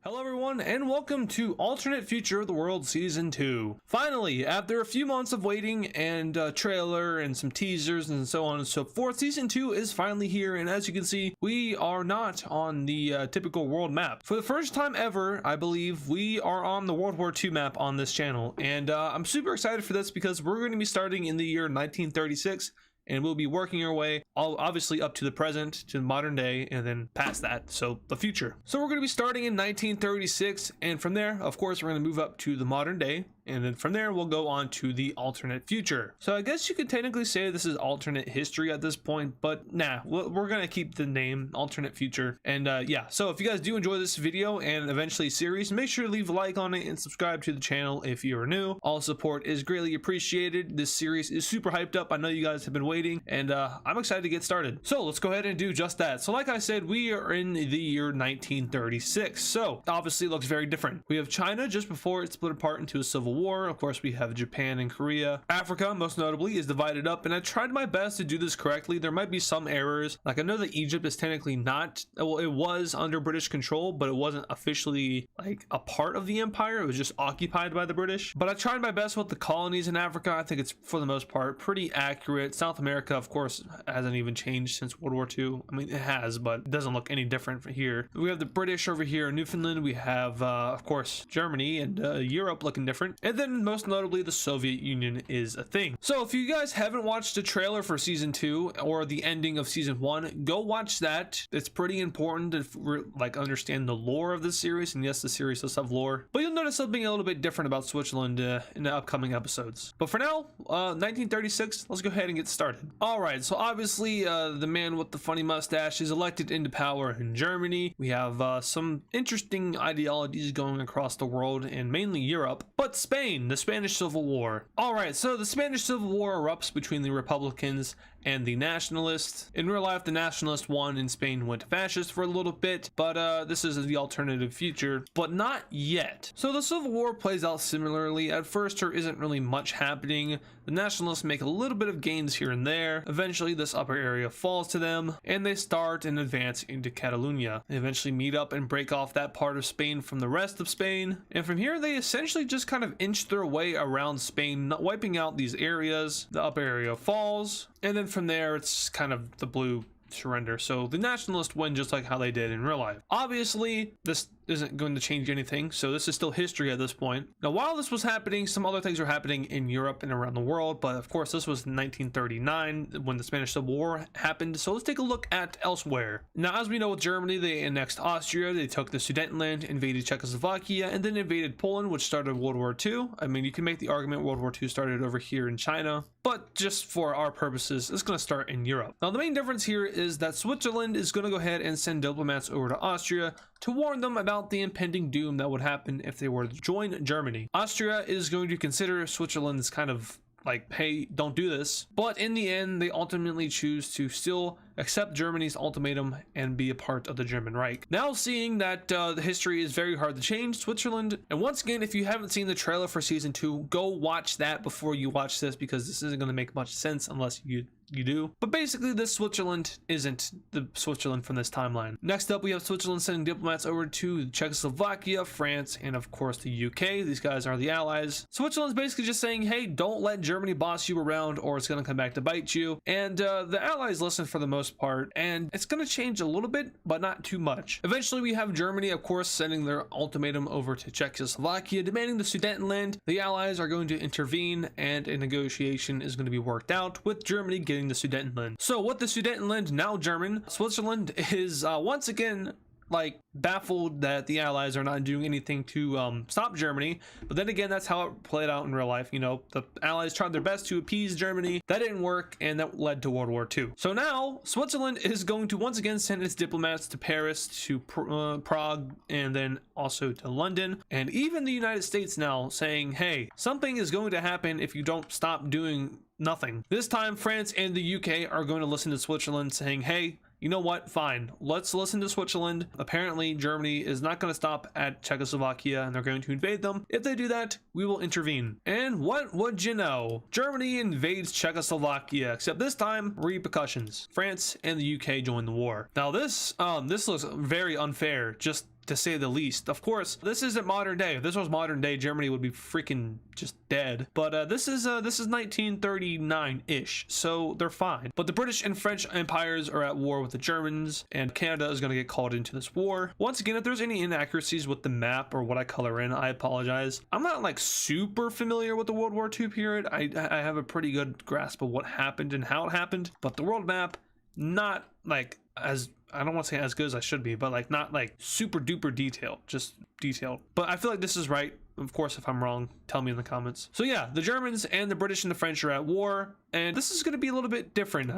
Hello everyone and welcome to Alternate Future of the World Season 2. Finally, after a few months of waiting and a trailer and some teasers and so on and so forth, Season 2 is finally here, and as you can see, we are not on the typical world map. For the first time ever, I believe, we are on the World War II map on this channel, and I'm super excited for this because we're going to be starting in the year 1936. And we'll be working our way obviously up to the present, to the modern day, and then past that, so the future. So we're going to be starting in 1936, and from there, of course, we're going to move up to the modern day, and then from there we'll go on to the alternate future. So I guess you could technically say this is alternate history at this point, but nah, we're going to keep the name alternate future. And yeah, so if you guys do enjoy this video and eventually series, make sure to leave a like on it and subscribe to the channel if you are new. All support is greatly appreciated. This series is super hyped up. I know you guys have been waiting, and I'm excited to get started. So let's go ahead and do just that. So like I said, we are in the year 1936. So obviously it looks very different. We have China just before it split apart into a civil war. Of course, we have Japan and Korea. Africa, most notably, is divided up, and I tried my best to do this correctly. There might be some errors. Like, I know that Egypt is technically not, well, it was under British control, but it wasn't officially like a part of the empire. It was just occupied by the British. But I tried my best with the colonies in Africa. I think it's, for the most part, pretty accurate. South America, of course, hasn't even changed since World War II. I mean, it has, but it doesn't look any different from here. We have the British over here in Newfoundland. We have, of course, Germany and Europe looking different. And then most notably, the Soviet Union is a thing. So if you guys haven't watched the trailer for Season 2 or the ending of Season 1, go watch that. It's pretty important to like understand the lore of this series. And yes, the series does have lore, but you'll notice something a little bit different about Switzerland in the upcoming episodes. But for now, 1936, let's go ahead and get started. All right, so obviously the man with the funny mustache is elected into power in Germany. We have some interesting ideologies going across the world and mainly Europe, but Spain, the Spanish Civil War. All right, so the Spanish Civil War erupts between the Republicans and the nationalists. In real life, the nationalists won and Spain went fascist for a little bit, but this is the alternative future, but not yet. So the Civil War plays out similarly. At first, there isn't really much happening. The nationalists make a little bit of gains here and there. Eventually, this upper area falls to them, and they start and advance into Catalonia. They eventually meet up and break off that part of Spain from the rest of Spain, and from here, they essentially just kind of inch their way around Spain, wiping out these areas. The upper area falls, and then from there, it's kind of the blue surrender. So the nationalists win just like how they did in real life. Obviously, this isn't going to change anything, so this is still history at this point. Now, while this was happening, some other things were happening in Europe and around the world, but of course this was 1939 when the Spanish Civil War happened. So let's take a look at elsewhere. Now, as we know, with Germany, they annexed Austria, they took the Sudetenland, invaded Czechoslovakia, and then invaded Poland, which started World War II. I mean, you can make the argument World War II started over here in China, but just for our purposes, it's going to start in Europe. Now, the main difference here is that Switzerland is going to go ahead and send diplomats over to Austria to warn them about the impending doom that would happen if they were to join Germany. Austria is going to consider Switzerland's kind of like, hey, don't do this. But in the end, they ultimately choose to still accept Germany's ultimatum and be a part of the German Reich. Now, seeing that the history is very hard to change, Switzerland, and once again, if you haven't seen the trailer for Season 2, go watch that before you watch this, because this isn't going to make much sense unless you do. But basically, this Switzerland isn't the Switzerland from this timeline. Next up, we have Switzerland sending diplomats over to Czechoslovakia, France, and of course the UK. These guys are the allies. Switzerland's basically just saying, hey, don't let Germany boss you around or it's going to come back to bite you. And the allies listen for the most part, and it's going to change a little bit, but not too much. Eventually, we have Germany, of course, sending their ultimatum over to Czechoslovakia, demanding the Sudetenland. The allies are going to intervene, and a negotiation is going to be worked out, with Germany getting the Sudetenland. So with the Sudetenland now German, Switzerland is once again like baffled that the allies are not doing anything to stop Germany. But then again, that's how it played out in real life. You know, the allies tried their best to appease Germany. That didn't work, and that led to World War II. So now Switzerland is going to once again send its diplomats to Paris, to Prague, and then also to London, and even the United States now saying, hey, something is going to happen if you don't stop doing nothing. This time, France and the UK are going to listen to Switzerland saying, hey, you know what, fine, let's listen to Switzerland. Apparently Germany is not going to stop at Czechoslovakia and they're going to invade them. If they do that, we will intervene. And what would you know, Germany invades Czechoslovakia, except this time repercussions. France and the UK join the war. Now this looks very unfair, just to say the least. Of course, this isn't modern day. If this was modern day, Germany would be freaking just dead. But this is 1939-ish, so they're fine. But the British and French empires are at war with the Germans, and Canada is going to get called into this war. Once again, if there's any inaccuracies with the map or what I color in, I apologize. I'm not like super familiar with the World War II period. I have a pretty good grasp of what happened and how it happened, but the world map, not like as, I don't want to say as good as I should be, but like not like super duper detailed, just detailed. But I feel like this is right. Of course, if I'm wrong, tell me in the comments. So yeah, the Germans and the British and the French are at war, and this is going to be a little bit different.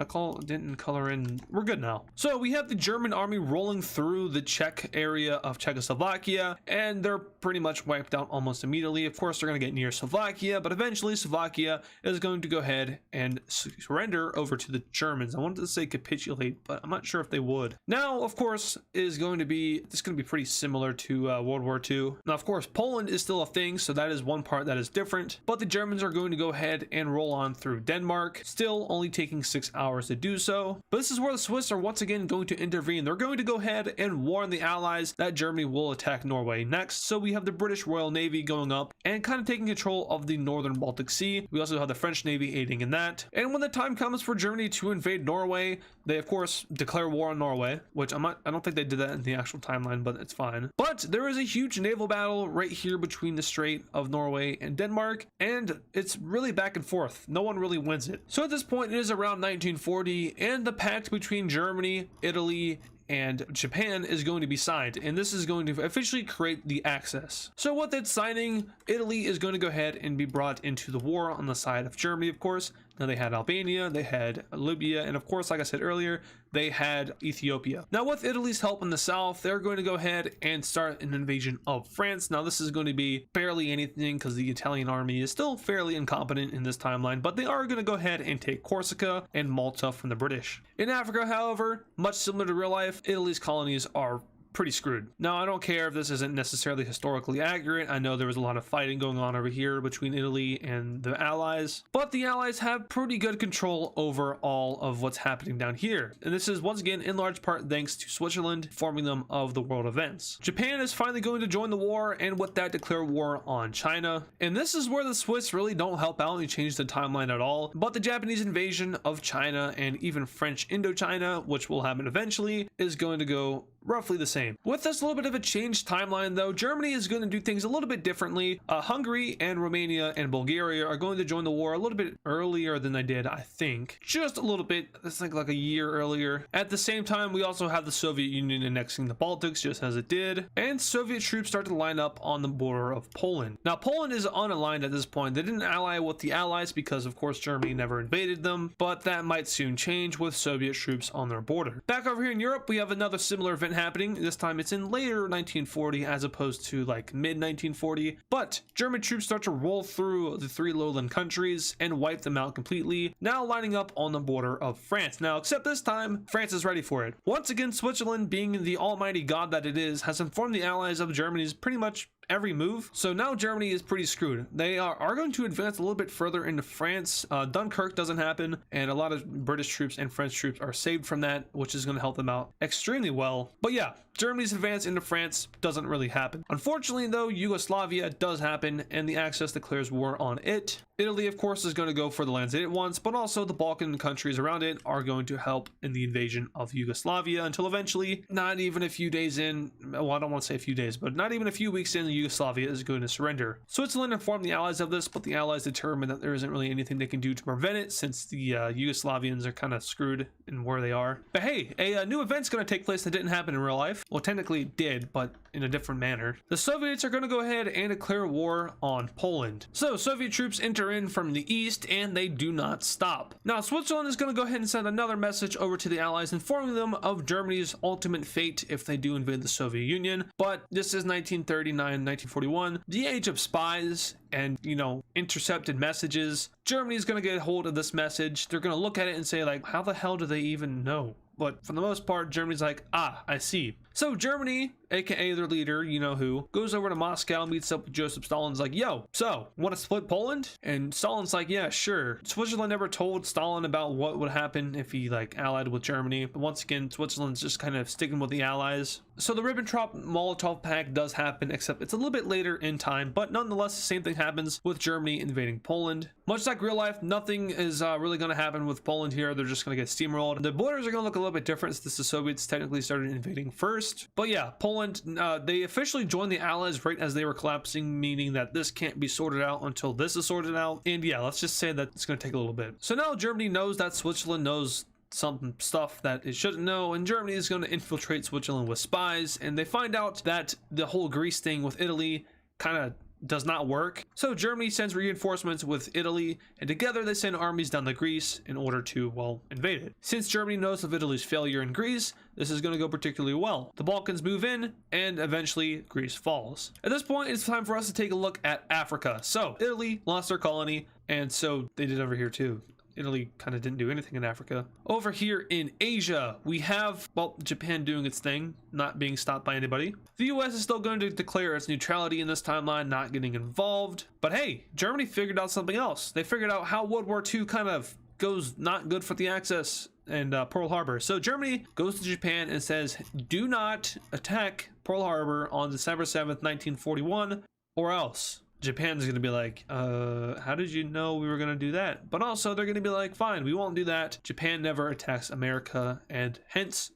Didn't color in. We're good now. So we have the German army rolling through the Czech area of Czechoslovakia, and they're pretty much wiped out almost immediately. Of course, they're going to get near Slovakia, but eventually Slovakia is going to go ahead and surrender over to the Germans. I wanted to say capitulate, but I'm not sure if they would. Now, of course, this is going to be pretty similar to World War II. Now, of course, Poland is still a thing, so that is one part that is different, but the Germans are going to go ahead and roll on through Denmark, still only taking 6 hours to do so. But this is where the Swiss are once again going to intervene. They're going to go ahead and warn the Allies that Germany will attack Norway next. So we have the British Royal Navy going up and kind of taking control of the northern Baltic Sea. We also have the French Navy aiding in that. And when the time comes for Germany to invade Norway, they of course declare war on Norway, which I don't think they did that in the actual timeline, but it's fine. But there is a huge naval battle right here between the Strait of Norway and Denmark, and it's really back and forth. No one really wins it. So at this point, it is around 1940, and the pact between Germany, Italy, and Japan is going to be signed, and this is going to officially create the Axis. So with that signing, Italy is going to go ahead and be brought into the war on the side of Germany, of course. Now they had Albania, they had Libya, and of course, like I said earlier, they had Ethiopia. Now with Italy's help in the south, they're going to go ahead and start an invasion of France. Now this is going to be barely anything because the Italian army is still fairly incompetent in this timeline, but they are going to go ahead and take Corsica and Malta from the British. In Africa, however, much similar to real life, Italy's colonies are pretty screwed. Now, I don't care if this isn't necessarily historically accurate. I know there was a lot of fighting going on over here between Italy and the Allies, but the Allies have pretty good control over all of what's happening down here. And this is once again in large part thanks to Switzerland informing them of the world events. Japan is finally going to join the war, and with that declare war on China. And this is where the Swiss really don't help out and change the timeline at all. But the Japanese invasion of China and even French Indochina, which will happen eventually, is going to go roughly the same. With this little bit of a changed timeline though, Germany is going to do things a little bit differently. Hungary and Romania and Bulgaria are going to join the war a little bit earlier than they did, I think. Just a little bit, it's like a year earlier. At the same time, we also have the Soviet Union annexing the Baltics just as it did, and Soviet troops start to line up on the border of Poland. Now Poland is unaligned at this point. They didn't ally with the Allies because of course Germany never invaded them, but that might soon change with Soviet troops on their border. Back over here in Europe, we have another similar event happening. This time it's in later 1940 as opposed to like mid 1940, but German troops start to roll through the 3 lowland countries and wipe them out completely, now lining up on the border of France. Now except this time France is ready for it. Once again, Switzerland, being the almighty god that it is, has informed the Allies of Germany's pretty much every move. So now Germany is pretty screwed. They are going to advance a little bit further into France. Dunkirk doesn't happen, and a lot of British troops and French troops are saved from that, which is going to help them out extremely well. But yeah, Germany's advance into France doesn't really happen. Unfortunately though, Yugoslavia does happen, and the Axis declares war on it. Italy, of course, is going to go for the lands it wants, but also the Balkan countries around it are going to help in the invasion of Yugoslavia until eventually, not even a few days in, well, I don't want to say a few days, but not even a few weeks in, Yugoslavia is going to surrender. Switzerland informed the Allies of this, but the Allies determined that there isn't really anything they can do to prevent it since the Yugoslavians are kind of screwed in where they are. But hey, a new event's going to take place that didn't happen in real life. Well, technically it did, but in a different manner. The Soviets are going to go ahead and declare war on Poland. So Soviet troops enter in from the east, and they do not stop. Now Switzerland is going to go ahead and send another message over to the Allies informing them of Germany's ultimate fate if they do invade the Soviet Union. But this is 1939, 1941, the age of spies and, you know, intercepted messages. Germany is going to get a hold of this message. They're going to look at it and say, like, how the hell do they even know but for the most part, Germany's like, ah, I see. So Germany, aka their leader, you know who, goes over to Moscow, meets up with Joseph Stalin's like, yo, so want to split Poland? And Stalin's like, yeah, sure. Switzerland never told Stalin about what would happen if he like allied with Germany, but once again, Switzerland's just kind of sticking with the Allies. So the Ribbentrop-Molotov Pact does happen, except it's a little bit later in time, but nonetheless, the same thing happens with Germany invading Poland. Much like real life, nothing is really going to happen with Poland here. They're just going to get steamrolled. The borders are going to look a little bit different since the Soviets technically started invading first. But yeah, Poland, they officially joined the Allies right as they were collapsing, meaning that this can't be sorted out until this is sorted out. And yeah, let's just say that it's going to take a little bit. So now Germany knows that Switzerland knows some stuff that it shouldn't know, and Germany is going to infiltrate Switzerland with spies, and they find out that the whole Greece thing with Italy kind of does not work. So Germany sends reinforcements with Italy, and together they send armies down to Greece in order to, well, invade it. Since Germany knows of Italy's failure in Greece, this is going to go particularly well. The Balkans move in, and eventually Greece falls. At this point, it's time for us to take a look at Africa. So Italy lost their colony, and so they did over here too. Italy kind of didn't do anything in Africa. Over here in Asia, we have, well, Japan doing its thing, not being stopped by anybody. The US is still going to declare its neutrality in this timeline, not getting involved. But hey, Germany figured out something else. They figured out how World War II kind of goes not good for the Axis and Pearl Harbor. So Germany goes to Japan and says, do not attack Pearl Harbor on December 7th, 1941, or else. Japan's going to be like, how did you know we were going to do that? But also they're going to be like, fine, we won't do that. Japan never attacks America, and hence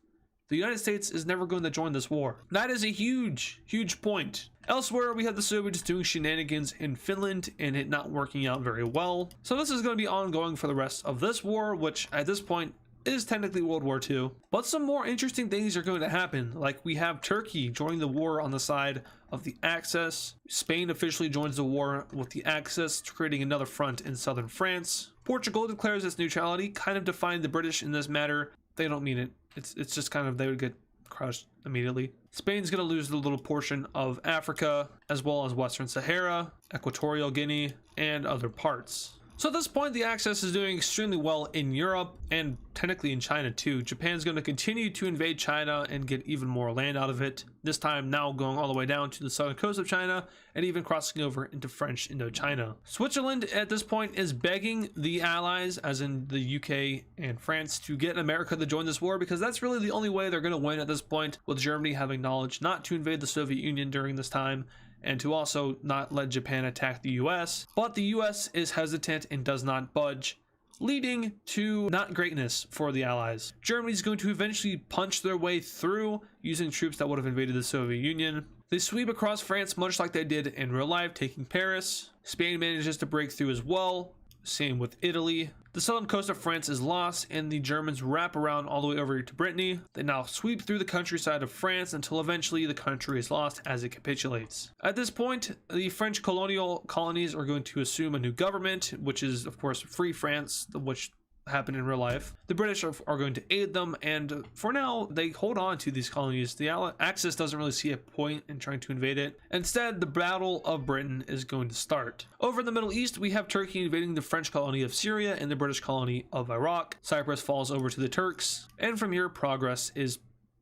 the United States is never going to join this war. That is a huge, huge point. Elsewhere, we have the Soviets doing shenanigans in Finland and it not working out very well. So this is going to be ongoing for the rest of this war, which at this point is technically World War II. But some more interesting things are going to happen. Like we have Turkey joining the war on the side of the Axis. Spain officially joins the war with the Axis, creating another front in southern France. Portugal declares its neutrality, kind of defying the British in this matter. They don't mean it. It's just kind of, they would get crushed immediately. Spain's going to lose the little portion of Africa, as well as Western Sahara, Equatorial Guinea, and other parts. So at this point, the Axis is doing extremely well in Europe and technically in China too. Japan's going to continue to invade China and get even more land out of it. This time now going all the way down to the southern coast of China and even crossing over into French Indochina. Switzerland at this point is begging the Allies, as in the UK and France, to get America to join this war because that's really the only way they're going to win at this point, with Germany having knowledge not to invade the Soviet Union during this time, and to also not let Japan attack the US. But the US is hesitant and does not budge, leading to not greatness for the Allies. Germany's going to eventually punch their way through using troops that would have invaded the Soviet Union. They sweep across France much like they did in real life, taking Paris. Spain manages to break through as well. Same with Italy. The southern coast of France is lost, and the Germans wrap around all the way over to Brittany. They now sweep through the countryside of France until eventually the country is lost as it capitulates. At this point, the French colonial colonies are going to assume a new government, which is, of course, Free France, which happened in real life. The British are going to aid them, and for now they hold on to these colonies. The Axis doesn't really see a point in trying to invade it. Instead, the Battle of Britain is going to start. Over in the Middle East, we have Turkey invading the French colony of Syria and the British colony of Iraq. Cyprus falls over to the Turks, and from here progress is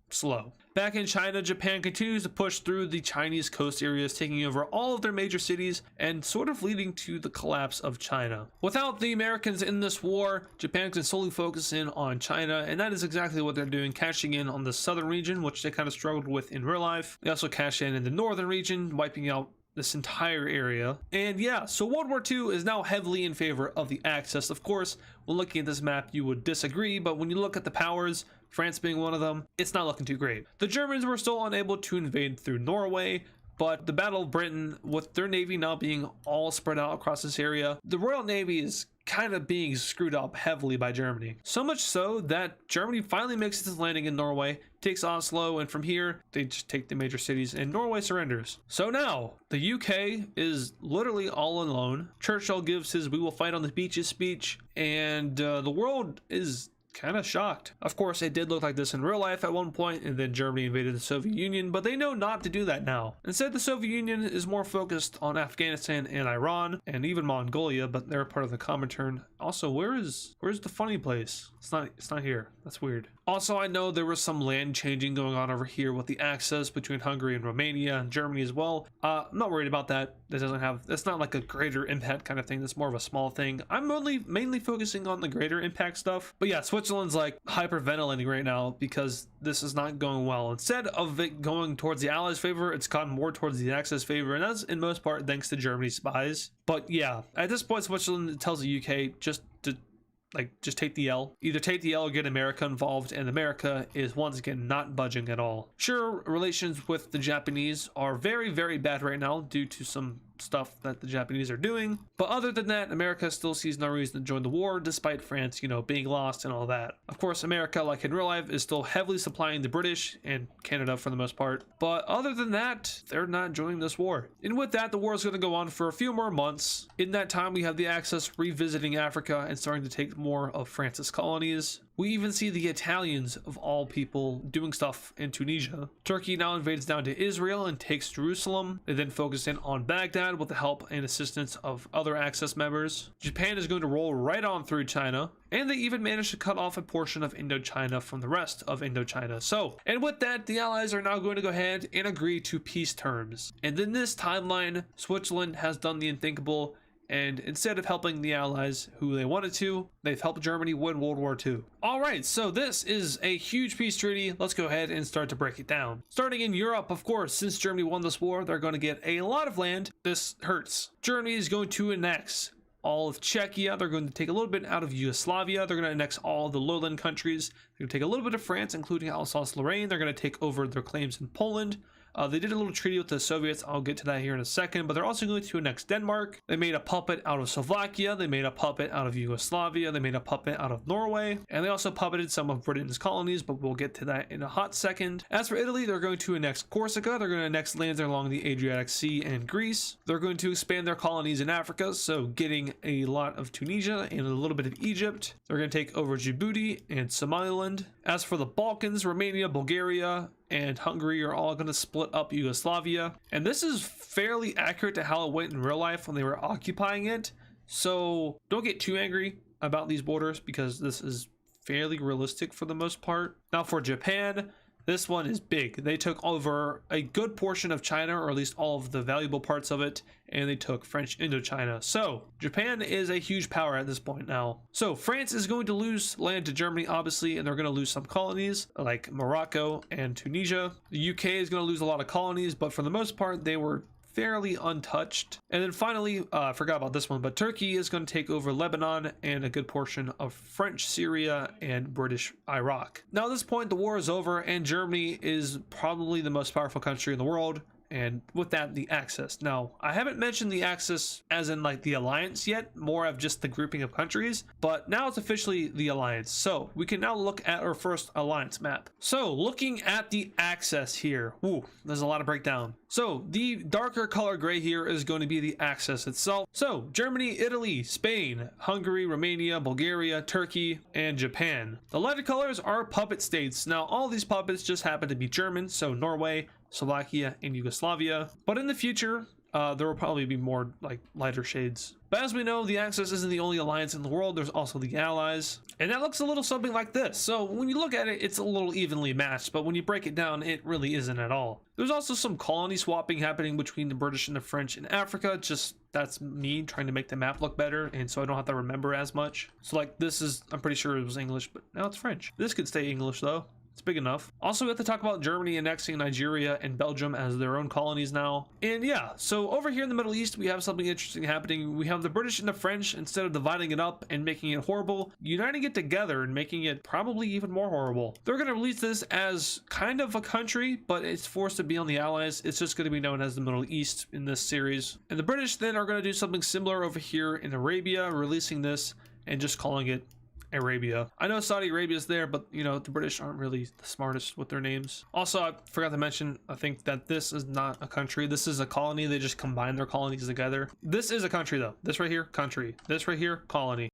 slow. Back in China, Japan continues to push through the Chinese coast areas, taking over all of their major cities and sort of leading to the collapse of China. Without the Americans in this war, Japan can solely focus in on China, and that is exactly what they're doing, cashing in on the southern region, which they kind of struggled with in real life. They also cash in the northern region, wiping out this entire area. And yeah, so World War II is now heavily in favor of the Axis. Of course, when looking at this map, you would disagree, but when you look at the powers, France being one of them, it's not looking too great. The Germans were still unable to invade through Norway, but the Battle of Britain, with their navy now being all spread out across this area, the Royal Navy is kind of being screwed up heavily by Germany. So much so that Germany finally makes its landing in Norway, takes Oslo, and from here, they just take the major cities and Norway surrenders. So now, the UK is literally all alone. Churchill gives his "we will fight on the beaches" speech, and the world is kind of shocked. Of course, it did look like this in real life at one point, and then Germany invaded the Soviet Union, but they know not to do that now. Instead, the Soviet Union is more focused on Afghanistan and Iran, and even Mongolia, but they're part of the Comintern. Also, where's the funny place? It's not here. That's weird. Also, I know there was some land changing going on over here with the access between Hungary and Romania and Germany as well. I'm not worried about that. That's not like a greater impact kind of thing. That's more of a small thing. I'm mainly focusing on the greater impact stuff. But yeah, Switzerland's like hyperventilating right now because this is not going well. Instead of it going towards the Allies' favor, it's gotten more towards the Axis favor, and that's in most part thanks to Germany's spies. But yeah, at this point, Switzerland tells the UK just take the L. Either take the L or get America involved, and America is once again not budging at all. Sure, relations with the Japanese are very, very bad right now due to some stuff that the Japanese are doing, but other than that, America still sees no reason to join the war despite France, being lost and all that. Of course, America, like in real life, is still heavily supplying the British and Canada for the most part, but other than that, they're not joining this war. And with that, the war is going to go on for a few more months. In that time, we have the Axis revisiting Africa and starting to take more of France's colonies. We even see the Italians, of all people, doing stuff in Tunisia. Turkey now invades down to Israel and takes Jerusalem. They then focus in on Baghdad with the help and assistance of other Axis members. Japan is going to roll right on through China, and they even managed to cut off a portion of Indochina from the rest of Indochina. And with that, the Allies are now going to go ahead and agree to peace terms. And in this timeline, Switzerland has done the unthinkable, and instead of helping the Allies who they wanted to, they've helped Germany win World War II. Alright, so this is a huge peace treaty. Let's go ahead and start to break it down. Starting in Europe, of course, since Germany won this war, they're going to get a lot of land. This hurts. Germany is going to annex all of Czechia. They're going to take a little bit out of Yugoslavia. They're going to annex all the lowland countries. They're going to take a little bit of France, including Alsace-Lorraine. They're going to take over their claims in Poland. They did a little treaty with the Soviets. I'll get to that here in a second, but they're also going to annex Denmark. They made a puppet out of Slovakia. They made a puppet out of Yugoslavia. They made a puppet out of Norway, and they also puppeted some of Britain's colonies, but we'll get to that in a hot second. As for Italy, they're going to annex Corsica. They're going to annex lands along the Adriatic Sea and Greece. They're going to expand their colonies in Africa, so getting a lot of Tunisia and a little bit of Egypt. They're going to take over Djibouti and Somaliland. As for the Balkans, Romania, Bulgaria, and Hungary are all going to split up Yugoslavia. And this is fairly accurate to how it went in real life when they were occupying it. So don't get too angry about these borders because this is fairly realistic for the most part. Now for Japan, this one is big. They took over a good portion of China, or at least all of the valuable parts of it, and they took French Indochina. So Japan is a huge power at this point now. So France is going to lose land to Germany, obviously, and they're going to lose some colonies like Morocco and Tunisia. The UK is going to lose a lot of colonies, but for the most part, they were fairly untouched. And then finally, I forgot about this one, but Turkey is going to take over Lebanon and a good portion of French Syria and British Iraq. Now at this point, the war is over and Germany is probably the most powerful country in the world. And with that, the Axis. Now, I haven't mentioned the Axis as in like the alliance yet, more of just the grouping of countries, but now it's officially the alliance. So we can now look at our first alliance map. So looking at the Axis here, ooh, there's a lot of breakdown. So the darker color gray here is going to be the Axis itself. So Germany, Italy, Spain, Hungary, Romania, Bulgaria, Turkey, and Japan. The lighter colors are puppet states. Now all these puppets just happen to be German, so Norway, Slovakia, and Yugoslavia. But in the future, there will probably be more like lighter shades. But as we know, the Axis isn't the only alliance in the world. There's also the Allies. And that looks a little something like this. So when you look at it, it's a little evenly matched, but when you break it down, it really isn't at all. There's also some colony swapping happening between the British and the French in Africa. Just that's me trying to make the map look better, and so I don't have to remember as much. So like this is, I'm pretty sure it was English, but now it's French. This could stay English though. It's big enough. Also, we have to talk about Germany annexing Nigeria and Belgium as their own colonies now. And yeah, so over here in the Middle East, we have something interesting happening. We have the British and the French, instead of dividing it up and making it horrible, uniting it together and making it probably even more horrible. They're going to release this as kind of a country, but it's forced to be on the Allies. It's just going to be known as the Middle East in this series. And the British then are going to do something similar over here in Arabia, releasing this and just calling it Arabia. I know Saudi Arabia is there, but you know, the British aren't really the smartest with their names. Also, I forgot to mention, I think that this is not a country. This is a colony. They just combine their colonies together. This is a country though. This right here, country. This right here, colony.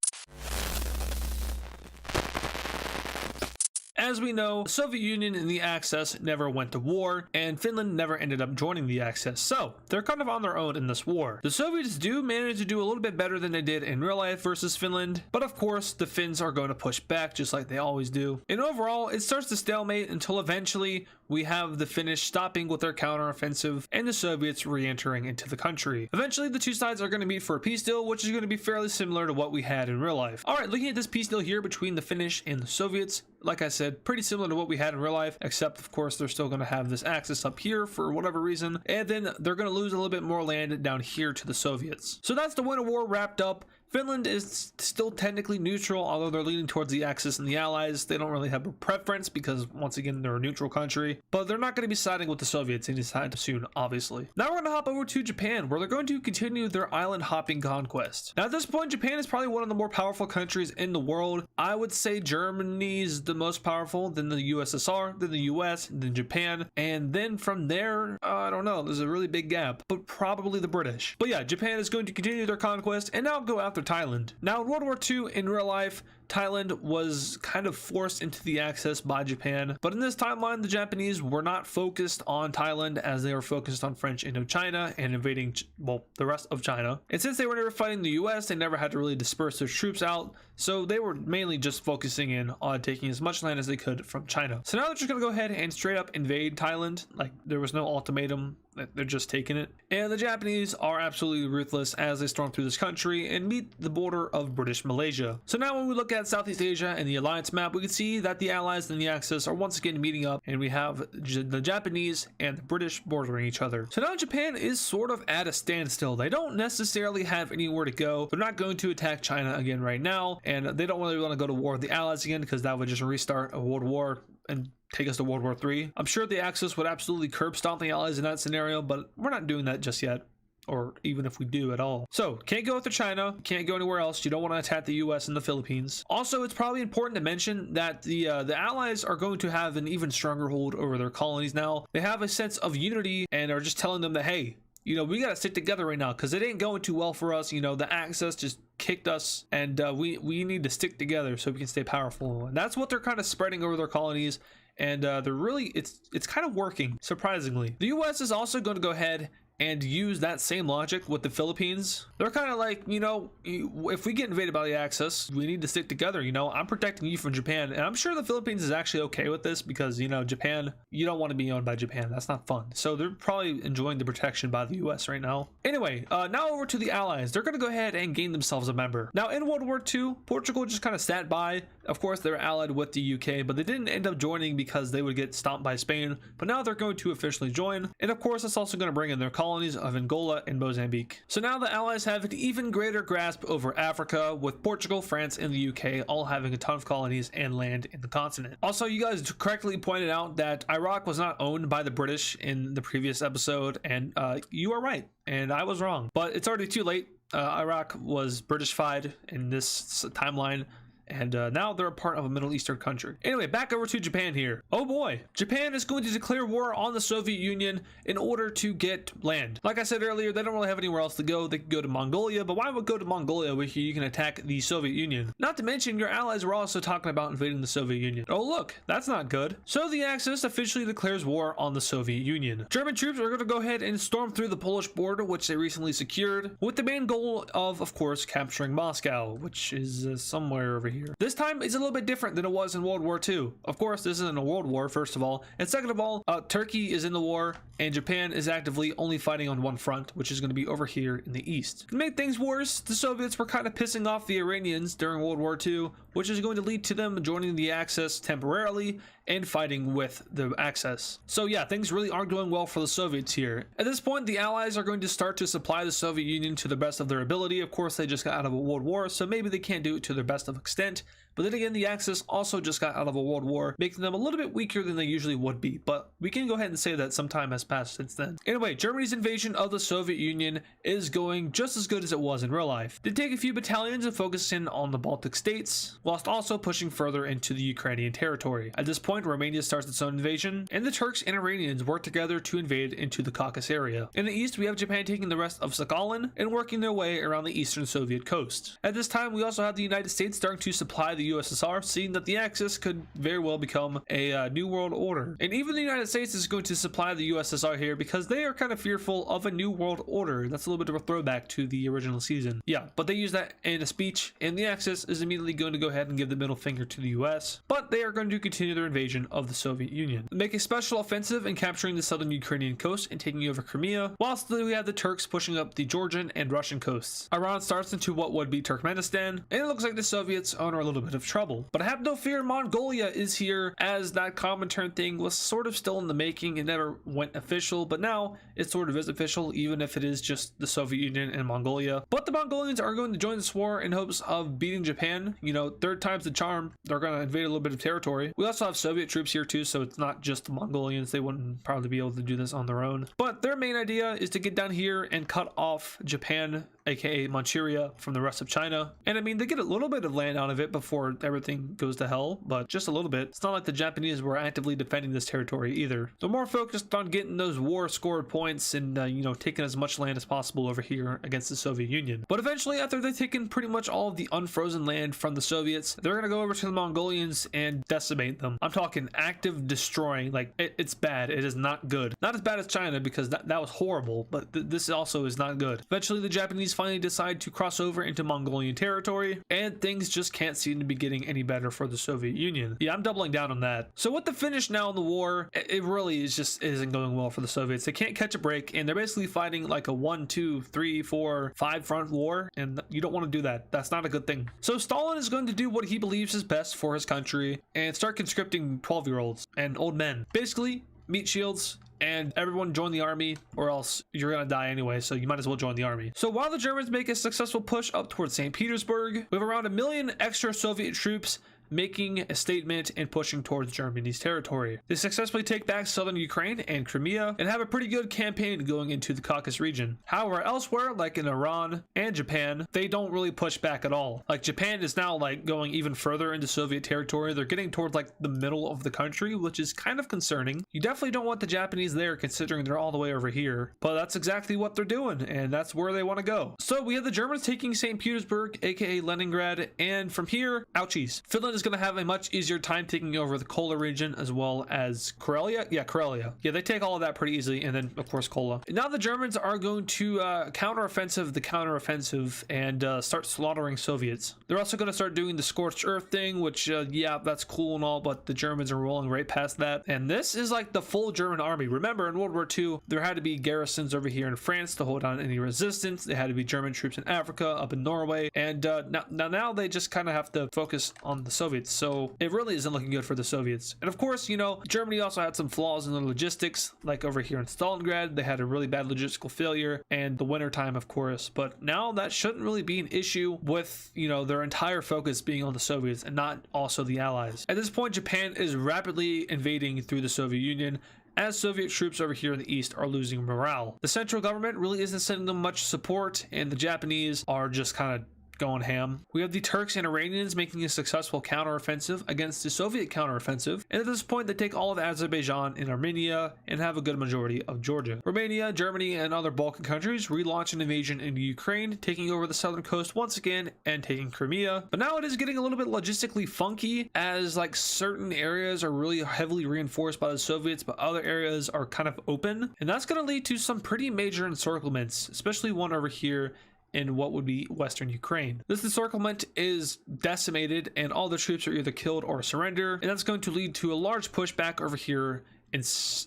As we know, the Soviet Union and the Axis never went to war, and Finland never ended up joining the Axis, so they're kind of on their own in this war. The Soviets do manage to do a little bit better than they did in real life versus Finland, but of course the Finns are going to push back just like they always do. And overall, it starts to stalemate until eventually we have the Finnish stopping with their counteroffensive and the Soviets re-entering into the country. Eventually, the two sides are going to meet for a peace deal, which is going to be fairly similar to what we had in real life. Alright, looking at this peace deal here between the Finnish and the Soviets, like I said, pretty similar to what we had in real life, except of course they're still going to have this axis up here for whatever reason, and then they're going to lose a little bit more land down here to the Soviets. So that's the Winter War wrapped up. Finland is still technically neutral, although they're leaning towards the Axis and the Allies. They don't really have a preference because, once again, they're a neutral country, but they're not going to be siding with the Soviets anytime soon, obviously. Now we're going to hop over to Japan, where they're going to continue their island hopping conquest. Now at this point, Japan is probably one of the more powerful countries in the world. I would say Germany's the most powerful, then the USSR, then the US, then Japan, and then from there, I don't know, there's a really big gap, but probably the British. But yeah, Japan is going to continue their conquest and now go after Thailand. Now in World War II, in real life, Thailand was kind of forced into the Axis by Japan, but in this timeline, the Japanese were not focused on Thailand as they were focused on French Indochina and invading, well, the rest of China. And since they were never fighting the US, they never had to really disperse their troops out, so they were mainly just focusing in on taking as much land as they could from China. So now they're just gonna go ahead and straight up invade Thailand. Like, there was no ultimatum, they're just taking it. And the Japanese are absolutely ruthless as they storm through this country and meet the border of British Malaysia. So now when we look at Southeast Asia and the alliance map, we can see that the Allies and the Axis are once again meeting up, and we have the Japanese and the British bordering each other. So now Japan is sort of at a standstill. They don't necessarily have anywhere to go. They're not going to attack China again right now, and they don't really want to go to war with the Allies again because that would just restart a world war and take us to World War III. I'm sure the Axis would absolutely curb stomp the Allies in that scenario, but we're not doing that just yet, or even if we do at all. So can't go to China, can't go anywhere else. You don't want to attack the US and the Philippines. Also, it's probably important to mention that the Allies are going to have an even stronger hold over their colonies now. They have a sense of unity and are just telling them that, hey, you know, we got to stick together right now because it ain't going too well for us. You know, the Axis just kicked us, and we need to stick together so we can stay powerful. And that's what they're kind of spreading over their colonies. And they're really, it's kind of working, surprisingly. The US is also going to go ahead and use that same logic with the Philippines. They're kind of like, you know, if we get invaded by the Axis, we need to stick together. You know, I'm protecting you from Japan, and I'm sure the Philippines is actually okay with this because, you know, Japan, you don't want to be owned by Japan. That's not fun. So they're probably enjoying the protection by the US right now. Anyway, now over to the Allies. They're going to go ahead and gain themselves a member. Now in World War II, Portugal just kind of sat by. Of course, they're allied with the UK, but they didn't end up joining because they would get stomped by Spain. But now they're going to officially join. And of course, that's also going to bring in their colonies of Angola and Mozambique. So now the Allies have an even greater grasp over Africa, with Portugal, France, and the UK all having a ton of colonies and land in the continent. Also, you guys correctly pointed out that Iraq was not owned by the British in the previous episode, and you are right, and I was wrong. But it's already too late. Iraq was British-fied in this timeline, and now they're a part of a Middle Eastern country. Anyway, back over to Japan here. Oh boy, Japan is going to declare war on the Soviet Union in order to get land. Like I said earlier, they don't really have anywhere else to go. They could go to Mongolia, but why would go to Mongolia where you can attack the Soviet Union? Not to mention, your allies were also talking about invading the Soviet Union. Oh look, that's not good. So the Axis officially declares war on the Soviet Union. German troops are going to go ahead and storm through the Polish border, which they recently secured, with the main goal of course, capturing Moscow, which is somewhere over here. This time is a little bit different than it was in World War II. Of course, this isn't a world war, first of all, and second of all, Turkey is in the war, and Japan is actively only fighting on one front, which is going to be over here in the east. To make things worse, the Soviets were kind of pissing off the Iranians during World War II, which is going to lead to them joining the Axis temporarily and fighting with the Axis. So yeah, things really aren't going well for the Soviets here. At this point, the Allies are going to start to supply the Soviet Union to the best of their ability. Of course, they just got out of a world war, so maybe they can't do it to their best of extent. But then again, the Axis also just got out of a world war, making them a little bit weaker than they usually would be. But we can go ahead and say that some time has passed since then. Anyway, Germany's invasion of the Soviet Union is going just as good as it was in real life. They take a few battalions and focus in on the Baltic states, whilst also pushing further into the Ukrainian territory. At this point, Romania starts its own invasion, and the Turks and Iranians work together to invade into the Caucasus area. In the east, we have Japan taking the rest of Sakhalin and working their way around the eastern Soviet coast. At this time, we also have the United States starting to supply the the USSR, seeing that the Axis could very well become a new world order. And even the United States is going to supply the USSR here because they are kind of fearful of a new world order. That's a little bit of a throwback to the original season. Yeah, but they use that in a speech, and the Axis is immediately going to go ahead and give the middle finger to the US, but they are going to continue their invasion of the Soviet Union. Make a special offensive and capturing the southern Ukrainian coast and taking over Crimea, whilst we have the Turks pushing up the Georgian and Russian coasts. Iran starts into what would be Turkmenistan, and it looks like the Soviets are in a little bit of trouble. But have no fear, Mongolia is here, as that Comintern thing was sort of still in the making. It never went official, but now it sort of is official, even if it is just the Soviet Union and Mongolia. But the Mongolians are going to join this war in hopes of beating Japan. You know, third time's the charm. They're going to invade a little bit of territory. We also have Soviet troops here too, so it's not just the Mongolians. They wouldn't probably be able to do this on their own. But their main idea is to get down here and cut off Japan, aka Manchuria, from the rest of China. And I mean, they get a little bit of land out of it before everything goes to hell, but just a little bit. It's not like the Japanese were actively defending this territory either. They're more focused on getting those war scored points and you know, taking as much land as possible over here against the Soviet Union. But eventually, after they've taken pretty much all of the unfrozen land from the Soviets, they're gonna go over to the Mongolians and decimate them. I'm talking active destroying. Like, it's bad. It is not good. Not as bad as China, because that was horrible, but this also is not good. Eventually, the Japanese finally decide to cross over into Mongolian territory, and things just can't seem to be getting any better for the Soviet Union. Yeah, I'm doubling down on that. So with the finish now in the war, it really isn't going well for the Soviets. They can't catch a break, and they're basically fighting like a 1, 2, 3, 4, 5 front war, and you don't want to do that. That's not a good thing. So Stalin is going to do what he believes is best for his country and start conscripting 12-year-olds and old men. Basically, meat shields, and everyone join the army, or else you're gonna die anyway, so you might as well join the army. So while the Germans make a successful push up towards St. Petersburg, we have around 1 million extra Soviet troops making a statement and pushing towards Germany's territory. They successfully take back southern Ukraine and Crimea and have a pretty good campaign going into the Caucasus region. However, elsewhere, like in Iran and Japan, they don't really push back at all. Like, Japan is now like going even further into Soviet territory. They're getting towards like the middle of the country, which is kind of concerning. You definitely don't want the Japanese there, considering they're all the way over here, but that's exactly what they're doing, and that's where they want to go. So we have the Germans taking St. Petersburg, aka Leningrad, and from here, ouchies, Finland is going to have a much easier time taking over the Kola region, as well as Karelia. Yeah, Karelia. Yeah, they take all of that pretty easily, and then of course Kola. Now the Germans are going to counteroffensive the counteroffensive and start slaughtering Soviets. They're also going to start doing the scorched earth thing, which yeah, that's cool and all, but the Germans are rolling right past that. And this is like the full German army. Remember, in World War II, there had to be garrisons over here in France to hold on any resistance. They had to be German troops in Africa, up in Norway, and now they just kind of have to focus on the Soviets. So it really isn't looking good for the Soviets. And of course, you know, Germany also had some flaws in the logistics, like over here in Stalingrad, they had a really bad logistical failure, and the winter time, of course. But now that shouldn't really be an issue, with, you know, their entire focus being on the Soviets and not also the Allies. At this point, Japan is rapidly invading through the Soviet Union, as Soviet troops over here in the east are losing morale. The central government really isn't sending them much support, and the Japanese are just kind of going ham. We have the Turks and Iranians making a successful counteroffensive against the Soviet counteroffensive, and at this point they take all of Azerbaijan and Armenia and have a good majority of Georgia. Romania, Germany, and other Balkan countries relaunch an invasion into Ukraine, taking over the southern coast once again and taking Crimea. But now it is getting a little bit logistically funky, as like certain areas are really heavily reinforced by the Soviets, but other areas are kind of open, and that's going to lead to some pretty major encirclements, especially one over here in what would be Western Ukraine. This encirclement is decimated, and all the troops are either killed or surrender, and that's going to lead to a large pushback over here in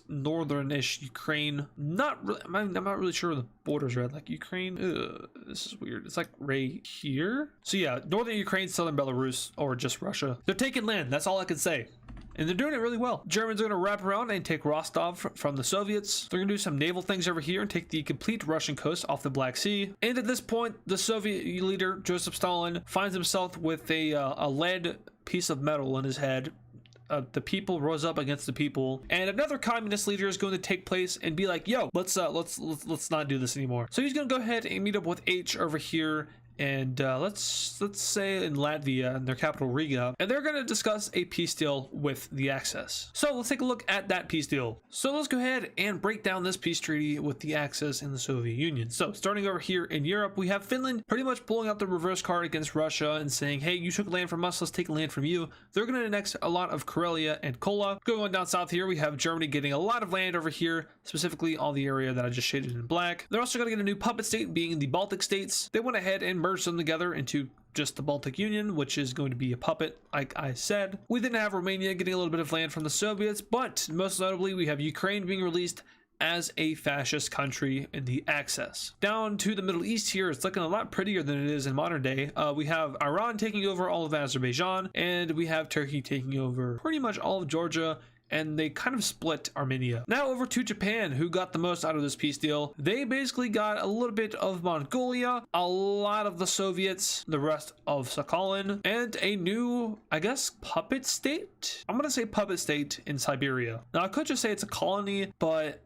northern-ish Ukraine. I'm not really sure where the borders are at. Like Ukraine, this is weird. It's like right here. So yeah, northern Ukraine, southern Belarus, or just Russia. They're taking land. That's all I can say. And they're doing it really well. Germans are going to wrap around and take Rostov from the Soviets. They're going to do some naval things over here and take the complete Russian coast off the Black Sea. And at this point, the Soviet leader, Joseph Stalin, finds himself with a lead piece of metal in his head. The people rose up against the people, and another communist leader is going to take place and be like, yo, let's not do this anymore. So he's going to go ahead and meet up with H over here and let's say in Latvia, and their capital Riga, and they're going to discuss a peace deal with the Axis. So let's take a look at that peace deal. So let's go ahead and break down this peace treaty with the Axis and the Soviet Union. So starting over here in Europe, we have Finland pretty much pulling out the reverse card against Russia and saying, hey, you took land from us, let's take land from you. They're going to annex a lot of Karelia and Kola. Going on down south here, we have Germany getting a lot of land over here, specifically all the area that I just shaded in black. They're also going to get a new puppet state, being the Baltic states. They went ahead and merged them together into just the Baltic Union, which is going to be a puppet, like I said. We then have Romania getting a little bit of land from the Soviets, but most notably, we have Ukraine being released as a fascist country in the Axis. Down to the Middle East here, it's looking a lot prettier than it is in modern day. We have Iran taking over all of Azerbaijan, and we have Turkey taking over pretty much all of Georgia, and they kind of split Armenia. Now over to Japan, who got the most out of this peace deal. They basically got a little bit of Mongolia, a lot of the Soviets, the rest of Sakhalin, and a new, I guess, puppet state? I'm gonna say puppet state in Siberia. Now I could just say it's a colony, but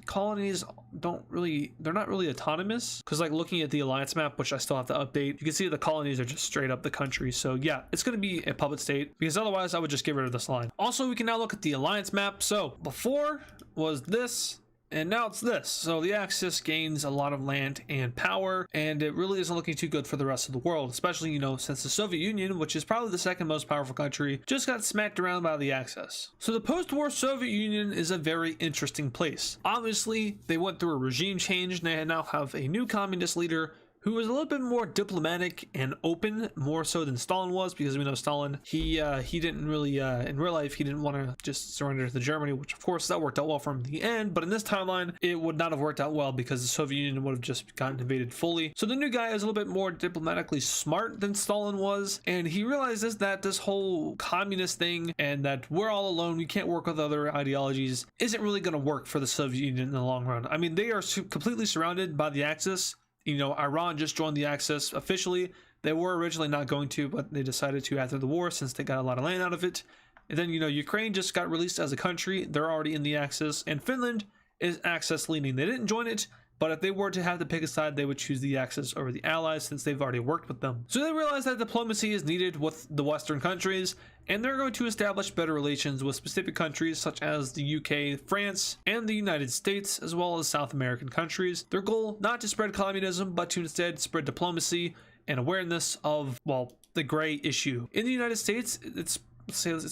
colonies they're not really autonomous, because like looking at the alliance map, which I still have to update, you can see the colonies are just straight up the country. So yeah, it's going to be a puppet state, because otherwise I would just get rid of this line. Also, we can now look at the alliance map. So before was this, and now it's this. So the Axis gains a lot of land and power, and it really isn't looking too good for the rest of the world, especially, you know, since the Soviet Union, which is probably the second most powerful country, just got smacked around by the Axis. So the post-war Soviet Union is a very interesting place. Obviously, they went through a regime change, and they now have a new communist leader who was a little bit more diplomatic and open, more so than Stalin was, because we know Stalin, he didn't really, in real life, he didn't want to just surrender to Germany, which of course that worked out well for him in the end, but in this timeline, it would not have worked out well because the Soviet Union would have just gotten invaded fully. So the new guy is a little bit more diplomatically smart than Stalin was, and he realizes that this whole communist thing and that we're all alone, we can't work with other ideologies, isn't really going to work for the Soviet Union in the long run. I mean, they are completely surrounded by the Axis. You know, Iran just joined the Axis officially. They were originally not going to, but they decided to after the war, since they got a lot of land out of it. And then, you know, Ukraine just got released as a country. They're already in the Axis, and Finland is Axis leaning. They didn't join it, but if they were to have to pick a side, they would choose the Axis over the Allies, since they've already worked with them. So they realize that diplomacy is needed with the Western countries, and they're going to establish better relations with specific countries such as the UK, France, and the United States, as well as South American countries. Their goal, not to spread communism, but to instead spread diplomacy and awareness of, well, the gray issue. In the United States, it's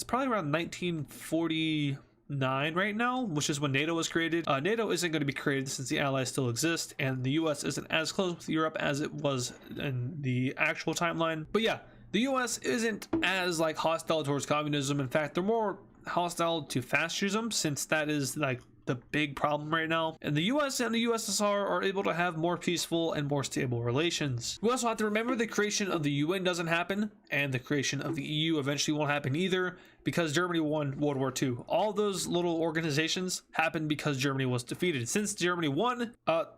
probably around 1949 right now, which is when NATO was created. NATO isn't going to be created since the Allies still exist, and the US isn't as close with Europe as it was in the actual timeline. But yeah, the US isn't as like hostile towards communism. In fact, they're more hostile to fascism, since that is like the big problem right now. And the US and the USSR are able to have more peaceful and more stable relations. We also have to remember the creation of the UN doesn't happen, and the creation of the EU eventually won't happen either, because Germany won World War II. All those little organizations happened because Germany was defeated. Since Germany won,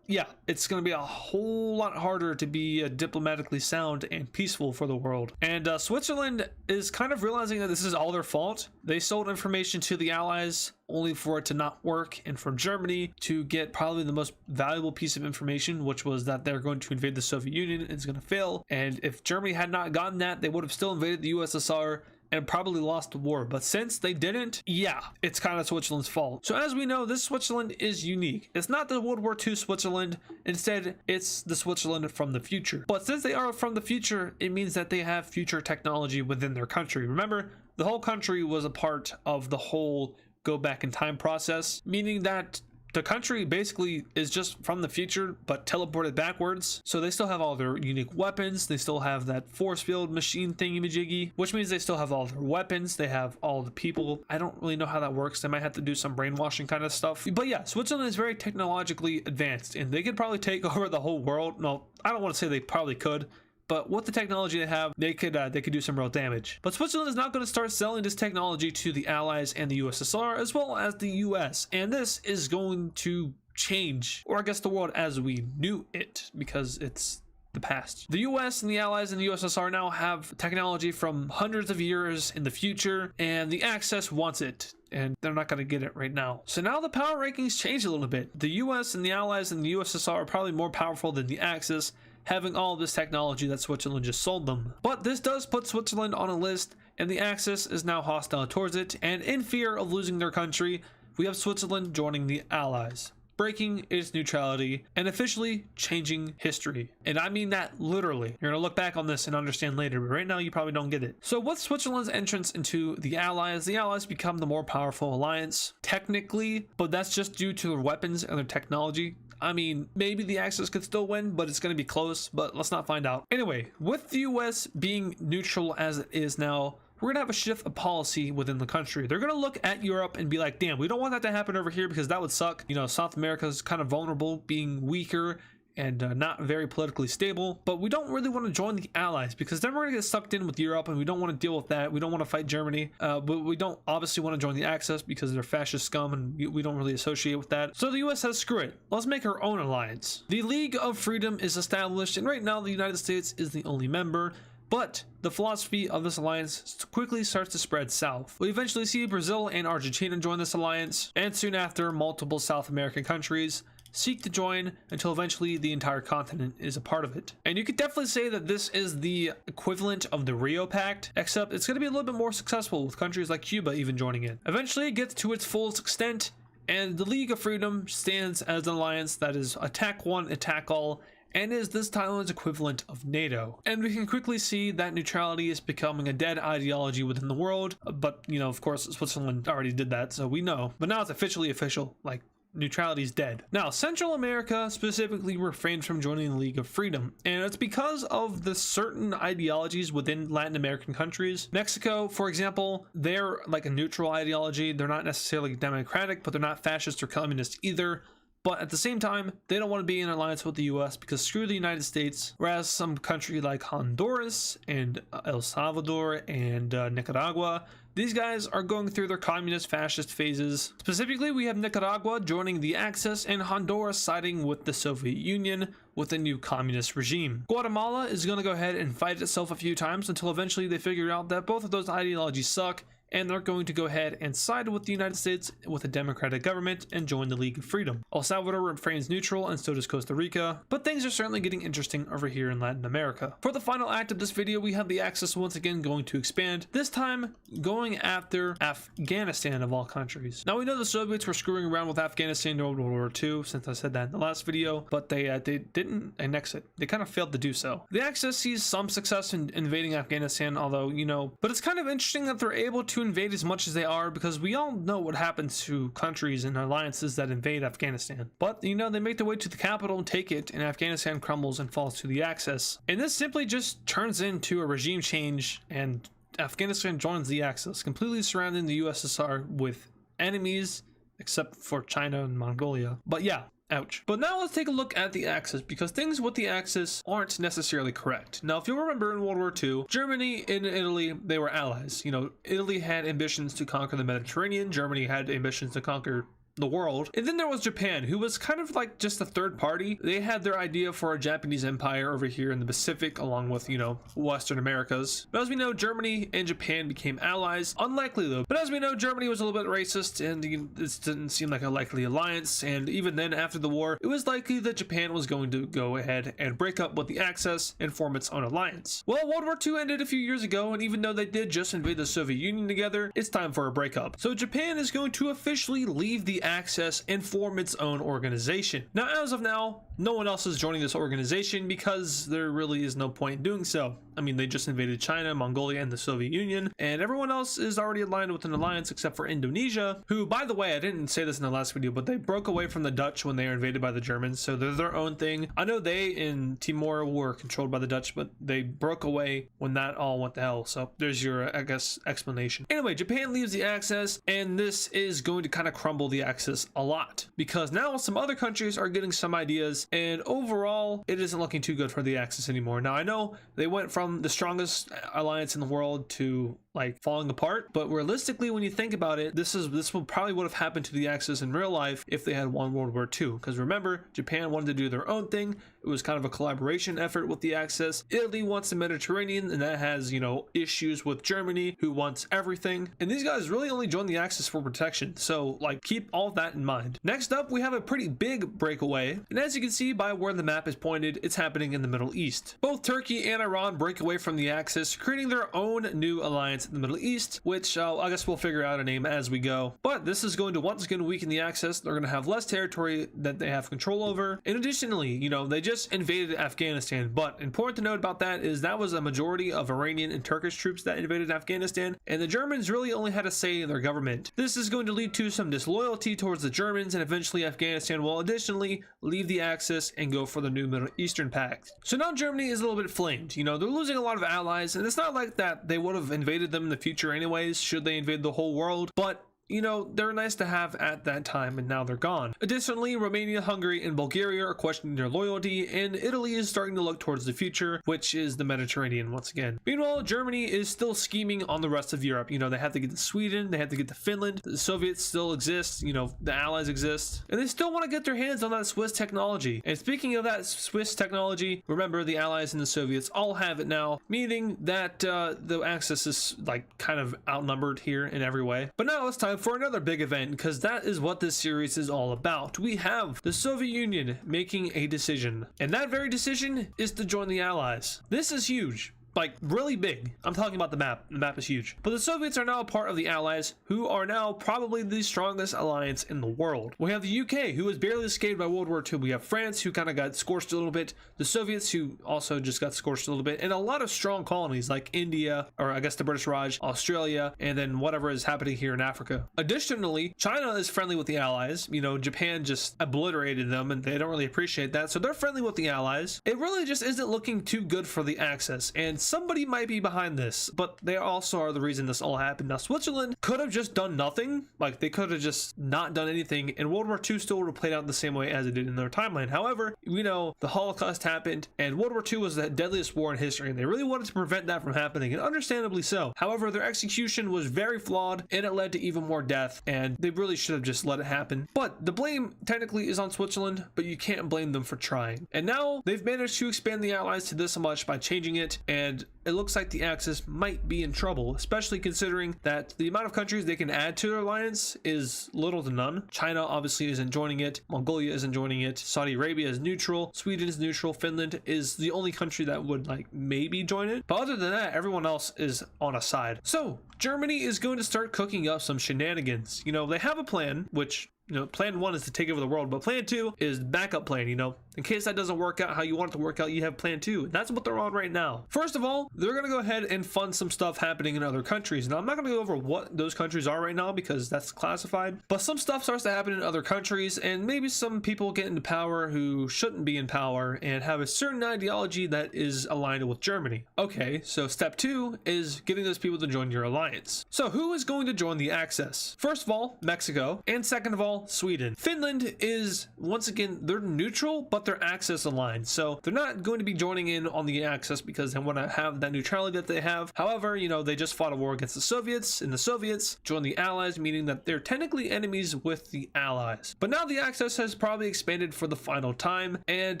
yeah, it's going to be a whole lot harder to be diplomatically sound and peaceful for the world. And Switzerland is kind of realizing that this is all their fault. They sold information to the Allies only for it to not work, and from Germany to get probably the most valuable piece of information, which was that they're going to invade the Soviet Union. It's going to fail, and if Germany had not gotten that, they would have still invaded the USSR and probably lost the war. But since they didn't, yeah, it's kind of Switzerland's fault. So as we know, this Switzerland is unique. It's not the World War II Switzerland. Instead, it's the Switzerland from the future. But since they are from the future, it means that they have future technology within their country. Remember, the whole country was a part of the whole go back in time process, meaning that the country basically is just from the future but teleported backwards. So they still have all their unique weapons, they still have that force field machine thingy-majiggy, which means they still have all their weapons, they have all the people. I don't really know how that works. They might have to do some brainwashing kind of stuff, but yeah, Switzerland is very technologically advanced, and they could probably take over the whole world. No, I don't want to say they probably could, but with the technology they have, they could do some real damage. But Switzerland is not going to start selling this technology to the Allies and the USSR, as well as the US. And this is going to change, or I guess the world as we knew it, because it's the past. The US and the Allies and the USSR now have technology from hundreds of years in the future, and the Axis wants it, and they're not going to get it right now. So now the power rankings change a little bit. The US and the Allies and the USSR are probably more powerful than the Axis. having all this technology that Switzerland just sold them. But this does put Switzerland on a list, and the Axis is now hostile towards it, and in fear of losing their country, we have Switzerland joining the Allies, breaking its neutrality and officially changing history. And I mean that literally. You're gonna look back on this and understand later, but right now you probably don't get it. So with Switzerland's entrance into the Allies become the more powerful alliance, technically, but that's just due to their weapons and their technology. I mean, maybe the Axis could still win, but it's going to be close, but let's not find out. Anyway, with the US being neutral as it is now, we're gonna have a shift of policy within the country. They're gonna look at Europe and be like, damn, we don't want that to happen over here because that would suck. You know, South America is kind of vulnerable, being weaker and not very politically stable, but we don't really want to join the Allies because then we're gonna get sucked in with Europe, and we don't want to deal with that. We don't want to fight Germany, but we don't obviously want to join the Axis because they're fascist scum, and we don't really associate with that. So the US says, screw it, let's make our own alliance. The League of Freedom is established, and right now the United States is the only member. But the philosophy of this alliance quickly starts to spread south. We eventually see Brazil and Argentina join this alliance, and soon after, multiple South American countries seek to join until eventually the entire continent is a part of it. And you could definitely say that this is the equivalent of the Rio Pact, except it's going to be a little bit more successful with countries like Cuba even joining it. Eventually it gets to its fullest extent, and the League of Freedom stands as an alliance that is attack one, attack all, and is this Thailand's equivalent of NATO. And we can quickly see that neutrality is becoming a dead ideology within the world, but you know, of course, Switzerland already did that, so we know. But now it's officially official, like, neutrality is dead. Now, Central America specifically refrained from joining the League of Freedom, and it's because of the certain ideologies within Latin American countries. Mexico, for example, they're like a neutral ideology. They're not necessarily democratic, but they're not fascist or communist either. But at the same time, they don't want to be in alliance with the US because screw the United States. Whereas some country like Honduras and El Salvador and Nicaragua, these guys are going through their communist fascist phases. Specifically, we have Nicaragua joining the Axis and Honduras siding with the Soviet Union with a new communist regime. Guatemala is going to go ahead and fight itself a few times until eventually they figure out that both of those ideologies suck, and they're going to go ahead and side with the United States with a democratic government and join the League of Freedom. El Salvador refrains neutral, and so does Costa Rica, but things are certainly getting interesting over here in Latin America. For the final act of this video, we have the Axis once again going to expand, this time going after Afghanistan of all countries. Now we know the Soviets were screwing around with Afghanistan during World War II, since I said that in the last video, but they didn't annex it. They kind of failed to do so. The Axis sees some success in invading Afghanistan, although, you know, but it's kind of interesting that they're able to invade as much as they are, because we all know what happens to countries and alliances that invade Afghanistan. But you know, they make their way to the capital and take it, and Afghanistan crumbles and falls to the Axis. And this simply just turns into a regime change, and Afghanistan joins the Axis, completely surrounding the USSR with enemies except for China and Mongolia. But yeah, ouch. But now let's take a look at the Axis, because things with the Axis aren't necessarily correct. Now, if you remember in World War II, Germany and Italy, they were allies. You know, Italy had ambitions to conquer the Mediterranean, Germany had ambitions to conquer the world. And then there was Japan, who was kind of like just a third party. They had their idea for a Japanese empire over here in the Pacific, along with, you know, Western Americas. But as we know, Germany and Japan became allies. Unlikely though. But as we know, Germany was a little bit racist, and this didn't seem like a likely alliance. And even then, after the war, it was likely that Japan was going to go ahead and break up with the Axis and form its own alliance. Well, World War II ended a few years ago, and even though they did just invade the Soviet Union together, it's time for a breakup. So Japan is going to officially leave the Axis and form its own organization. Now, as of now, no one else is joining this organization because there really is no point in doing so. I mean, they just invaded China, Mongolia, and the Soviet Union, and everyone else is already aligned with an alliance except for Indonesia, who, by the way, I didn't say this in the last video, but they broke away from the Dutch when they were invaded by the Germans, so they're their own thing. I know they in Timor were controlled by the Dutch, but they broke away when that all went to hell, so there's your, I guess, explanation. Anyway, Japan leaves the Axis, and this is going to kind of crumble the Axis a lot, because now some other countries are getting some ideas, and overall, it isn't looking too good for the Axis anymore. Now, I know they went from the strongest alliance in the world to like falling apart. But realistically, when you think about it, this would probably would have happened to the Axis in real life if they had won World War II. Because remember, Japan wanted to do their own thing. It was kind of a collaboration effort with the Axis. Italy wants the Mediterranean, and that has, you know, issues with Germany, who wants everything. And these guys really only joined the Axis for protection. So like, keep all that in mind. Next up, we have a pretty big breakaway. And as you can see by where the map is pointed, it's happening in the Middle East. Both Turkey and Iran break away from the Axis, creating their own new alliance in the Middle East, which I guess we'll figure out a name as we go. But this is going to once again weaken the Axis. They're going to have less territory that they have control over. And additionally, you know, they just invaded Afghanistan. But important to note about that is that was a majority of Iranian and Turkish troops that invaded Afghanistan, and the Germans really only had a say in their government. This is going to lead to some disloyalty towards the Germans, and eventually Afghanistan will additionally leave the Axis and go for the new Middle Eastern Pact. So now Germany is a little bit flamed. You know, they're losing a lot of allies, and it's not like that they would have invaded them in the future anyways, should they invade the whole world, but you know, they're nice to have at that time, and now they're gone. Additionally, Romania, Hungary, and Bulgaria are questioning their loyalty, and Italy is starting to look towards the future, which is the Mediterranean once again. Meanwhile, Germany is still scheming on the rest of Europe. You know, they have to get to Sweden, they have to get to Finland, the Soviets still exist, you know, the Allies exist, and they still want to get their hands on that Swiss technology. And speaking of that Swiss technology, remember the Allies and the Soviets all have it now, meaning that the Axis is like kind of outnumbered here in every way. But now it's time for another big event, because that is what this series is all about. We have the Soviet Union making a decision, and that very decision is to join the Allies. This is huge. Like, really big. I'm talking about the map. The map is huge. But the Soviets are now a part of the Allies, who are now probably the strongest alliance in the world. We have the UK, who was barely escaped by World War II. We have France, who kind of got scorched a little bit. The Soviets, who also just got scorched a little bit. And a lot of strong colonies, like India, or I guess the British Raj, Australia, and then whatever is happening here in Africa. Additionally, China is friendly with the Allies. You know, Japan just obliterated them, and they don't really appreciate that. So they're friendly with the Allies. It really just isn't looking too good for the Axis. And somebody might be behind this, but they also are the reason this all happened. Now, Switzerland could have just done nothing. Like, they could have just not done anything, and World War II still would have played out the same way as it did in their timeline. However, we know the Holocaust happened, and World War II was the deadliest war in history, and they really wanted to prevent that from happening, and understandably so. However, their execution was very flawed, and it led to even more death, and they really should have just let it happen. But the blame technically is on Switzerland, but you can't blame them for trying. And now they've managed to expand the Allies to this much by changing it, and it looks like the Axis might be in trouble, especially considering that the amount of countries they can add to their alliance is little to none. China obviously isn't joining it, Mongolia isn't joining it, Saudi Arabia is neutral, Sweden is neutral, Finland is the only country that would like maybe join it, but other than that, everyone else is on a side. So Germany is going to start cooking up some shenanigans. You know, they have a plan, which, you know, plan 1 is to take over the world, but plan 2 is backup plan. You know, in case that doesn't work out how you want it to work out, you have plan 2. And that's what they're on right now. First of all, they're going to go ahead and fund some stuff happening in other countries. Now, I'm not going to go over what those countries are right now because that's classified, but some stuff starts to happen in other countries, and maybe some people get into power who shouldn't be in power and have a certain ideology that is aligned with Germany. Okay, so step 2 is getting those people to join your alliance. So who is going to join the Axis? First of all, Mexico, and second of all, Sweden. Finland is, once again, they're neutral, but they're Axis aligned, so they're not going to be joining in on the Axis because they want to have that neutrality that they have. However, you know, they just fought a war against the Soviets, and the Soviets joined the Allies, meaning that they're technically enemies with the Allies. But now the Axis has probably expanded for the final time, and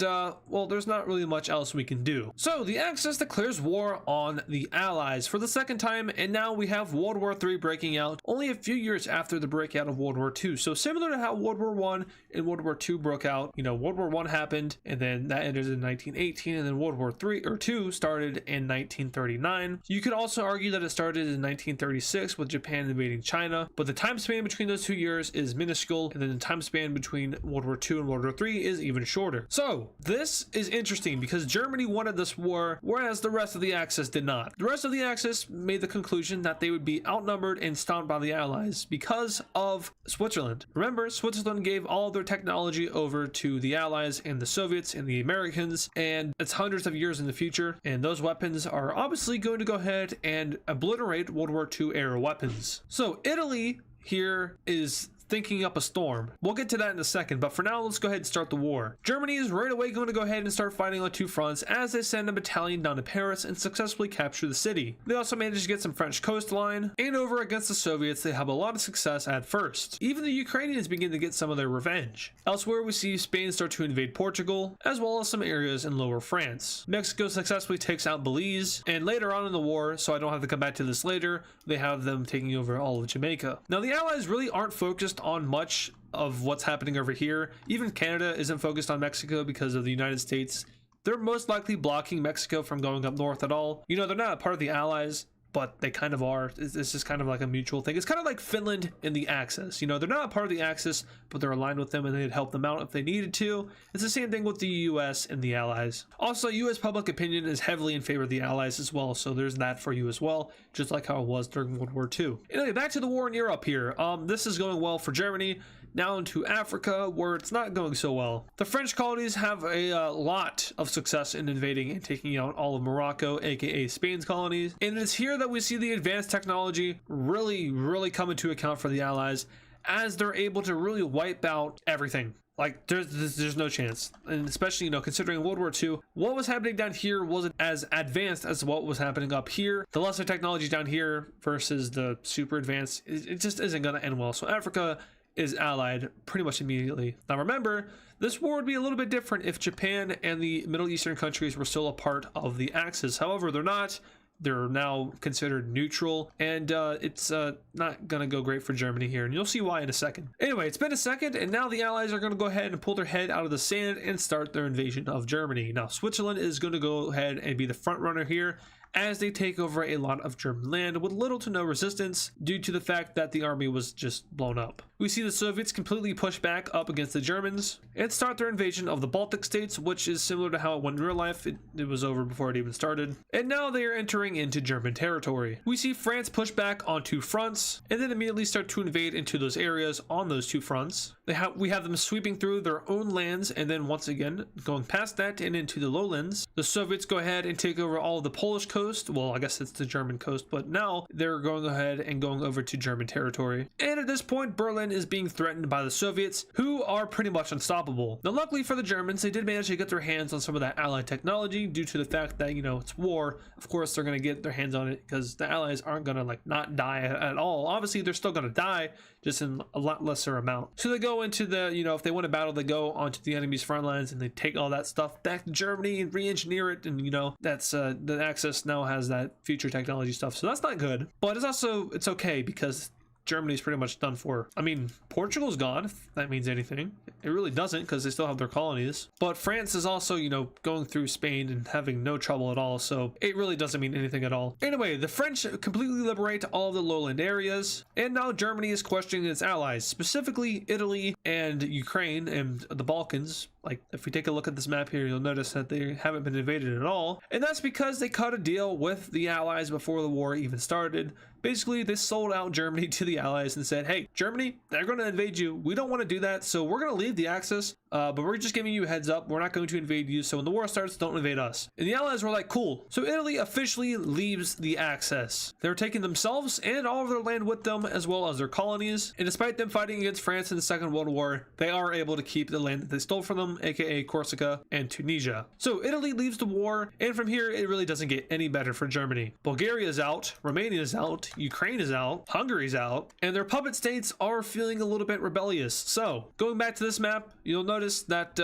well, there's not really much else we can do. So the Axis declares war on the Allies for the second time, and now we have World War III breaking out only a few years after the breakout of World War II. So similar to how World War I and World War II broke out, you know, World War I happened, and then that ended in 1918, and then World War II started in 1939. You could also argue that it started in 1936 with Japan invading China, but the time span between those 2 years is minuscule, and then the time span between World War II and World War III is even shorter. So this is interesting because Germany wanted this war, whereas the rest of the Axis did not. The rest of the Axis made the conclusion that they would be outnumbered and stomped by the Allies because of Switzerland. Remember, Switzerland gave all their technology over to the Allies and the Soviets and the Americans, and it's hundreds of years in the future, and those weapons are obviously going to go ahead and obliterate World War II era weapons. So Italy here is thinking up a storm. We'll get to that in a second, but for now, let's go ahead and start the war. Germany is right away going to go ahead and start fighting on two fronts as they send a battalion down to Paris and successfully capture the city. They also managed to get some French coastline, and over against the Soviets, they have a lot of success at first. Even the Ukrainians begin to get some of their revenge. Elsewhere, we see Spain start to invade Portugal, as well as some areas in lower France. Mexico successfully takes out Belize, and later on in the war, so I don't have to come back to this later, they have them taking over all of Jamaica. Now, the Allies really aren't focused on much of what's happening over here. Even Canada isn't focused on Mexico because of the United States. They're most likely blocking Mexico from going up north at all. You know, they're not a part of the Allies, but they kind of are. It's just kind of like a mutual thing. It's kind of like Finland in the Axis. You know, they're not a part of the Axis, but they're aligned with them and they'd help them out if they needed to. It's the same thing with the US and the Allies. Also, US public opinion is heavily in favor of the Allies as well, so there's that for you as well, just like how it was during World War II. Anyway, back to the war in Europe here. This is going well for Germany. Now into Africa, where it's not going so well. The French colonies have a lot of success in invading and taking out all of Morocco, aka Spain's colonies. And it's here that we see the advanced technology really come into account for the Allies, as they're able to really wipe out everything. Like, there's no chance. And especially, you know, considering World War II, what was happening down here wasn't as advanced as what was happening up here. The lesser technology down here versus the super advanced, it just isn't going to end well. So Africa is allied pretty much immediately. Now remember, this war would be a little bit different if Japan and the Middle Eastern countries were still a part of the Axis. However, they're not. They're now considered neutral, and it's not gonna go great for Germany here, and you'll see why in a second. Anyway, it's been a second, and now the Allies are gonna go ahead and pull their head out of the sand and start their invasion of Germany. Now, Switzerland is gonna go ahead and be the front runner here, as they take over a lot of German land with little to no resistance due to the fact that the army was just blown up. We see the Soviets completely push back up against the Germans and start their invasion of the Baltic states, which is similar to how it went in real life. It was over before it even started. And now they are entering into German territory. We see France push back on two fronts and then immediately start to invade into those areas on those two fronts. We have them sweeping through their own lands and then once again going past that and into the lowlands. The Soviets go ahead and take over all of the Polish coast. Well, I guess it's the German coast, but now they're going ahead and going over to German territory. And at this point, Berlin is being threatened by the Soviets, who are pretty much unstoppable. Now, luckily for the Germans, they did manage to get their hands on some of that Allied technology due to the fact that, you know, it's war. Of course, they're going to get their hands on it because the Allies aren't going to like not die at all. Obviously, they're still going to die, just in a lot lesser amount. So they go into the, you know, if they win a battle, they go onto the enemy's front lines and they take all that stuff back to Germany and re-engineer it. And, you know, that's the Axis now has that future technology stuff. So that's not good, but it's okay because Germany's pretty much done for. I mean, Portugal's gone, if that means anything. It really doesn't because they still have their colonies. But France is also, you know, going through Spain and having no trouble at all. So it really doesn't mean anything at all. Anyway, the French completely liberate all of the lowland areas. And now Germany is questioning its allies, specifically Italy and Ukraine and the Balkans. Like, if we take a look at this map here, you'll notice that they haven't been invaded at all. And that's because they cut a deal with the Allies before the war even started. Basically, they sold out Germany to the Allies and said, hey, Germany, they're going to invade you. We don't want to do that, so we're going to leave the Axis, but we're just giving you a heads up. We're not going to invade you, so when the war starts, don't invade us. And the Allies were like, cool. So Italy officially leaves the Axis. They're taking themselves and all of their land with them, as well as their colonies. And despite them fighting against France in the Second World War, they are able to keep the land that they stole from them, aka Corsica and Tunisia. So Italy leaves the war, and from here, it really doesn't get any better for Germany. Bulgaria is out, Romania is out, Ukraine is out, Hungary's out, and their puppet states are feeling a little bit rebellious. So going back to this map, you'll notice that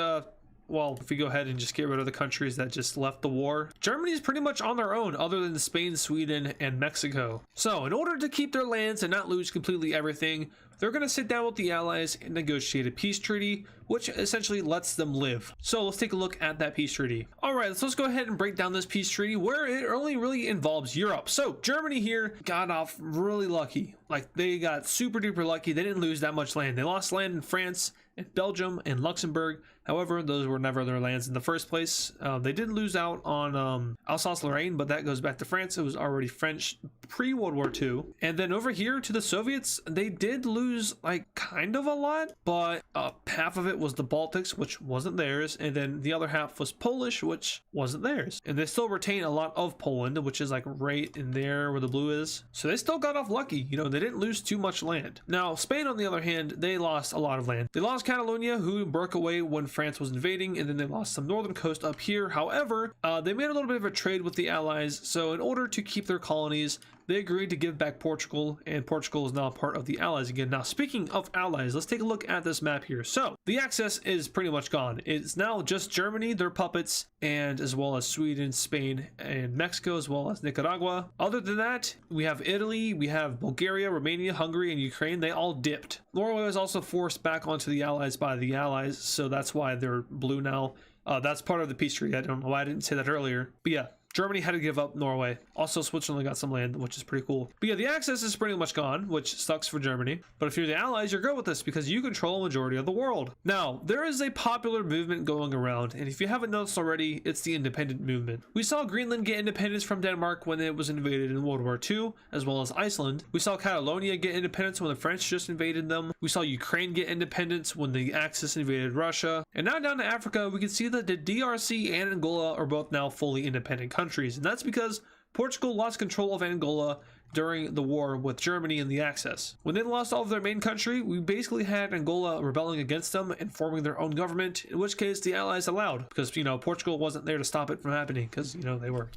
well, if we go ahead and just get rid of the countries that just left the war, Germany's pretty much on their own other than Spain, Sweden, and Mexico. So in order to keep their lands and not lose completely everything, they're going to sit down with the Allies and negotiate a peace treaty, which essentially lets them live. So let's take a look at that peace treaty. All right, let's go ahead and break down this peace treaty where it only really involves Europe. So Germany here got off really lucky. Like, they got super duper lucky. They didn't lose that much land. They lost land in France and Belgium and Luxembourg, However, those were never their lands in the first place. They did lose out on Alsace-Lorraine, but that goes back to France. It was already French pre-World War II. And then over here to the Soviets, they did lose like kind of a lot, but half of it was the Baltics, which wasn't theirs, and then the other half was Polish, which wasn't theirs. And they still retain a lot of Poland, which is like right in there where the blue is. So they still got off lucky. You know, they didn't lose too much land. Now, Spain, on the other hand, they lost a lot of land. They lost Catalonia, who broke away when France was invading, and then they lost some northern coast up here. However, they made a little bit of a trade with the Allies, so in order to keep their colonies, they agreed to give back Portugal, and Portugal is now part of the Allies again. Now, speaking of allies, let's take a look at this map here. So, the Axis is pretty much gone. It's now just Germany, their puppets, and as well as Sweden, Spain, and Mexico, as well as Nicaragua. Other than that, we have Italy, we have Bulgaria, Romania, Hungary, and Ukraine. They all dipped. Norway was also forced back onto the Allies by the Allies, so that's why they're blue now. That's part of the peace treaty. I don't know why I didn't say that earlier, but yeah. Germany had to give up Norway. Also, Switzerland got some land, which is pretty cool. But yeah, the Axis is pretty much gone, which sucks for Germany. But if you're the Allies, you're good with this because you control a majority of the world. Now, there is a popular movement going around, and if you haven't noticed already, it's the independent movement. We saw Greenland get independence from Denmark when it was invaded in World War II, as well as Iceland. We saw Catalonia get independence when the French just invaded them. We saw Ukraine get independence when the Axis invaded Russia. And now down to Africa, we can see that the DRC and Angola are both now fully independent countries. And that's because Portugal lost control of Angola during the war with Germany and the Axis. When they lost all of their main country, we basically had Angola rebelling against them and forming their own government, in which case the Allies allowed, because, you know, Portugal wasn't there to stop it from happening, because, you know, they were.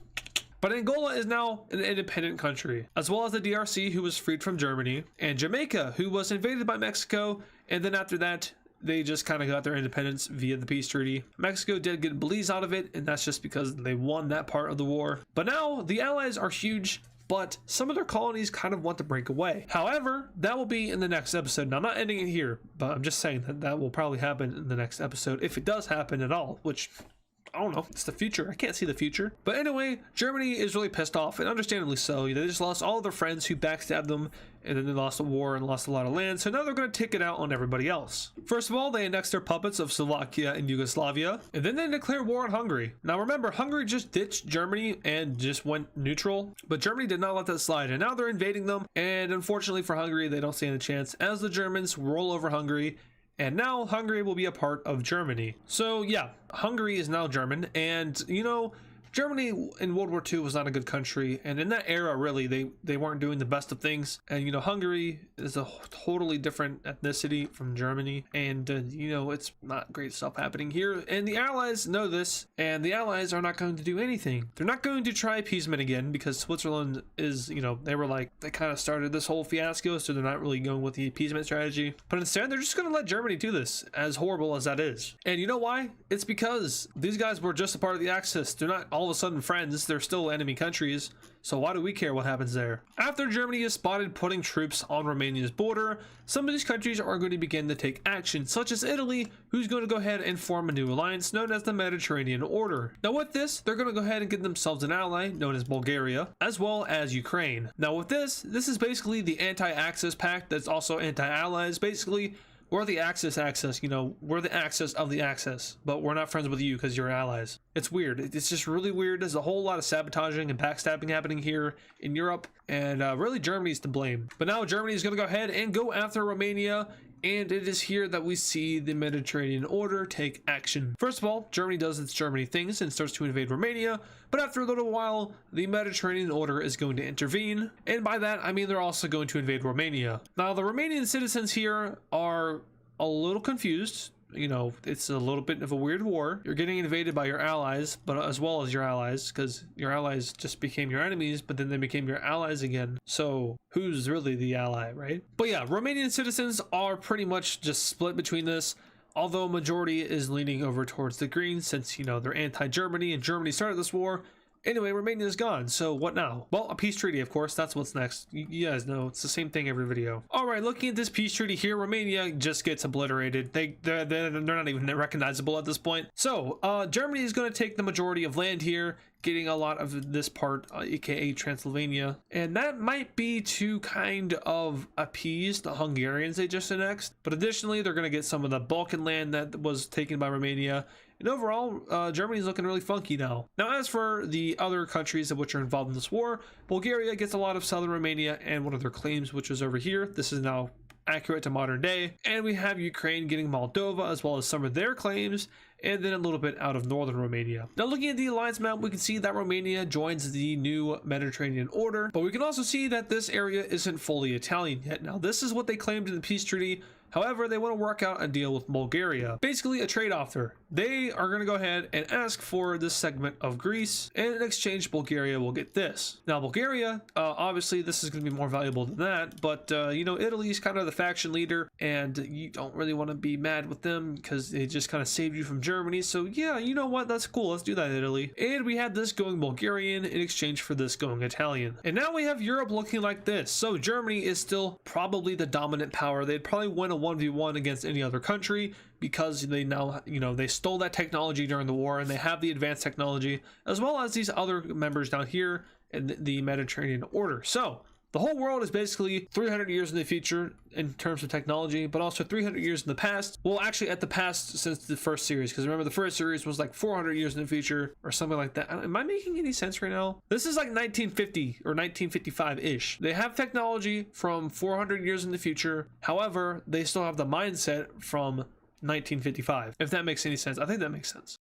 But Angola is now an independent country, as well as the DRC, who was freed from Germany, and Jamaica, who was invaded by Mexico, and then after that, they just kind of got their independence via the peace treaty. Mexico did get Belize out of it, and that's just because they won that part of the war. But now the Allies are huge, but some of their colonies kind of want to break away. However, that will be in the next episode. Now, I'm not ending it here, but I'm just saying that that will probably happen in the next episode, if it does happen at all, which I don't know, it's the future. I can't see the future. But anyway, Germany is really pissed off, and understandably so. They just lost all of their friends who backstabbed them, and then they lost a war and lost a lot of land, so now they're going to take it out on everybody else. First of all, they annexed their puppets of Slovakia and Yugoslavia, and then they declared war on Hungary. Now remember, Hungary just ditched Germany and just went neutral, but Germany did not let that slide, and now they're invading them, and unfortunately for Hungary, they don't stand a chance as the Germans roll over Hungary. And now Hungary will be a part of Germany. So yeah, Hungary is now German, and you know, Germany in World War II was not a good country, and in that era, really, they weren't doing the best of things. And you know, Hungary is a totally different ethnicity from Germany, and you know, it's not great stuff happening here. And the Allies know this, and the Allies are not going to do anything. They're not going to try appeasement again because Switzerland is, you know, they kind of started this whole fiasco, so they're not really going with the appeasement strategy. But instead, they're just going to let Germany do this, as horrible as that is. And you know why? It's because these guys were just a part of the Axis. They're not all of a sudden friends, they're still enemy countries, so why do we care what happens there? After Germany is spotted putting troops on Romania's border, some of these countries are going to begin to take action, such as Italy, who's going to go ahead and form a new alliance known as the Mediterranean Order. Now with this, they're going to go ahead and get themselves an ally known as Bulgaria, as well as Ukraine. Now with this is basically the anti-Axis pact that's also anti-allies. Basically, we're the Axis, you know, we're the Axis of the Axis, but we're not friends with you because you're allies. It's weird. It's just really weird. There's a whole lot of sabotaging and backstabbing happening here in Europe, and really Germany's to blame. But now Germany is going to go ahead and go after Romania, and it is here that we see the Mediterranean Order take action. First of all, Germany does its Germany things and starts to invade Romania, but after a little while, the Mediterranean Order is going to intervene, and by that, I mean they're also going to invade Romania. Now, the Romanian citizens here are a little confused. You know, it's a little bit of a weird war. You're getting invaded by your allies, but as well as your allies, because your allies just became your enemies, but then they became your allies again. So who's really the ally, right? But yeah, Romanian citizens are pretty much just split between this, although a majority is leaning over towards the Greens since, you know, they're anti-Germany and Germany started this war. Anyway, Romania is gone, so what now? Well, a peace treaty, of course. That's what's next. You guys know it's the same thing every video. All right, looking at this peace treaty here, Romania just gets obliterated. They're not even recognizable at this point. So Germany is going to take the majority of land here, getting a lot of this part, aka Transylvania, and that might be to kind of appease the Hungarians they just annexed. But additionally, they're going to get some of the Balkan land that was taken by Romania. And overall, Germany's looking really funky now. Now, as for the other countries which are involved in this war, Bulgaria gets a lot of southern Romania and one of their claims, which is over here. This is now accurate to modern day. And we have Ukraine getting Moldova as well as some of their claims, and then a little bit out of northern Romania. Now, looking at the alliance map, we can see that Romania joins the new Mediterranean order, but we can also see that this area isn't fully Italian yet. Now, this is what they claimed in the peace treaty. However, they want to work out a deal with Bulgaria, basically a trade offer. They are going to go ahead and ask for this segment of Greece, and in exchange, Bulgaria will get this. Now, Bulgaria, obviously, this is going to be more valuable than that, but you know, Italy's kind of the faction leader, and you don't really want to be mad with them because they just kind of saved you from Germany. So yeah, you know what? That's cool. Let's do that, Italy. And we had this going Bulgarian in exchange for this going Italian. And now we have Europe looking like this. So Germany is still probably the dominant power. They'd probably win a 1v1 against any other country because they now, you know, they stole that technology during the war and they have the advanced technology as well as these other members down here in the Mediterranean order. So the whole world is basically 300 years in the future in terms of technology, but also 300 years in the past. Well, actually at the past since the first series, because remember the first series was like 400 years in the future or something like that. Am I making any sense right now? This is like 1950 or 1955-ish. They have technology from 400 years in the future. However, they still have the mindset from 1955. If that makes any sense. I think that makes sense.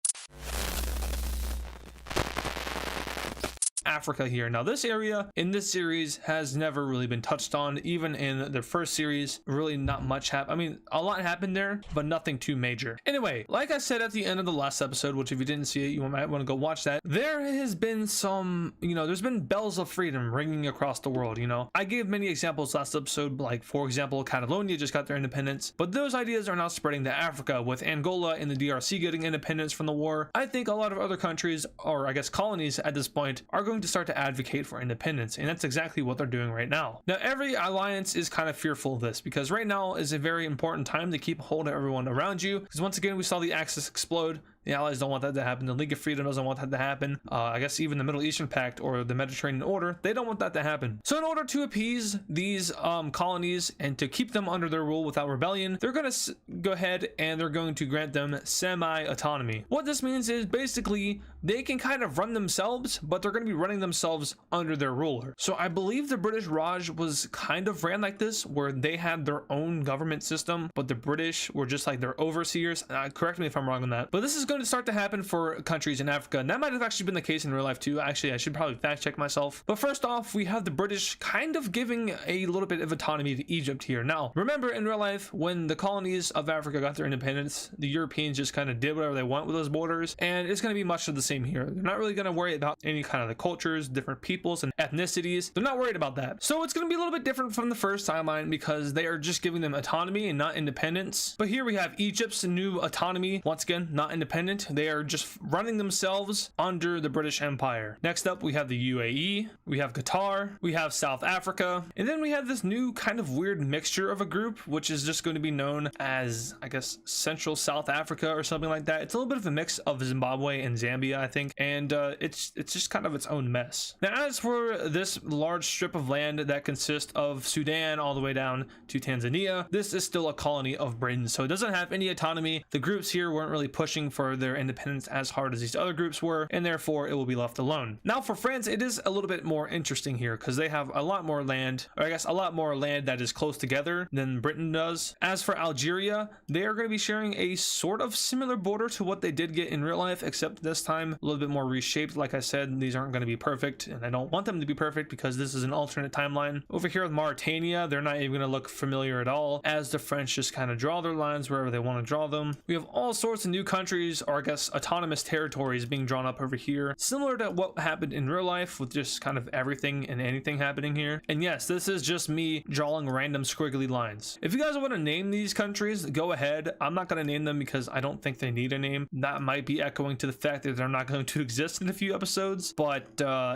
Africa here. Now, this area in this series has never really been touched on. Even in the first series, really not much happened. I mean, a lot happened there, but nothing too major. Anyway, like I said at the end of the last episode, which if you didn't see it, you might want to go watch that. There has been some, you know, there's been bells of freedom ringing across the world, you know. I gave many examples last episode, like, for example, Catalonia just got their independence, but those ideas are now spreading to Africa, with Angola and the DRC getting independence from the war. I think a lot of other countries, or I guess colonies at this point, are going to start to advocate for independence, and that's exactly what they're doing right now. Now, every alliance is kind of fearful of this because right now is a very important time to keep hold of everyone around you, because once again we saw the Axis explode. The Allies don't want that to happen. The League of Freedom doesn't want that to happen. I guess even the Middle Eastern Pact or the Mediterranean Order, they don't want that to happen. So in order to appease these colonies and to keep them under their rule without rebellion, they're going to go ahead and they're going to grant them semi-autonomy. What this means is basically they can kind of run themselves, but they're going to be running themselves under their ruler. So I believe the British Raj was kind of ran like this, where they had their own government system, but the British were just like their overseers. Correct me if I'm wrong on that. But this is going to start to happen for countries in Africa, and that might have actually been the case in real life too. Actually, I should probably fact check myself. But first off, we have the British kind of giving a little bit of autonomy to Egypt here. Now, remember in real life, when the colonies of Africa got their independence, the Europeans just kind of did whatever they want with those borders, and it's going to be much of the same here. They're not really going to worry about any kind of the cultures, different peoples and ethnicities. They're not worried about that. So it's going to be a little bit different from the first timeline because they are just giving them autonomy and not independence. But here we have Egypt's new autonomy. Once again, not independent. They are just running themselves under the British Empire. Next up, we have the UAE, we have Qatar, we have South Africa, and then we have this new kind of weird mixture of a group, which is just going to be known as, I guess, Central South Africa or something like that. It's a little bit of a mix of Zimbabwe and Zambia, I think, and it's just kind of its own mess. Now, as for this large strip of land that consists of Sudan all the way down to Tanzania, this is still a colony of Britain, so it doesn't have any autonomy. The groups here weren't really pushing for their independence as hard as these other groups were, and therefore it will be left alone. Now for France, it is a little bit more interesting here because they have a lot more land, or I guess a lot more land that is close together than Britain does. As for Algeria, they are going to be sharing a sort of similar border to what they did get in real life, except this time a little bit more reshaped. Like I said, these aren't going to be perfect, and I don't want them to be perfect because this is an alternate timeline. Over here with Mauritania, they're not even going to look familiar at all, as the French just kind of draw their lines wherever they want to draw them. We have all sorts of new countries countries, or I guess autonomous territories, being drawn up over here, similar to what happened in real life with just kind of everything and anything happening here. And yes, this is just me drawing random squiggly lines. If you guys want to name these countries, go ahead. I'm not going to name them because I don't think they need a name. That might be echoing to the fact that they're not going to exist in a few episodes, but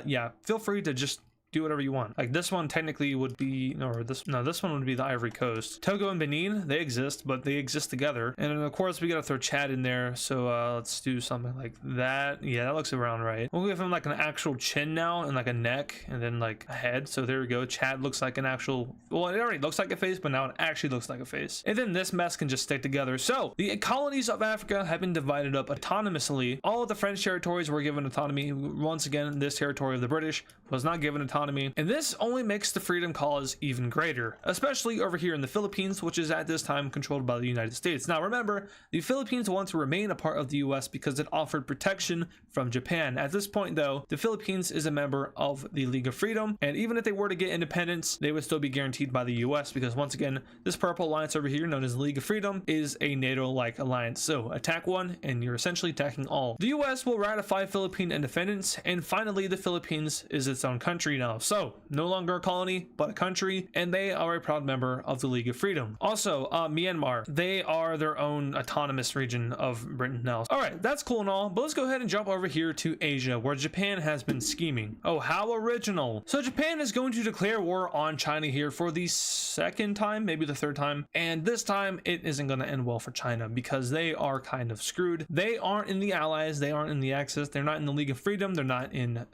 yeah, feel free to just do whatever you want. Like this one technically would be, or this one would be the Ivory Coast. Togo and Benin, they exist, but they exist together. And then of course we gotta throw Chad in there. So let's do something like that. Yeah, that looks around right. We'll give him like an actual chin now and like a neck and then like a head. So there we go. Chad looks like an actual, well, it already looks like a face, but now it actually looks like a face. And then this mess can just stick together. So the colonies of Africa have been divided up autonomously. All of the French territories were given autonomy. Once again, this territory of the British was not given autonomy. And this only makes the freedom cause even greater, especially over here in the Philippines, which is at this time controlled by the United States. Now remember, the Philippines want to remain a part of the US because it offered protection from Japan. At this point though, the Philippines is a member of the League of Freedom, and even if they were to get independence, they would still be guaranteed by the US because once again, this purple alliance over here known as the League of Freedom is a NATO-like alliance. So attack one and you're essentially attacking all. The US will ratify Philippine independence, and finally the Philippines is its own country now. So no longer a colony, but a country, and they are a proud member of the League of Freedom. Also, Myanmar, they are their own autonomous region of Britain now. All right, that's cool and all, but let's go ahead and jump over here to Asia, where Japan has been scheming. Oh, how original. So Japan is going to declare war on China here for the second time, maybe the third time, and this time it isn't going to end well for China because they are kind of screwed. They aren't in the Allies, they aren't in the Axis, they're not in the League of Freedom, they're not in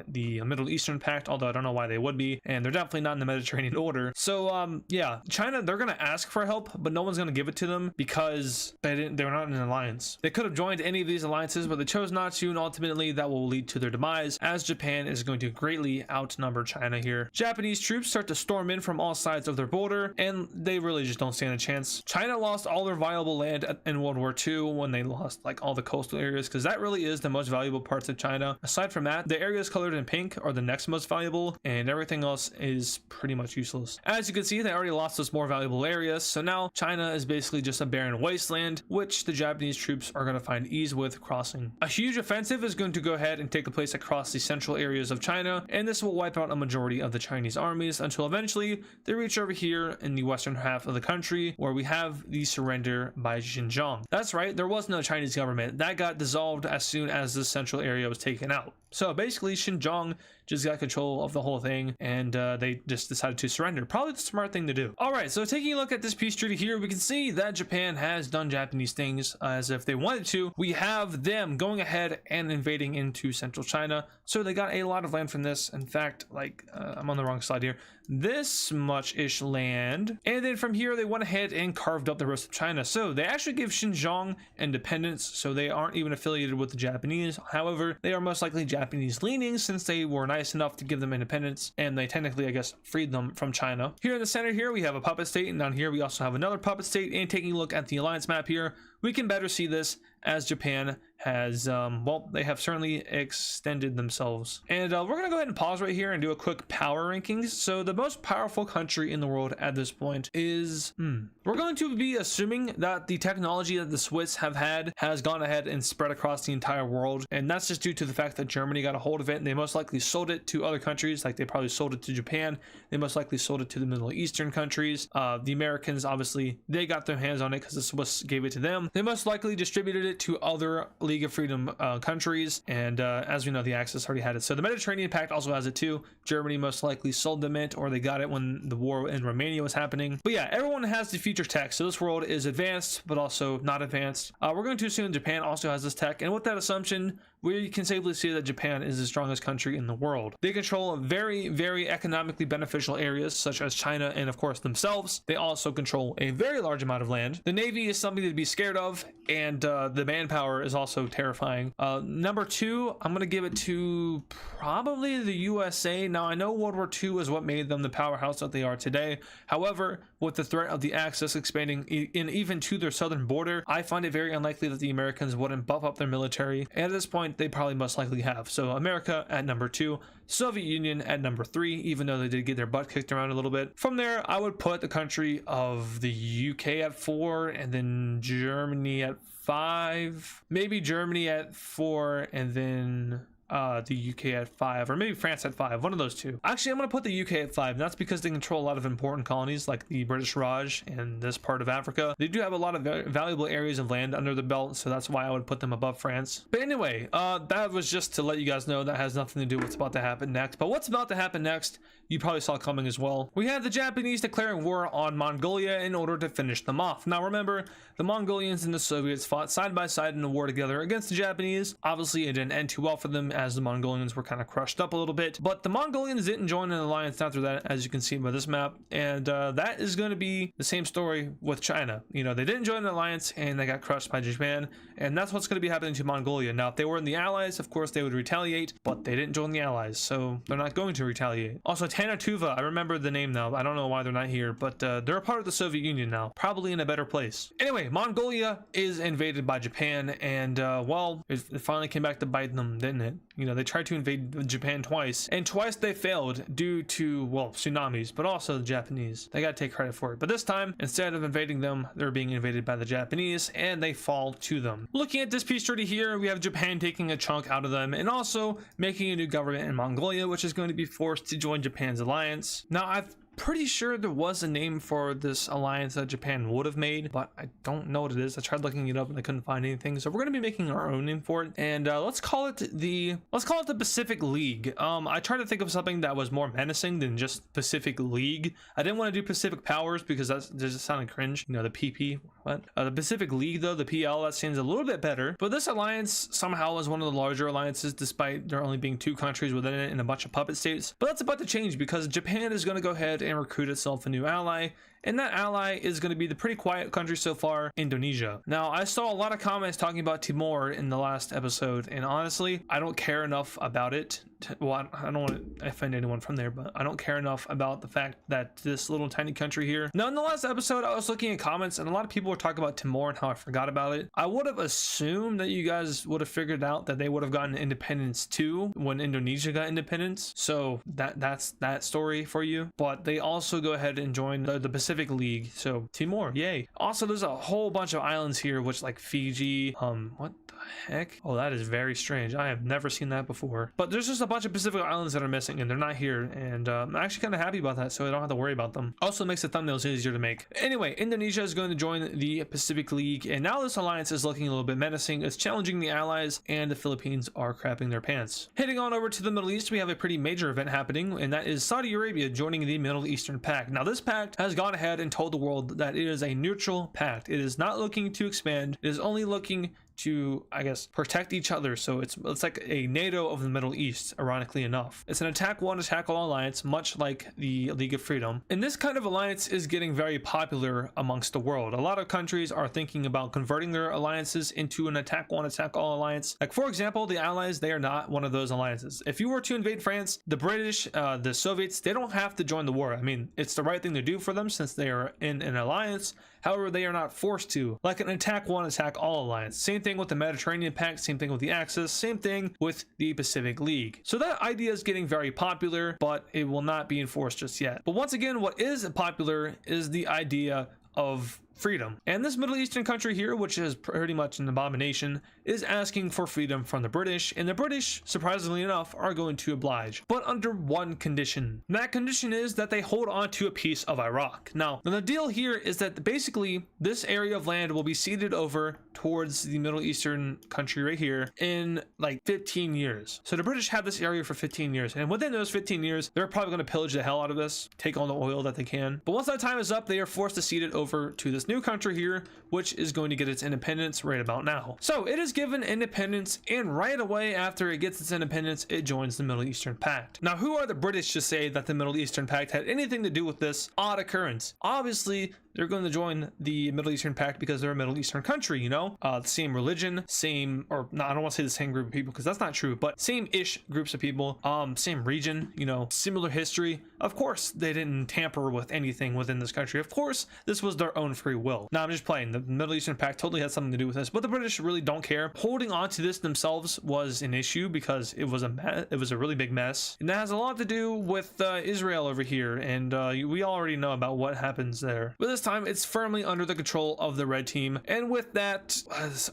the Middle Eastern Pact, although I don't know why they would be, and they're definitely not in the Mediterranean order. So yeah, China, they're gonna ask for help, but no one's gonna give it to them because they're not in an alliance. They could have joined any of these alliances, but they chose not to, and ultimately that will lead to their demise, as Japan is going to greatly outnumber China here. Japanese troops start to storm in from all sides of their border, and they really just don't stand a chance. China lost all their viable land in World War II when they lost like all the coastal areas, because that really is the most valuable parts of China. Aside from that, the areas colored in pink are the next most valuable, and everything else is pretty much useless. As you can see, they already lost those more valuable areas, so now China is basically just a barren wasteland, which the Japanese troops are going to find ease with crossing. A huge offensive is going to go ahead and take place across the central areas of China, and this will wipe out a majority of the Chinese armies until eventually they reach over here in the western half of the country, where we have the surrender by Xinjiang. That's right, there was no Chinese government. That got dissolved as soon as the central area was taken out. So basically Xinjiang just got control of the whole thing, and they just decided to surrender. Probably the smart thing to do. All right, so taking a look at this peace treaty here, we can see that Japan has done Japanese things as if they wanted to. We have them going ahead and invading into central China, so they got a lot of land from this. In fact, like I'm on the wrong slide here, this much-ish land, and then from here they went ahead and carved up the rest of China. So they actually give Xinjiang independence, so they aren't even affiliated with the Japanese. However, they are most likely Japanese leaning since they were nice enough to give them independence, and they technically, I guess, freed them from China. Here in the center here we have a puppet state, and down here we also have another puppet state. And taking a look at the alliance map here, we can better see this as Japan has well, they have certainly extended themselves. And we're gonna go ahead and pause right here and do a quick power rankings. So the most powerful country in the world at this point is we're going to be assuming that the technology that the Swiss have had has gone ahead and spread across the entire world, and that's just due to the fact that Germany got a hold of it, and they most likely sold it to other countries. Like they probably sold it to Japan, they most likely sold it to the Middle Eastern countries. The Americans, obviously, they got their hands on it because the Swiss gave it to them. They most likely distributed it to other League of Freedom countries, and as we know, the Axis already had it. So the Mediterranean Pact also has it too. Germany most likely sold them it, or they got it when the war in Romania was happening. But yeah, everyone has the future tech, so this world is advanced but also not advanced. We're going to assume Japan also has this tech, and with that assumption, we can safely say that Japan is the strongest country in the world. They control very, very economically beneficial areas such as China and of course themselves. They also control a very large amount of land. The Navy is something to be scared of, and the manpower is also terrifying. Number two, I'm gonna give it to probably the USA. Now I know World War II is what made them the powerhouse that they are today. However, with the threat of the Axis expanding in even to their southern border, I find it very unlikely that the Americans wouldn't buff up their military. And at this point, point, they probably most likely have. So America at number 2, Soviet Union at number 3, even though they did get their butt kicked around a little bit. From there, I would put the country of the UK at 4, and then Germany at 5, maybe Germany at 4, and then the UK at 5, or maybe France at 5, one of those two. Actually, I'm going to put the UK at 5, and that's because they control a lot of important colonies like the British Raj and this part of Africa. They do have a lot of valuable areas of land under the belt, so that's why I would put them above France. But anyway, that was just to let you guys know that has nothing to do with what's about to happen next. But what's about to happen next, you probably saw coming as well. We had the Japanese declaring war on Mongolia in order to finish them off. Now remember, the Mongolians and the Soviets fought side by side in a war together against the Japanese. Obviously, it didn't end too well for them, as the Mongolians were kind of crushed up a little bit, but the Mongolians didn't join an alliance after that, as you can see by this map, and that is going to be the same story with China. You know, they didn't join an alliance and they got crushed by Japan, and that's what's going to be happening to Mongolia. Now, if they were in the Allies, of course they would retaliate, but they didn't join the Allies, so they're not going to retaliate. Also, Tanatuva, I remember the name now. I don't know why they're not here, but they're a part of the Soviet Union now, probably in a better place. Anyway, Mongolia is invaded by Japan, and well, it finally came back to bite them, didn't it? You know, they tried to invade Japan twice, and twice they failed due to, well, tsunamis, but also the Japanese. They got to take credit for it. But this time, instead of invading them, they're being invaded by the Japanese, and they fall to them. Looking at this peace treaty here, we have Japan taking a chunk out of them, and also making a new government in Mongolia, which is going to be forced to join Japan's alliance. Now, I've pretty sure there was a name for this alliance that Japan would have made, but I don't know what it is. I tried looking it up and I couldn't find anything, so we're going to be making our own name for it, and let's call it the Pacific League. I tried to think of something that was more menacing than just Pacific League. I didn't want to do Pacific Powers because that just sounded cringe, you know, the PP. What? The Pacific League, though, the PL, that seems a little bit better. But this alliance somehow is one of the larger alliances, despite there only being 2 countries within it and a bunch of puppet states. But that's about to change because Japan is going to go ahead and recruit itself a new ally, and that ally is going to be the pretty quiet country so far, Indonesia. Now, I saw a lot of comments talking about Timor in the last episode, and honestly, I don't care enough about it. Well, I don't want to offend anyone from there, but I don't care enough about the fact that this little tiny country here. Now, in the last episode, I was looking at comments, and a lot of people were talking about Timor and how I forgot about it. I would have assumed that you guys would have figured out that they would have gotten independence too when Indonesia got independence. So that's that story for you. But they also go ahead and join the Pacific League. So Timor, yay. Also, there's a whole bunch of islands here, which like Fiji, what the heck? Oh, that is very strange. I have never seen that before. But there's just a bunch of Pacific islands that are missing and they're not here, and I'm actually kind of happy about that, so I don't have to worry about them. Also makes the thumbnails easier to make. Anyway, Indonesia is going to join the Pacific League, and now this alliance is looking a little bit menacing. It's challenging the Allies, and the Philippines are crapping their pants. Heading on over to the Middle East, we have a pretty major event happening, and that is Saudi Arabia joining the Middle Eastern Pact. Now, this pact has gone ahead and told the world that it is a neutral pact. It is not looking to expand. It is only looking to, I guess, protect each other. So it's like a NATO of the Middle East, ironically enough. It's an attack one, attack all alliance, much like the League of Freedom. And this kind of alliance is getting very popular amongst the world. A lot of countries are thinking about converting their alliances into an attack one, attack all alliance. Like, for example, the Allies, they are not one of those alliances. If you were to invade France, the British, the Soviets, they don't have to join the war. I mean, it's the right thing to do for them since they are in an alliance. However, they are not forced to, like an attack one, attack all alliance. Same thing with the Mediterranean Pact, same thing with the Axis, same thing with the Pacific League. So that idea is getting very popular, but it will not be enforced just yet. But once again, what is popular is the idea of freedom. And this Middle Eastern country here, which is pretty much an abomination, is asking for freedom from the British, and the British, surprisingly enough, are going to oblige, but under one condition. And that condition is that they hold on to a piece of Iraq. Now, the deal here is that basically this area of land will be ceded over towards the Middle Eastern country right here in like 15 years. So the British have this area for 15 years, and within those 15 years, they're probably going to pillage the hell out of this, take all the oil that they can. But once that time is up, they are forced to cede it over to this new country here, which is going to get its independence right about now. So it is given independence, and right away after it gets its independence, it joins the Middle Eastern Pact. Now, who are the British to say that the Middle Eastern Pact had anything to do with this odd occurrence? Obviously, they're going to join the Middle Eastern Pact because they're a Middle Eastern country, you know? Same religion, same, or no, I don't want to say the same group of people because that's not true, but same-ish groups of people, same region, you know, similar history. Of course, they didn't tamper with anything within this country. Of course, this was their own free free will. Now I'm just playing. The Middle Eastern Pact totally has something to do with this, but the British really don't care. Holding on to this themselves was an issue because it was a really big mess, and that has a lot to do with Israel over here, and we already know about what happens there. But this time it's firmly under the control of the red team, and with that,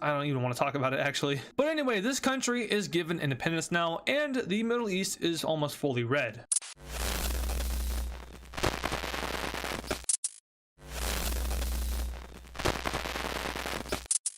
I don't even want to talk about it actually. But anyway, this country is given independence now, and the Middle East is almost fully red.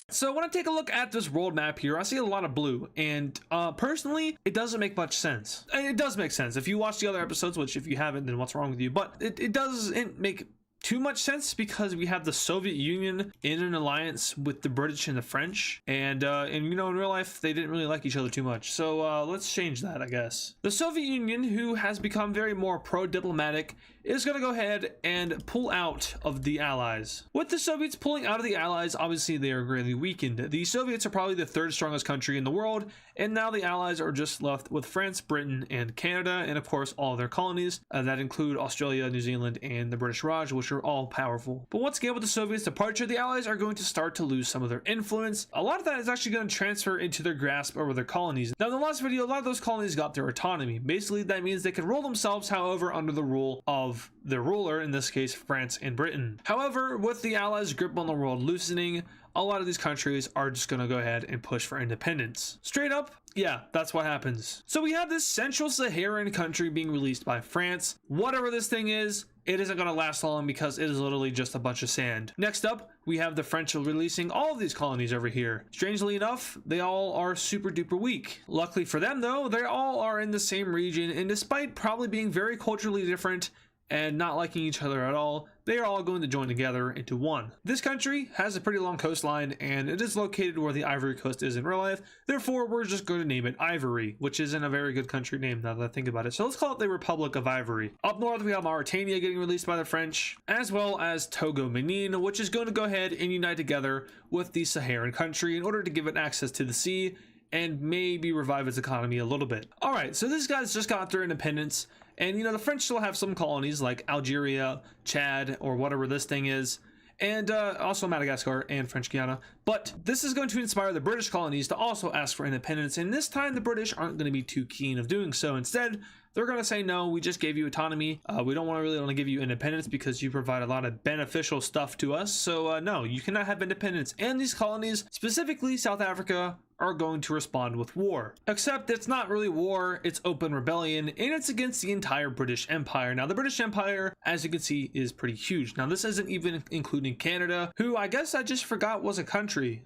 So when I take a look at this world map here, I see a lot of blue, and personally, it doesn't make much sense. It does make sense if you watch the other episodes, which if you haven't, then what's wrong with you? But it doesn't make too much sense because we have the Soviet Union in an alliance with the British and the French, and you know, in real life they didn't really like each other too much. So let's change that, I guess. The Soviet Union, who has become very more pro-diplomatic, is going to go ahead and pull out of the Allies. With the Soviets pulling out of the Allies, obviously they are greatly weakened. The Soviets are probably the third strongest country in the world, and now the Allies are just left with France, Britain, and Canada, and of course all their colonies that include Australia, New Zealand, and the British Raj, which are all powerful. But once again, with the Soviets' departure, the Allies are going to start to lose some of their influence. A lot of that is actually going to transfer into their grasp over their colonies. Now in the last video, a lot of those colonies got their autonomy. Basically that means they can rule themselves, however, under the rule of their ruler, in this case France and Britain. However, with the Allies' grip on the world loosening, a lot of these countries are just going to go ahead and push for independence. Straight up, yeah, that's what happens. So we have this Central Saharan country being released by France. Whatever this thing is, it isn't going to last long because it is literally just a bunch of sand. Next up, we have the French releasing all of these colonies over here. Strangely enough, they all are super duper weak. Luckily for them though, they all are in the same region, and despite probably being very culturally different and not liking each other at all, they are all going to join together into one. This country has a pretty long coastline, and it is located where the Ivory Coast is in real life. Therefore, we're just going to name it Ivory, which isn't a very good country name now that I think about it. So let's call it the Republic of Ivory. Up north, we have Mauritania getting released by the French, as well as Togo Benin, which is going to go ahead and unite together with the Saharan country in order to give it access to the sea and maybe revive its economy a little bit. All right, so these guys just got their independence. And you know, the French still have some colonies like Algeria, Chad, or whatever this thing is, and also Madagascar and French Guiana. But this is going to inspire the British colonies to also ask for independence, and this time the British aren't going to be too keen of doing so. Instead, they're going to say, no, we just gave you autonomy. We don't really want to give you independence because you provide a lot of beneficial stuff to us. So no, you cannot have independence. And these colonies, specifically South Africa, are going to respond with war. Except it's not really war, it's open rebellion, and it's against the entire British Empire. Now the British Empire, as you can see, is pretty huge. Now this isn't even including Canada, who I guess I just forgot was a country.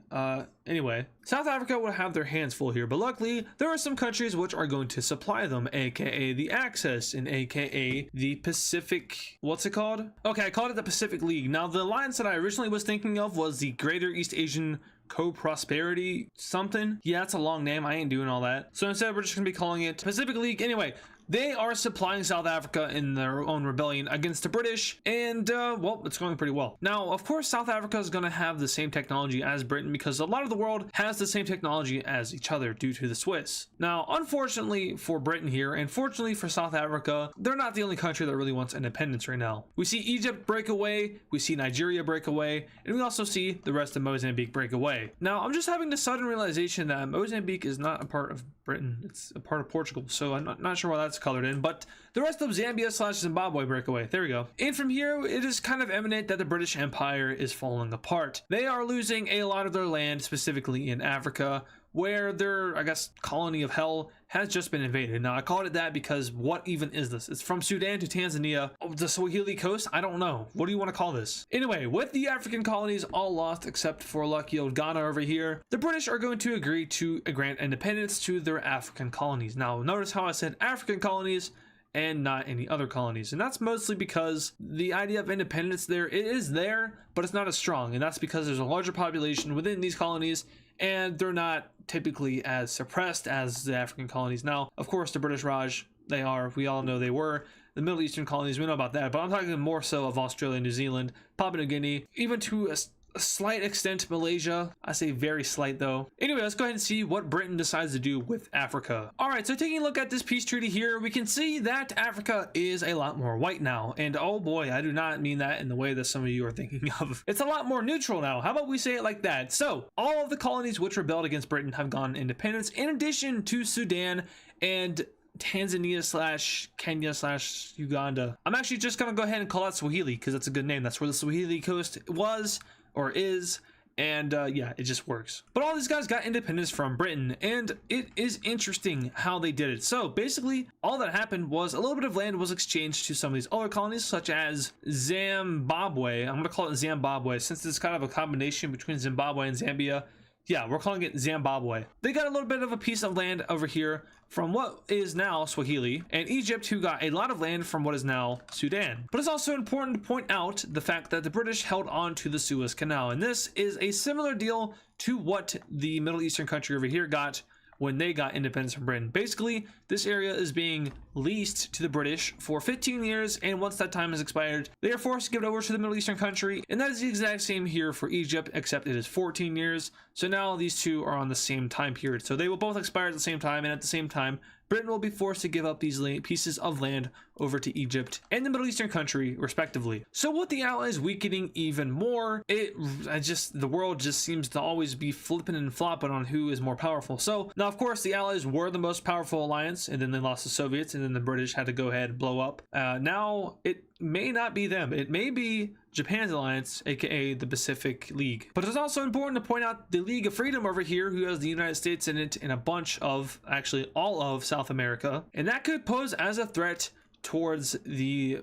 Anyway, South Africa will have their hands full here, but luckily there are some countries which are going to supply them, aka the Axis, and aka the Pacific, what's it called? Okay, I called it the Pacific League. Now the alliance that I originally was thinking of was the Greater East Asian Co-Prosperity something. Yeah, it's a long name. I ain't doing all that. So instead, we're just gonna be calling it Pacific League. Anyway, they are supplying South Africa in their own rebellion against the British, and well, it's going pretty well. Now, of course, South Africa is going to have the same technology as Britain because a lot of the world has the same technology as each other due to the Swiss. Now, unfortunately for Britain here, and fortunately for South Africa, they're not the only country that really wants independence right now. We see Egypt break away, we see Nigeria break away, and we also see the rest of Mozambique break away. Now, I'm just having the sudden realization that Mozambique is not a part of Britain, it's a part of Portugal, so I'm not sure why that's colored in, but the rest of Zambia/Zimbabwe break away. There we go. And from here, it is kind of evident that the British Empire is falling apart. They are losing a lot of their land, specifically in Africa, where their, I guess, colony of hell has just been invaded. Now, I called it that because what even is this? It's from Sudan to Tanzania. Oh, the Swahili coast? I don't know. What do you want to call this? Anyway, with the African colonies all lost except for lucky old Ghana over here, the British are going to agree to grant independence to their African colonies. Now, notice how I said African colonies and not any other colonies, and that's mostly because the idea of independence there, it is there, but it's not as strong, and that's because there's a larger population within these colonies, and they're not typically as suppressed as the African colonies. Now, of course, the British Raj, they are, we all know they were. The Middle Eastern colonies, we know about that, but I'm talking more so of Australia, New Zealand, Papua New Guinea, even to a slight extent Malaysia. I say very slight though. Anyway, let's go ahead and see what Britain decides to do with Africa. All right, so taking a look at this peace treaty here, we can see that Africa is a lot more white now. And oh boy, I do not mean that in the way that some of you are thinking of. It's a lot more neutral now. How about we say it like that? So all of the colonies which rebelled against Britain have gone independence, in addition to Sudan and Tanzania / Kenya / Uganda. I'm actually just gonna go ahead and call that Swahili because that's a good name. That's where the Swahili coast was or is, and yeah, it just works. But all these guys got independence from Britain, and it is interesting how they did it. So basically all that happened was a little bit of land was exchanged to some of these other colonies, such as Zimbabwe. I'm gonna call it Zimbabwe since it's kind of a combination between Zimbabwe and Zambia. Yeah, we're calling it Zimbabwe. They got a little bit of a piece of land over here from what is now Swahili, and Egypt, who got a lot of land from what is now Sudan. But it's also important to point out the fact that the British held on to the Suez Canal, and this is a similar deal to what the Middle Eastern country over here got when they got independence from Britain. Basically, this area is being leased to the British for 15 years, and once that time has expired, they are forced to give it over to the Middle Eastern country, and that is the exact same here for Egypt, except it is 14 years. So now these two are on the same time period. So they will both expire at the same time, and at the same time, Britain will be forced to give up these pieces of land over to Egypt and the Middle Eastern country, respectively. So with the Allies weakening even more, the world just seems to always be flipping and flopping on who is more powerful. So now, of course, the Allies were the most powerful alliance, and then they lost the Soviets, and then the British had to go ahead and blow up. Now it may not be them. It may be Japan's alliance, aka the Pacific League. But it's also important to point out the League of Freedom over here, who has the United States in it and a bunch of, actually all of South America, and that could pose as a threat towards the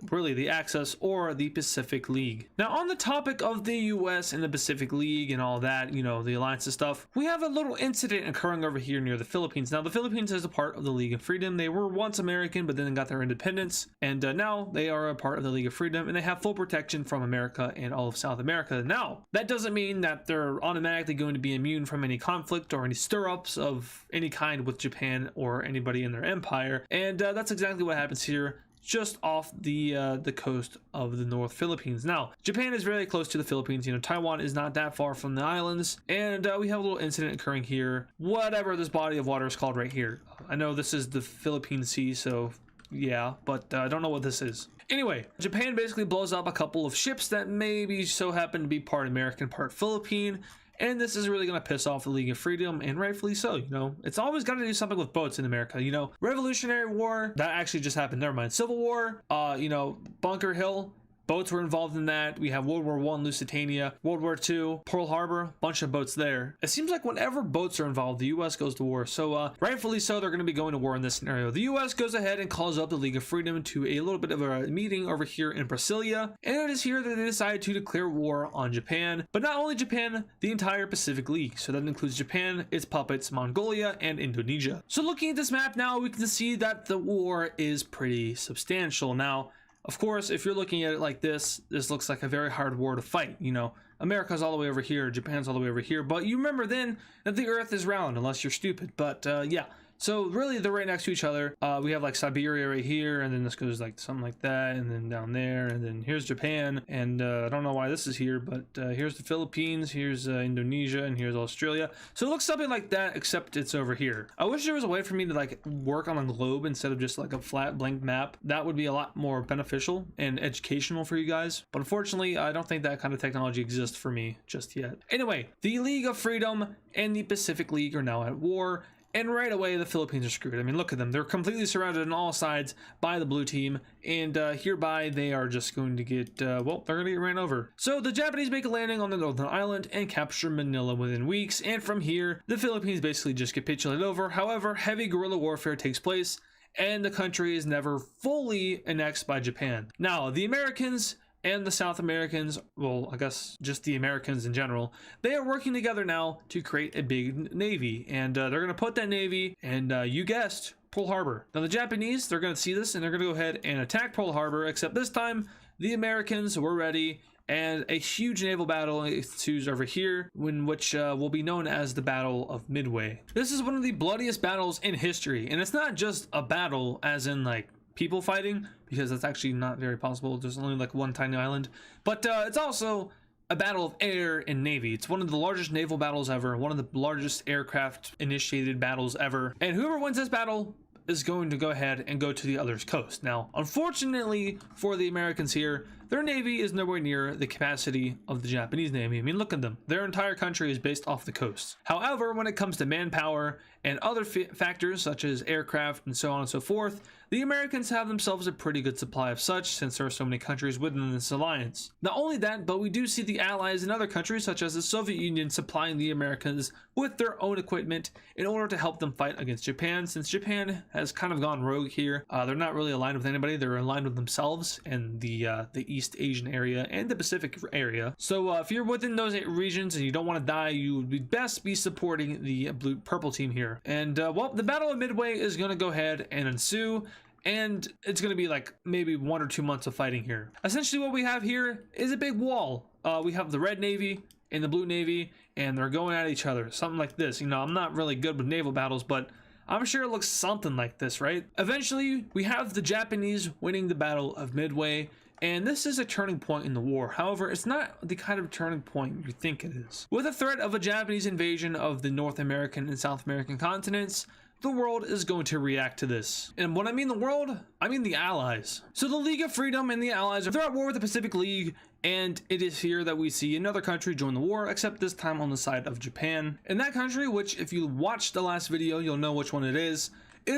Axis or the Pacific League. Now, on the topic of the US and the Pacific League and all that, you know, the alliances stuff, we have a little incident occurring over here near the Philippines. Now, the Philippines is a part of the League of Freedom. They were once American, but then got their independence, and now they are a part of the League of Freedom, and they have full protection from America and all of South America. Now, that doesn't mean that they're automatically going to be immune from any conflict or any stir-ups of any kind with Japan or anybody in their empire, and that's exactly what happens here, just off the coast of the North Philippines. Now, Japan is very close to the Philippines. You know, Taiwan is not that far from the islands, and we have a little incident occurring here. Whatever this body of water is called right here. I know this is the Philippine Sea, so yeah, but I don't know what this is. Anyway, Japan basically blows up a couple of ships that maybe so happen to be part American, part Philippine. And this is really going to piss off the League of Freedom, and rightfully so. You know, it's always got to do something with boats in America. You know, Revolutionary War, that actually just happened. Never mind. Civil War, you know, Bunker Hill, boats were involved in that. We have World War I, Lusitania, World War II, Pearl Harbor, bunch of boats there. It seems like whenever boats are involved, the U.S. goes to war. So rightfully so, they're going to be going to war in this scenario. The U.S. goes ahead and calls up the League of Freedom to a little bit of a meeting over here in Brasilia. And it is here that they decide to declare war on Japan. But not only Japan, the entire Pacific League. So that includes Japan, its puppets, Mongolia, and Indonesia. So looking at this map now, we can see that the war is pretty substantial. Now, of course, if you're looking at it like this looks like a very hard war to fight. You know, America's all the way over here, Japan's all the way over here, but you remember then that the earth is round unless you're stupid. But yeah, so really they're right next to each other. We have like Siberia right here, and then this goes like something like that, and then down there, and then here's Japan, and I don't know why this is here, but here's the Philippines, here's Indonesia, and here's Australia. So it looks something like that, except it's over here. I wish there was a way for me to like work on a globe instead of just like a flat blank map. That would be a lot more beneficial and educational for you guys, but unfortunately I don't think that kind of technology exists for me just yet. Anyway, the League of Freedom and the Pacific League are now at war, and right away the Philippines are screwed. I mean, look at them. They're completely surrounded on all sides by the blue team, and hereby they are just going to get, well, they're going to get ran over. So the Japanese make a landing on the northern island and capture Manila within weeks, and from here, the Philippines basically just capitulate over. However, heavy guerrilla warfare takes place, and the country is never fully annexed by Japan. Now, the Americans and the South Americans, well, I guess just the Americans in general, they are working together now to create a big navy, and they're going to put that navy, and you guessed, Pearl Harbor. Now the Japanese, they're going to see this, and they're going to go ahead and attack Pearl Harbor, except this time the Americans were ready, and a huge naval battle ensues over here, which will be known as the Battle of Midway. This is one of the bloodiest battles in history, and it's not just a battle as in like people fighting, because that's actually not very possible. There's only like one tiny island, but it's also a battle of air and navy. It's one of the largest naval battles ever, one of the largest aircraft initiated battles ever, and whoever wins this battle is going to go ahead and go to the other's coast. Now, unfortunately for the Americans here, their navy is nowhere near the capacity of the Japanese navy. I mean, look at them. Their entire country is based off the coast. However, when it comes to manpower and other factors such as aircraft and so on and so forth, the Americans have themselves a pretty good supply of such, since there are so many countries within this alliance. Not only that, but we do see the allies in other countries such as the Soviet Union supplying the Americans with their own equipment in order to help them fight against Japan, since Japan has kind of gone rogue here. They're not really aligned with anybody. They're aligned with themselves and the East Asian area and the Pacific area. So if you're within those regions and you don't want to die, you would best be supporting the purple team here. And well, the Battle of Midway is going to go ahead and ensue, and it's going to be like maybe 1 or 2 months of fighting here. Essentially what we have here is a big wall. We have the red navy and the blue navy, and they're going at each other, something like this. You know, I'm not really good with naval battles, but I'm sure it looks something like this, right? Eventually we have the Japanese winning the Battle of Midway, and this is a turning point in the war. However, it's not the kind of turning point you think it is. With the threat of a Japanese invasion of the North American and South American continents, the world is going to react to this. And when I mean the world, I mean the Allies. So the League of Freedom and the Allies are at war with the Pacific League, and it is here that we see another country join the war, except this time on the side of Japan. And that country, which if you watched the last video, you'll know which one it is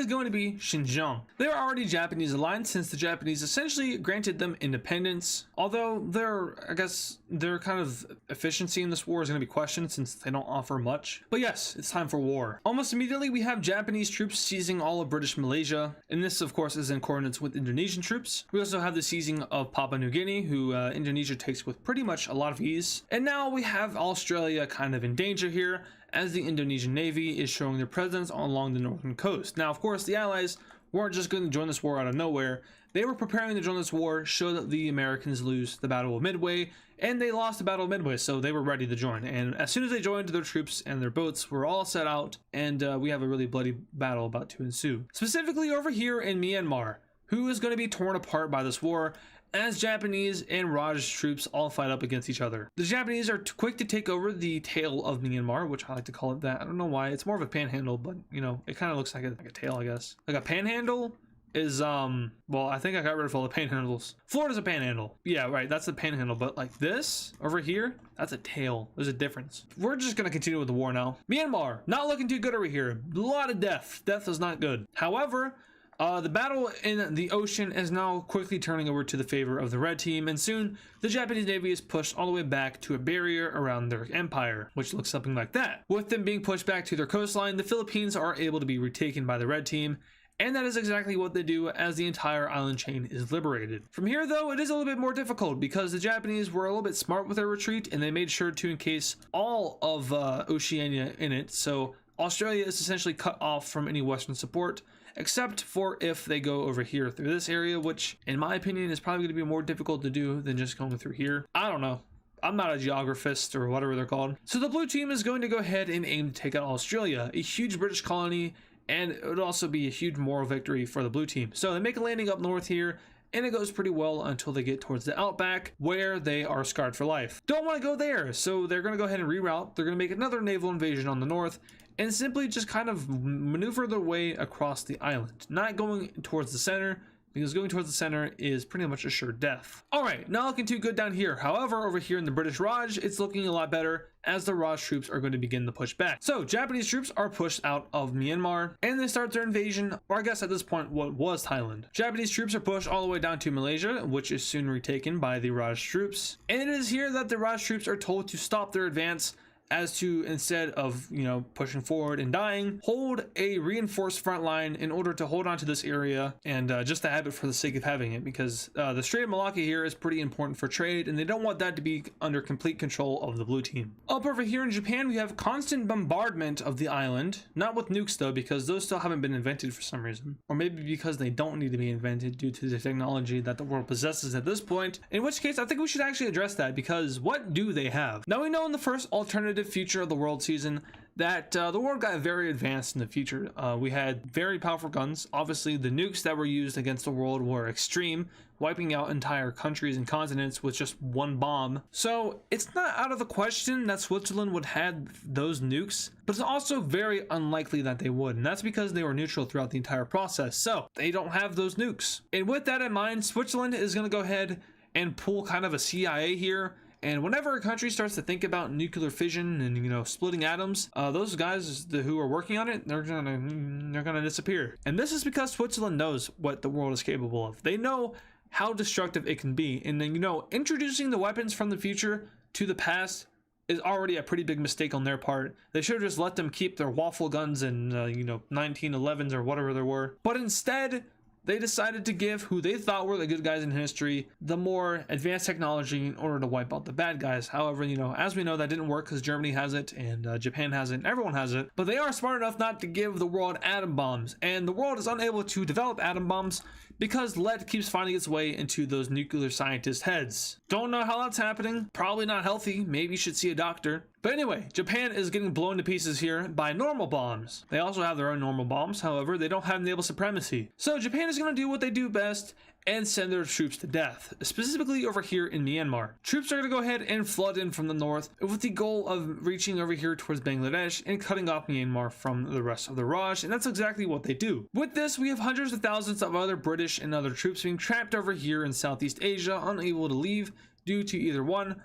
going to be Xinjiang. They are already Japanese aligned, since the Japanese essentially granted them independence, although I guess their kind of efficiency in this war is going to be questioned since they don't offer much. But yes, it's time for war. Almost immediately we have Japanese troops seizing all of British Malaysia, and this of course is in coordinates with Indonesian troops. We also have the seizing of Papua New Guinea, who Indonesia takes with pretty much a lot of ease. And now we have Australia kind of in danger here, as the Indonesian Navy is showing their presence along the northern coast. Now, of course, the Allies weren't just going to join this war out of nowhere. They were preparing to join this war should the Americans lose the Battle of Midway, and they lost the Battle of Midway, so they were ready to join. And as soon as they joined, their troops and their boats were all set out, and we have a really bloody battle about to ensue. Specifically over here in Myanmar, who is going to be torn apart by this war, as Japanese and Raj troops all fight up against each other. The Japanese are quick to take over the tail of Myanmar, which I like to call it that. I don't know why. It's more of a panhandle, but you know, it kind of looks like a tail, I guess. Like a panhandle is well, I think I got rid of all the panhandles. Florida's a panhandle. Yeah, right, that's a panhandle, but like this over here, that's a tail. There's a difference. We're just gonna continue with the war now. Myanmar, not looking too good over here. A lot of death. Death is not good. However, the battle in the ocean is now quickly turning over to the favor of the red team, and soon the Japanese Navy is pushed all the way back to a barrier around their empire, which looks something like that. With them being pushed back to their coastline, the Philippines are able to be retaken by the red team, and that is exactly what they do as the entire island chain is liberated. From here though, it is a little bit more difficult because the Japanese were a little bit smart with their retreat, and they made sure to encase all of Oceania in it, so Australia is essentially cut off from any Western support, except for if they go over here through this area, which in my opinion is probably going to be more difficult to do than just going through here. I don't know. I'm not a geographist or whatever they're called. So the blue team is going to go ahead and aim to take out Australia, a huge British colony, and it would also be a huge moral victory for the blue team. So they make a landing up north here, and it goes pretty well until they get towards the outback, where they are scarred for life. Don't want to go there, so they're going to go ahead and reroute. They're going to make another naval invasion on the north, and simply just kind of maneuver their way across the island, not going towards the center, because going towards the center is pretty much assured death. All right, not looking too good down here. However, over here in the British Raj, it's looking a lot better, as the Raj troops are going to begin the push back. So Japanese troops are pushed out of Myanmar, and they start their invasion, or I guess at this point what was Thailand. Japanese troops are pushed all the way down to Malaysia, which is soon retaken by the Raj troops, and it is here that the Raj troops are told to stop their advance, as to, instead of, you know, pushing forward and dying, hold a reinforced front line in order to hold on to this area, and just to have it for the sake of having it, because the Strait of Malacca here is pretty important for trade, and they don't want that to be under complete control of the blue team. Up over here in Japan, we have constant bombardment of the island, not with nukes though, because those still haven't been invented for some reason, or maybe because they don't need to be invented due to the technology that the world possesses at this point, in which case I think we should actually address that, because what do they have? Now we know in the first alternative future of the world season that the world got very advanced in the future. We had very powerful guns. Obviously, the nukes that were used against the world were extreme, wiping out entire countries and continents with just one bomb. So it's not out of the question that Switzerland would have those nukes, but it's also very unlikely that they would, and that's because they were neutral throughout the entire process. So they don't have those nukes. And with that in mind, Switzerland is going to go ahead and pull kind of a CIA here. And whenever a country starts to think about nuclear fission and, you know, splitting atoms, those guys who are working on it, they're gonna disappear. And this is because Switzerland knows what the world is capable of. They know how destructive it can be. And then, you know, introducing the weapons from the future to the past is already a pretty big mistake on their part. They should have just let them keep their waffle guns and, you know, 1911s or whatever there were. But instead, they decided to give who they thought were the good guys in history the more advanced technology in order to wipe out the bad guys. However, you know, as we know, that didn't work because Germany has it and Japan has it and everyone has it. But they are smart enough not to give the world atom bombs. And the world is unable to develop atom bombs because lead keeps finding its way into those nuclear scientists' heads. Don't know how that's happening. Probably not healthy. Maybe you should see a doctor. But anyway, Japan is getting blown to pieces here by normal bombs. They also have their own normal bombs. However, they don't have naval supremacy. So Japan is going to do what they do best and send their troops to death, specifically over here in Myanmar. Troops are going to go ahead and flood in from the north with the goal of reaching over here towards Bangladesh and cutting off Myanmar from the rest of the Raj, and that's exactly what they do. With this, we have hundreds of thousands of other British and other troops being trapped over here in Southeast Asia, unable to leave due to either one,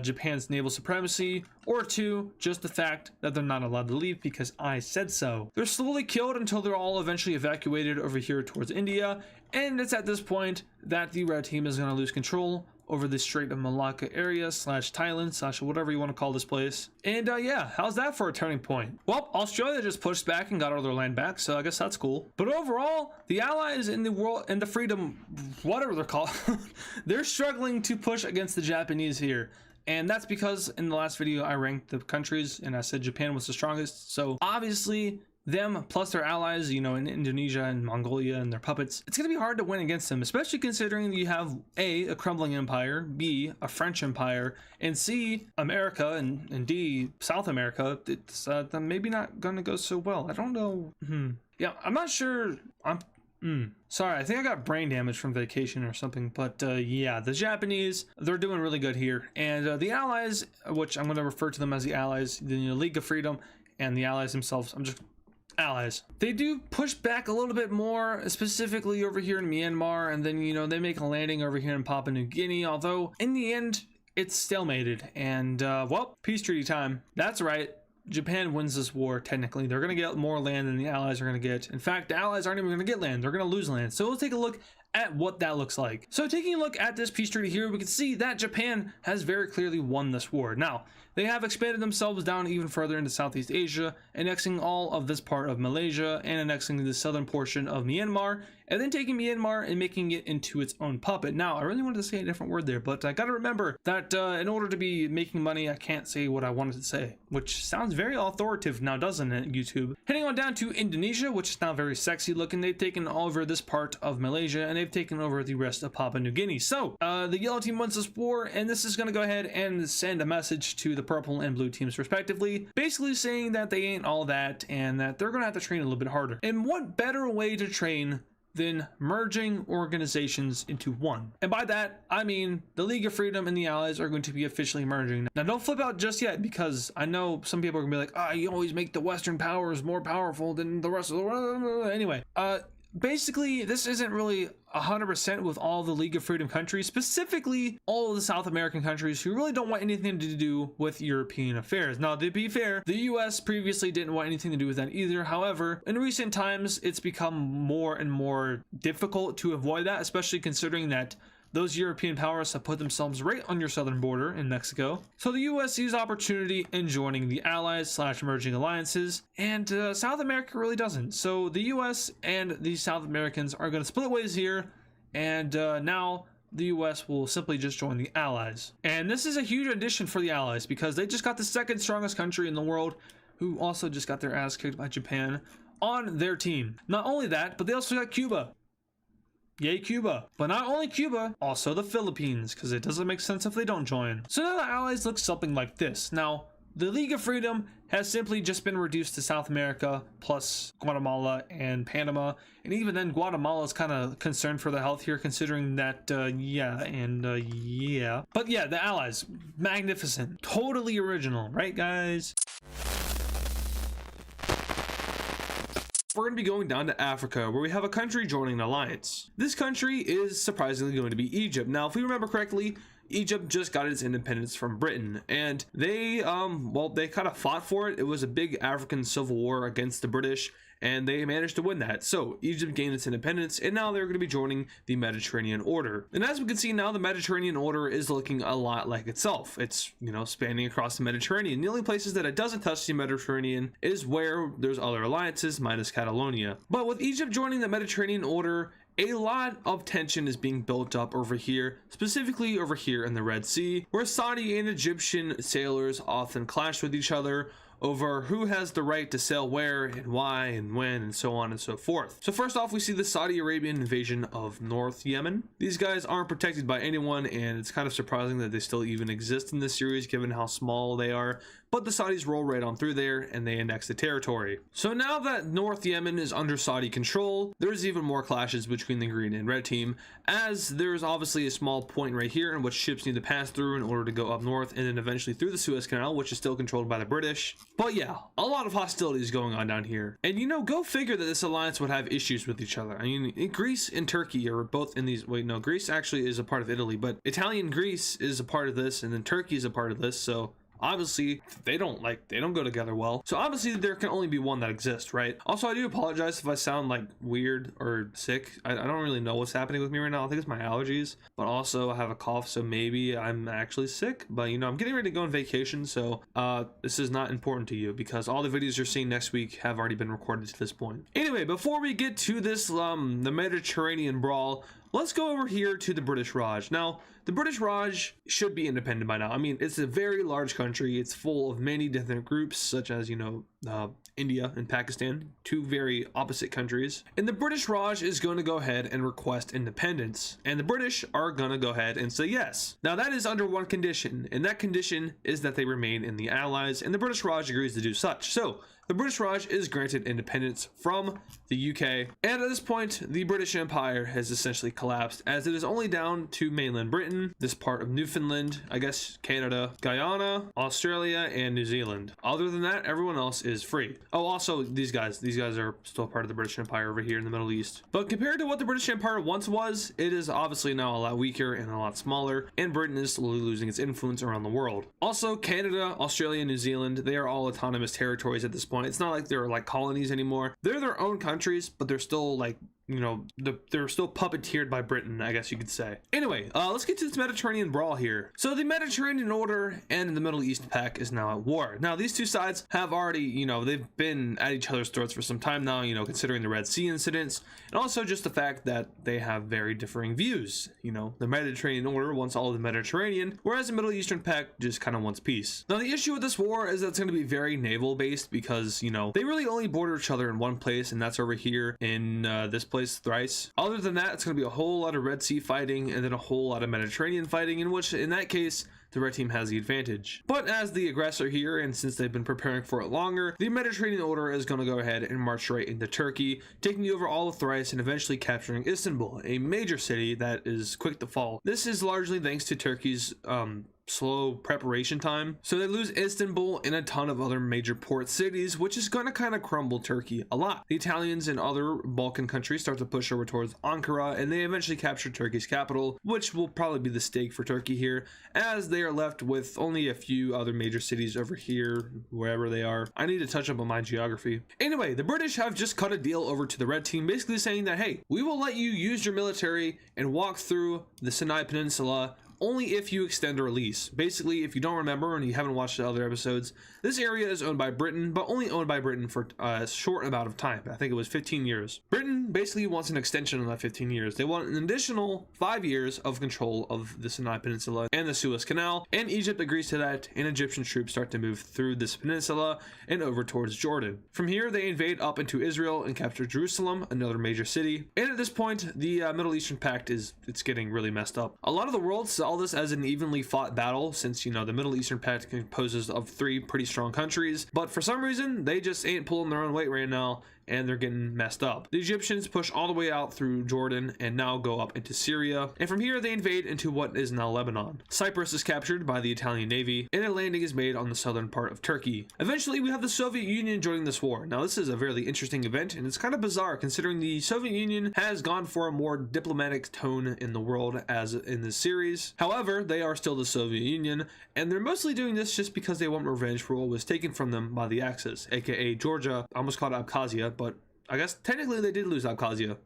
Japan's naval supremacy, or two, just the fact that they're not allowed to leave because I said so. They're slowly killed until they're all eventually evacuated over here towards India, and it's at this point that the red team is going to lose control over the Strait of Malacca area / Thailand / whatever you want to call this place. And yeah, how's that for a turning point? Well, Australia just pushed back and got all their land back, so I guess that's cool. But overall, the allies in the world and the freedom, whatever they're called, they're struggling to push against the Japanese here. And that's because in the last video I ranked the countries and I said Japan was the strongest. So obviously them plus their allies, you know, in Indonesia and Mongolia and their puppets, it's gonna be hard to win against them, especially considering you have A, a crumbling empire, B, a French empire, and C, America, and D, South America. It's maybe not gonna go so well. I don't know. Yeah, I'm not sure. Sorry, I think I got brain damage from vacation or something, but yeah, the Japanese, they're doing really good here. And the allies, which I'm going to refer to them as the allies, the League of Freedom, and the allies themselves, I'm just allies. They do push back a little bit more, specifically over here in Myanmar, and then, you know, they make a landing over here in Papua New Guinea, although in the end, it's stalemated. And, well, peace treaty time. That's right. Japan wins this war, technically. They're going to get more land than the allies are going to get. In fact, the allies aren't even going to get land. They're going to lose land. So let's take a look at what that looks like. So taking a look at this peace treaty here, we can see that Japan has very clearly won this war. Now, they have expanded themselves down even further into Southeast Asia, annexing all of this part of Malaysia and annexing the southern portion of Myanmar, and then taking Myanmar and making it into its own puppet. Now, I really wanted to say a different word there, but I gotta remember that in order to be making money, I can't say what I wanted to say, which sounds very authoritative now, doesn't it, YouTube? Heading on down to Indonesia, which is now very sexy looking. They've taken over this part of Malaysia, and they've taken over the rest of Papua New Guinea. So, the yellow team wins this war, and this is gonna go ahead and send a message to the purple and blue teams respectively, basically saying that they ain't all that, and that they're gonna have to train a little bit harder. And what better way to train than merging organizations into one? And by that, I mean the League of Freedom and the Allies are going to be officially merging. Now, don't flip out just yet, because I know some people are gonna be like, ah, you always make the Western powers more powerful than the rest of the world. Anyway, basically, this isn't really 100% with all the League of Freedom countries, specifically all of the South American countries who really don't want anything to do with European affairs. Now, to be fair, the US previously didn't want anything to do with that either. However, in recent times, it's become more and more difficult to avoid that, especially considering that those European powers have put themselves right on your southern border in Mexico. So the US sees opportunity in joining the allies / merging alliances, and South America really doesn't. So the US and the South Americans are going to split ways here, and now the US will simply just join the allies. And this is a huge addition for the allies, because they just got the second strongest country in the world, who also just got their ass kicked by Japan, on their team. Not only that, but they also got Cuba. Yay, Cuba. But not only Cuba, also the Philippines, because it doesn't make sense if they don't join. So now the allies look something like this. Now, The League of Freedom has simply just been reduced to South America, plus Guatemala and Panama. And even then, Guatemala is kind of concerned for the health here, considering that, yeah. But yeah, the Allies, magnificent, totally original, right, guys? We're going to be going down to Africa, where we have a country joining an alliance. This country is surprisingly going to be Egypt. Now, if we remember correctly, Egypt just got its independence from Britain, and they kind of fought for it. It was a big African civil war against the British, and they managed to win that. So Egypt gained its independence, and now they're going to be joining the Mediterranean Order. And as we can see now, the Mediterranean Order is looking a lot like itself. It's, spanning across the Mediterranean. The only places that it doesn't touch the Mediterranean is where there's other alliances, minus Catalonia. But with Egypt joining the Mediterranean Order, a lot of tension is being built up over here, specifically over here in the Red Sea, where Saudi and Egyptian sailors often clash with each other over who has the right to sail where and why and when and so on and so forth. So first off, we see the Saudi Arabian invasion of North Yemen. These guys aren't protected by anyone, and it's kind of surprising that they still even exist in this series given how small they are. But the Saudis roll right on through there and they annex the territory. So now that North Yemen is under Saudi control, there's even more clashes between the green and red team, as there's obviously a small point right here in which ships need to pass through in order to go up north and then eventually through the Suez Canal, which is still controlled by the British. But yeah, a lot of hostilities going on down here. And go figure that this alliance would have issues with each other. I mean, Greece and Turkey are both in these, Greece actually is a part of Italy, but Italian Greece is a part of this, and then Turkey is a part of this, so obviously they don't go together well. So obviously there can only be one that exists, right? Also, I do apologize if I sound like weird or sick. I don't really know what's happening with me right now. I think it's my allergies, but also I have a cough, so maybe I'm actually sick. But I'm getting ready to go on vacation, so this is not important to you because all the videos you're seeing next week have already been recorded to this point. Anyway, before we get to this the Mediterranean brawl, let's go over here to the British Raj. Now, the British Raj should be independent by now. I mean, it's a very large country. It's full of many different groups, such as, India and Pakistan, two very opposite countries. And the British Raj is going to go ahead and request independence. And the British are going to go ahead and say yes. Now, that is under one condition, and that condition is that they remain in the Allies, and the British Raj agrees to do such. So, the British Raj is granted independence from the UK, and at this point, the British Empire has essentially collapsed, as it is only down to mainland Britain, this part of Newfoundland, I guess Canada, Guyana, Australia, and New Zealand. Other than that, everyone else is free. Oh, also, these guys are still part of the British Empire over here in the Middle East. But compared to what the British Empire once was, it is obviously now a lot weaker and a lot smaller, and Britain is slowly losing its influence around the world. Also, Canada, Australia, and New Zealand, they are all autonomous territories at this point. It's not like they're like colonies anymore. They're their own countries, but they're still like, they're still puppeteered by Britain, I guess you could say. Anyway, let's get to this Mediterranean brawl here. So the Mediterranean Order and the Middle East Pact is now at war. Now, these two sides have already, they've been at each other's throats for some time now, considering the Red Sea incidents, and also just the fact that they have very differing views. The Mediterranean Order wants all of the Mediterranean, whereas the Middle Eastern Pact just kind of wants peace. Now, the issue with this war is that it's going to be very naval based because, they really only border each other in one place, and that's over here in this place, Thrice. Other than that, it's going to be a whole lot of Red Sea fighting and then a whole lot of Mediterranean fighting, in which, in that case, the red team has the advantage. But as the aggressor here, and since they've been preparing for it longer, the Mediterranean Order is going to go ahead and march right into Turkey, taking over all of Thrice and eventually capturing Istanbul, a major city that is quick to fall. This is largely thanks to Turkey's slow preparation time. So they lose Istanbul and a ton of other major port cities, which is going to kind of crumble Turkey a lot. The Italians and other Balkan countries start to push over towards Ankara, and they eventually capture Turkey's capital, which will probably be the stake for Turkey here, as they are left with only a few other major cities over here, wherever they are. I need to touch up on my geography. Anyway, the British have just cut a deal over to the red team, basically saying that, hey, we will let you use your military and walk through the Sinai Peninsula only if you extend our lease. Basically, if you don't remember and you haven't watched the other episodes, this area is owned by Britain, but only owned by Britain for a short amount of time. I think it was 15 years. Britain basically wants an extension on that 15 years. They want an additional 5 years of control of the Sinai Peninsula and the Suez Canal, and Egypt agrees to that, and Egyptian troops start to move through this peninsula and over towards Jordan. From here, they invade up into Israel and capture Jerusalem, another major city. And at this point, the Middle Eastern Pact it's getting really messed up. A lot of the world saw all this as an evenly fought battle, since, you know, the Middle Eastern Pact composes of 3 pretty strong countries, but for some reason they just ain't pulling their own weight right now, and they're getting messed up. The Egyptians push all the way out through Jordan and now go up into Syria, and from here they invade into what is now Lebanon. Cyprus is captured by the Italian Navy, and a landing is made on the southern part of Turkey. Eventually we have the Soviet Union joining this war. Now this is a really interesting event, and it's kind of bizarre considering the Soviet Union has gone for a more diplomatic tone in the world as in this series. However, they are still the Soviet Union, and they're mostly doing this just because they want revenge for what was taken from them by the Axis, aka Georgia. I almost called it Abkhazia, but I guess technically they did lose Abkhazia.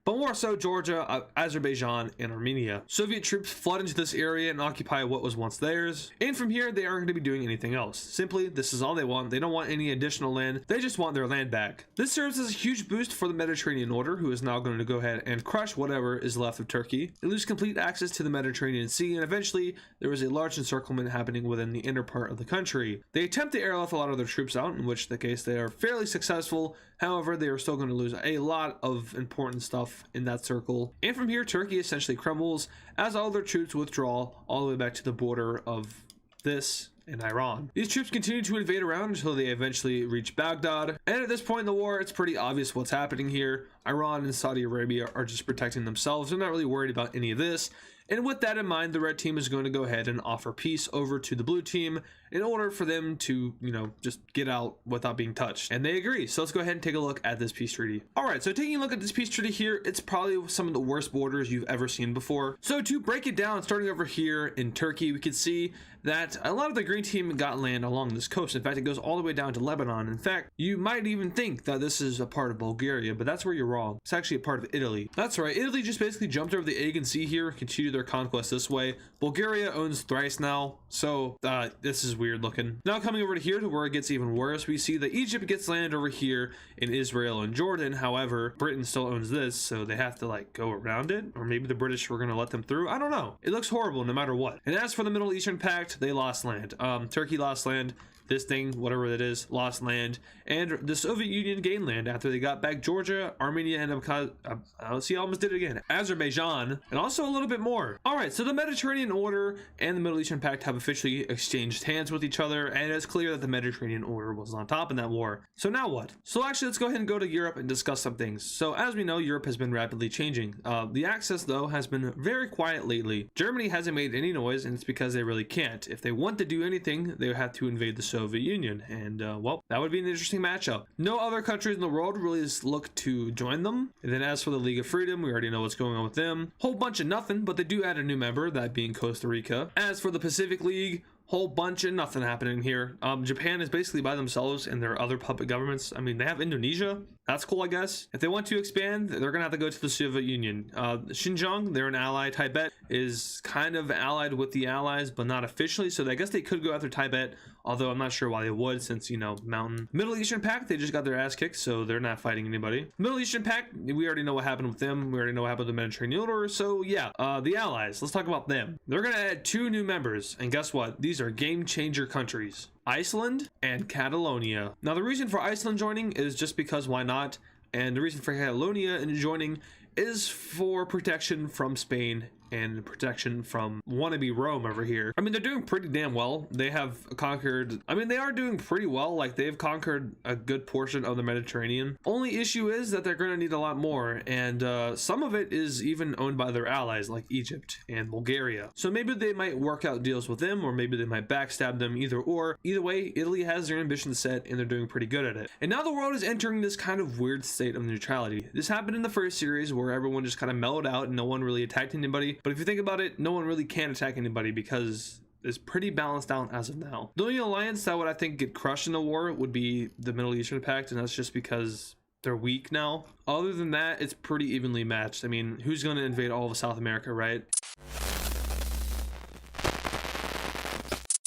But more so Georgia, Azerbaijan, and Armenia. Soviet troops flood into this area and occupy what was once theirs, and from here they aren't going to be doing anything else. Simply, this is all they want. They don't want any additional land, they just want their land back. This serves as a huge boost for the Mediterranean order, who is now going to go ahead and crush whatever is left of Turkey. They lose complete access to the Mediterranean Sea, and eventually there is a large encirclement happening within the inner part of the country. They attempt to airlift a lot of their troops out, in which the case they are fairly successful. However, they are still going to lose a lot of important stuff in that circle. And from here, Turkey essentially crumbles as all their troops withdraw all the way back to the border of this in Iran. These troops continue to invade around until they eventually reach Baghdad. And at this point in the war, it's pretty obvious what's happening here. Iran and Saudi Arabia are just protecting themselves. They're not really worried about any of this. And with that in mind, the red team is going to go ahead and offer peace over to the blue team in order for them to, you know, just get out without being touched. And they agree. So let's go ahead and take a look at this peace treaty. All right, so taking a look at this peace treaty here, it's probably some of the worst borders you've ever seen before. So to break it down, starting over here in Turkey, we could see that a lot of the green team got land along this coast. In fact, it goes all the way down to Lebanon. In fact, you might even think that this is a part of Bulgaria, but that's where you're wrong. It's actually a part of Italy. That's right, Italy just basically jumped over the Aegean Sea here, continued their conquest this way. Bulgaria owns Thrace now, so this is weird looking. Now coming over to here to where it gets even worse, we see that Egypt gets land over here in Israel and Jordan. However, Britain still owns this, so they have to like go around it, or maybe the British were gonna let them through. I don't know. It looks horrible no matter what. And as for the Middle Eastern Pact, they lost land. Turkey lost land. This thing, whatever it is, lost land, and the Soviet Union gained land after they got back Georgia, Armenia, and see, I almost did it again, Azerbaijan, and also a little bit more. All right, so the Mediterranean Order and the Middle Eastern Pact have officially exchanged hands with each other, and it's clear that the Mediterranean Order was on top in that war. So now what? So actually, let's go ahead and go to Europe and discuss some things. So as we know, Europe has been rapidly changing. The Axis, though, has been very quiet lately. Germany hasn't made any noise, and it's because they really can't. If they want to do anything, they would have to invade the Soviet Union, and well, that would be an interesting matchup. No other countries in the world really look to join them. And then as for the League of Freedom, we already know what's going on with them. Whole bunch of nothing, but they do add a new member, that being Costa Rica. As for the Pacific League, whole bunch of nothing happening here. Japan is basically by themselves, and there are other puppet governments. I mean, they have Indonesia. That's cool, I guess. If they want to expand, they're gonna have to go to the Soviet Union. Xinjiang, they're an ally. Tibet is kind of allied with the Allies, but not officially, so I guess they could go after Tibet, although I'm not sure why they would, since, you know, mountain. Middle Eastern Pact, they just got their ass kicked, so they're not fighting anybody. Middle Eastern Pact, we already know what happened with them. We already know what happened with the Mediterranean Order, so yeah. The Allies, let's talk about them. They're gonna add 2 new members, and guess what? These are game changer countries. Iceland and Catalonia. Now the reason for Iceland joining is just because why not, and the reason for Catalonia joining is for protection from Spain and protection from wannabe Rome over here. I mean, they're doing pretty damn well. They have conquered, I mean, they are doing pretty well. Like, they've conquered a good portion of the Mediterranean. Only issue is that they're going to need a lot more, and some of it is even owned by their allies like Egypt and Bulgaria. So maybe they might work out deals with them, or maybe they might backstab them, either or. Either way, Italy has their ambitions set, and they're doing pretty good at it. And now the world is entering this kind of weird state of neutrality. This happened in the first series where everyone just kind of mellowed out and no one really attacked anybody. But if you think about it, no one really can attack anybody because it's pretty balanced out as of now. The only alliance that would, I think, get crushed in the war would be the Middle Eastern Pact, and that's just because they're weak now. Other than that, it's pretty evenly matched. I mean, who's going to invade all of South America, right?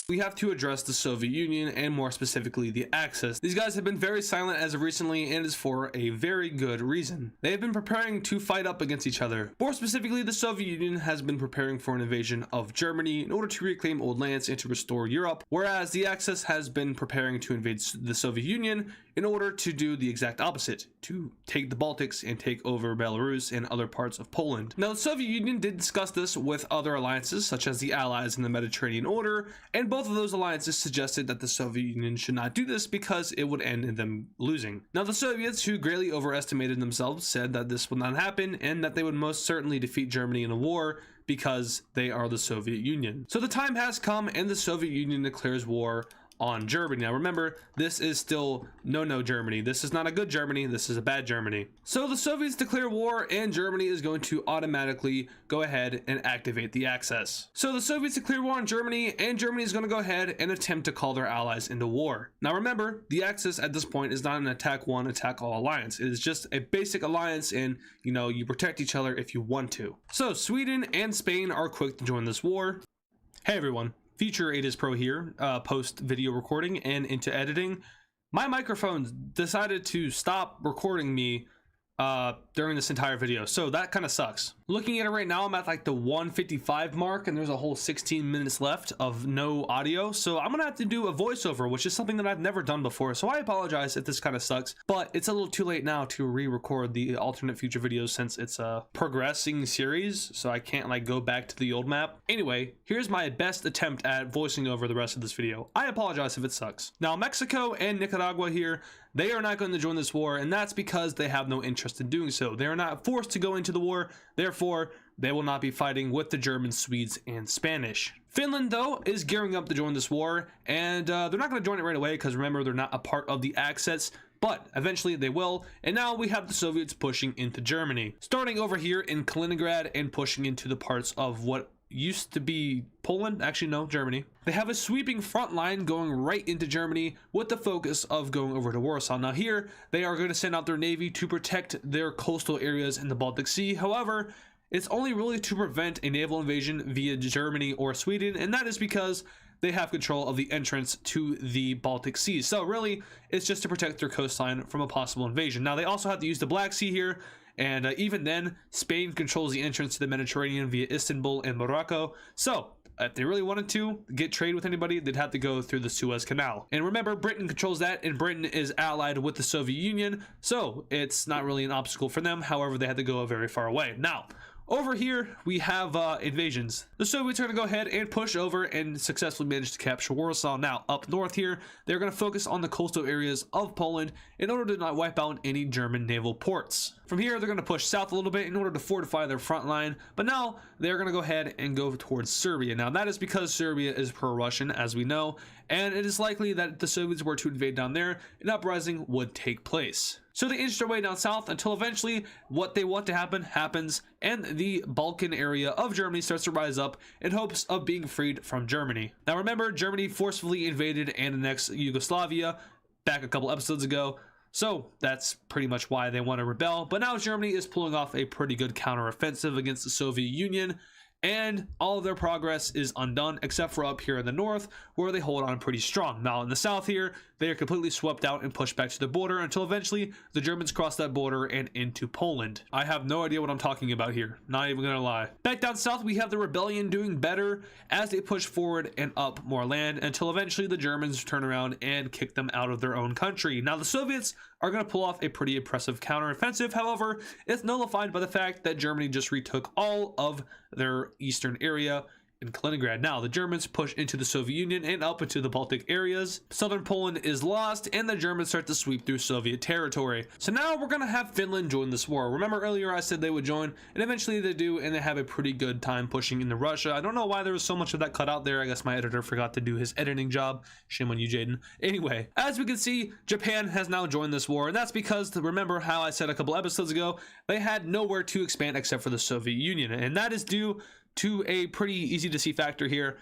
we have to address the Soviet Union and more specifically the Axis. These guys have been very silent as of recently, and is for a very good reason. They have been preparing to fight up against each other. More specifically, the Soviet Union has been preparing for an invasion of Germany in order to reclaim old lands and to restore Europe, whereas the Axis has been preparing to invade the Soviet Union in order to do the exact opposite, to take the Baltics and take over Belarus and other parts of Poland. Now, the Soviet Union did discuss this with other alliances, such as the Allies in the Mediterranean Order, and both of those alliances suggested that the Soviet Union should not do this because it would end in them losing. Now, the Soviets, who greatly overestimated themselves, said that this would not happen and that they would most certainly defeat Germany in a war because they are the Soviet Union. So the time has come and the Soviet Union declares war on Germany. Now remember, this is still no Germany. This is not a good Germany, this is a bad Germany. So the Soviets declare war and Germany is going to automatically go ahead and activate the Axis. So the Soviets declare war on Germany and Germany is going to go ahead and attempt to call their allies into war. Now remember, the Axis at this point is not an attack one, attack all alliance. It is just a basic alliance, and you protect each other if you want to. So Sweden and Spain are quick to join this war. Hey everyone. Feature AdizzPro here, post video recording and into editing. My microphone decided to stop recording me during this entire video, so that kind of sucks. Looking at it right now, I'm at like the 155 mark and there's a whole 16 minutes left of no audio, so I'm gonna have to do a voiceover, which is something that I've never done before, so I apologize if this kind of sucks, but it's a little too late now to re-record the alternate future videos since it's a progressing series, so I can't like go back to the old map. Anyway, here's my best attempt at voicing over the rest of this video. I apologize if it sucks. Now, Mexico and Nicaragua here, they are not going to join this war, and that's because they have no interest in doing so. They are not forced to go into the war, therefore they will not be fighting with the Germans, Swedes, and Spanish. Finland, though, is gearing up to join this war, and they're not going to join it right away because remember, they're not a part of the Axis, but eventually they will, and now we have the Soviets pushing into Germany. Starting over here in Kaliningrad and pushing into the parts of what used to be Poland, actually no, Germany. They have a sweeping front line going right into Germany with the focus of going over to Warsaw. Now here, they are going to send out their navy to protect their coastal areas in the Baltic Sea. However, it's only really to prevent a naval invasion via Germany or Sweden, and that is because they have control of the entrance to the Baltic Sea. So really, it's just to protect their coastline from a possible invasion. Now they also have to use the Black Sea here, and even then, Spain controls the entrance to the Mediterranean via Istanbul and Morocco. So if they really wanted to get trade with anybody, they'd have to go through the Suez Canal. And remember, Britain controls that, and Britain is allied with the Soviet Union, so it's not really an obstacle for them. However, they had to go very far away. Now, over here, we have invasions. The Soviets are going to go ahead and push over and successfully manage to capture Warsaw. Now, up north here, they're going to focus on the coastal areas of Poland in order to not wipe out any German naval ports. From here, they're going to push south a little bit in order to fortify their front line, but now they're going to go ahead and go towards Serbia. Now, that is because Serbia is pro-Russian, as we know, and it is likely that if the Soviets were to invade down there, an uprising would take place. So they inch their way down south until eventually what they want to happen happens, and the Balkan area of Germany starts to rise up in hopes of being freed from Germany. Now remember, Germany forcefully invaded and annexed Yugoslavia back a couple episodes ago, so that's pretty much why they want to rebel. But now Germany is pulling off a pretty good counteroffensive against the Soviet Union, and all of their progress is undone except for up here in the north, where they hold on pretty strong. Now in the south here, they are completely swept out and pushed back to the border until eventually the Germans cross that border and into Poland. I have no idea what I'm talking about here, not even gonna lie. Back down south, we have the rebellion doing better as they push forward and up more land until eventually the Germans turn around and kick them out of their own country. Now the Soviets are going to pull off a pretty impressive counteroffensive. However, it's nullified by the fact that Germany just retook all of their eastern area in Kaliningrad. Now, the Germans push into the Soviet Union and up into the Baltic areas. Southern Poland is lost, and the Germans start to sweep through Soviet territory. So now we're going to have Finland join this war. Remember earlier I said they would join, and eventually they do, and they have a pretty good time pushing into Russia. I don't know why there was so much of that cut out there. I guess my editor forgot to do his editing job. Shame on you, Jaden. Anyway, as we can see, Japan has now joined this war, and that's because, remember how I said a couple episodes ago, they had nowhere to expand except for the Soviet Union, and that is due to a pretty easy to see factor here.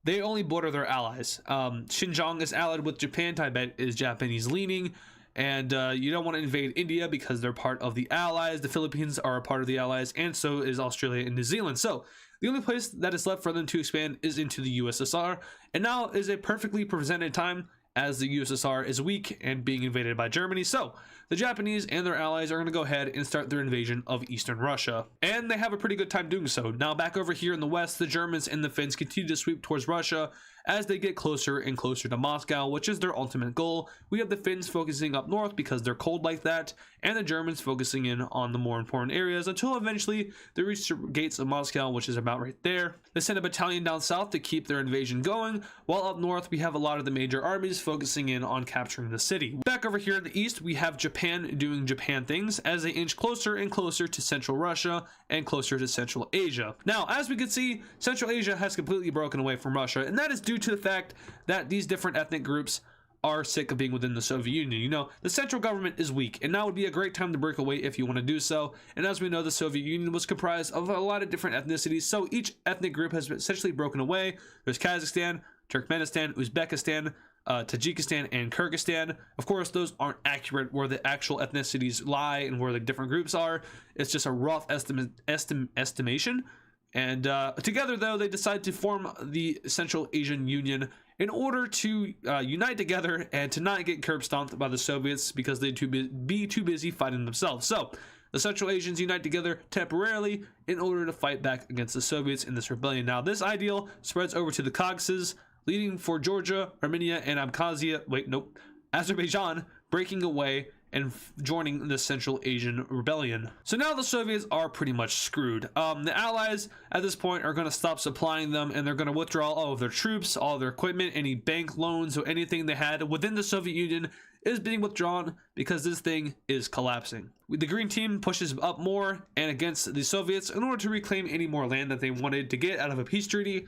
They only border their allies. Xinjiang is allied with Japan. Tibet is Japanese leaning. And you don't want to invade India because they're part of the Allies. The Philippines are a part of the Allies, and so is Australia and New Zealand. So the only place that is left for them to expand is into the USSR, and now is a perfectly presented time as the USSR is weak and being invaded by Germany. So the Japanese and their allies are going to go ahead and start their invasion of Eastern Russia, and they have a pretty good time doing so. Now back over here in the west, the Germans and the Finns continue to sweep towards Russia as they get closer and closer to Moscow, which is their ultimate goal. We have the Finns focusing up north because they're cold like that, and the Germans focusing in on the more important areas until eventually they reach the gates of Moscow, which is about right there. They send a battalion down south to keep their invasion going, while up north we have a lot of the major armies focusing in on capturing the city. Back over here in the east, we have Japan doing Japan things as they inch closer and closer to Central Russia and closer to Central Asia. Now, as we can see, Central Asia has completely broken away from Russia, and that is due to the fact that these different ethnic groups are sick of being within the Soviet Union. You know, the central government is weak, and now would be a great time to break away if you want to do so. And as we know, the Soviet Union was comprised of a lot of different ethnicities, so each ethnic group has essentially broken away. There's Kazakhstan, Turkmenistan, Uzbekistan, Tajikistan, and Kyrgyzstan. Of course, those aren't accurate where the actual ethnicities lie and where the different groups are. It's just a rough estimation. And together, though, they decide to form the Central Asian Union in order to unite together and to not get curb stomped by the Soviets because they'd be too busy fighting themselves. So the Central Asians unite together temporarily in order to fight back against the Soviets in this rebellion. Now, this ideal spreads over to the Caucasus, leading for Georgia, Armenia, and Azerbaijan breaking away and joining the Central Asian Rebellion. So now the Soviets are pretty much screwed. The Allies at this point are going to stop supplying them, and they're going to withdraw all of their troops, all of their equipment, any bank loans, or anything they had within the Soviet Union is being withdrawn because this thing is collapsing. The Green Team pushes up more and against the Soviets in order to reclaim any more land that they wanted to get out of a peace treaty.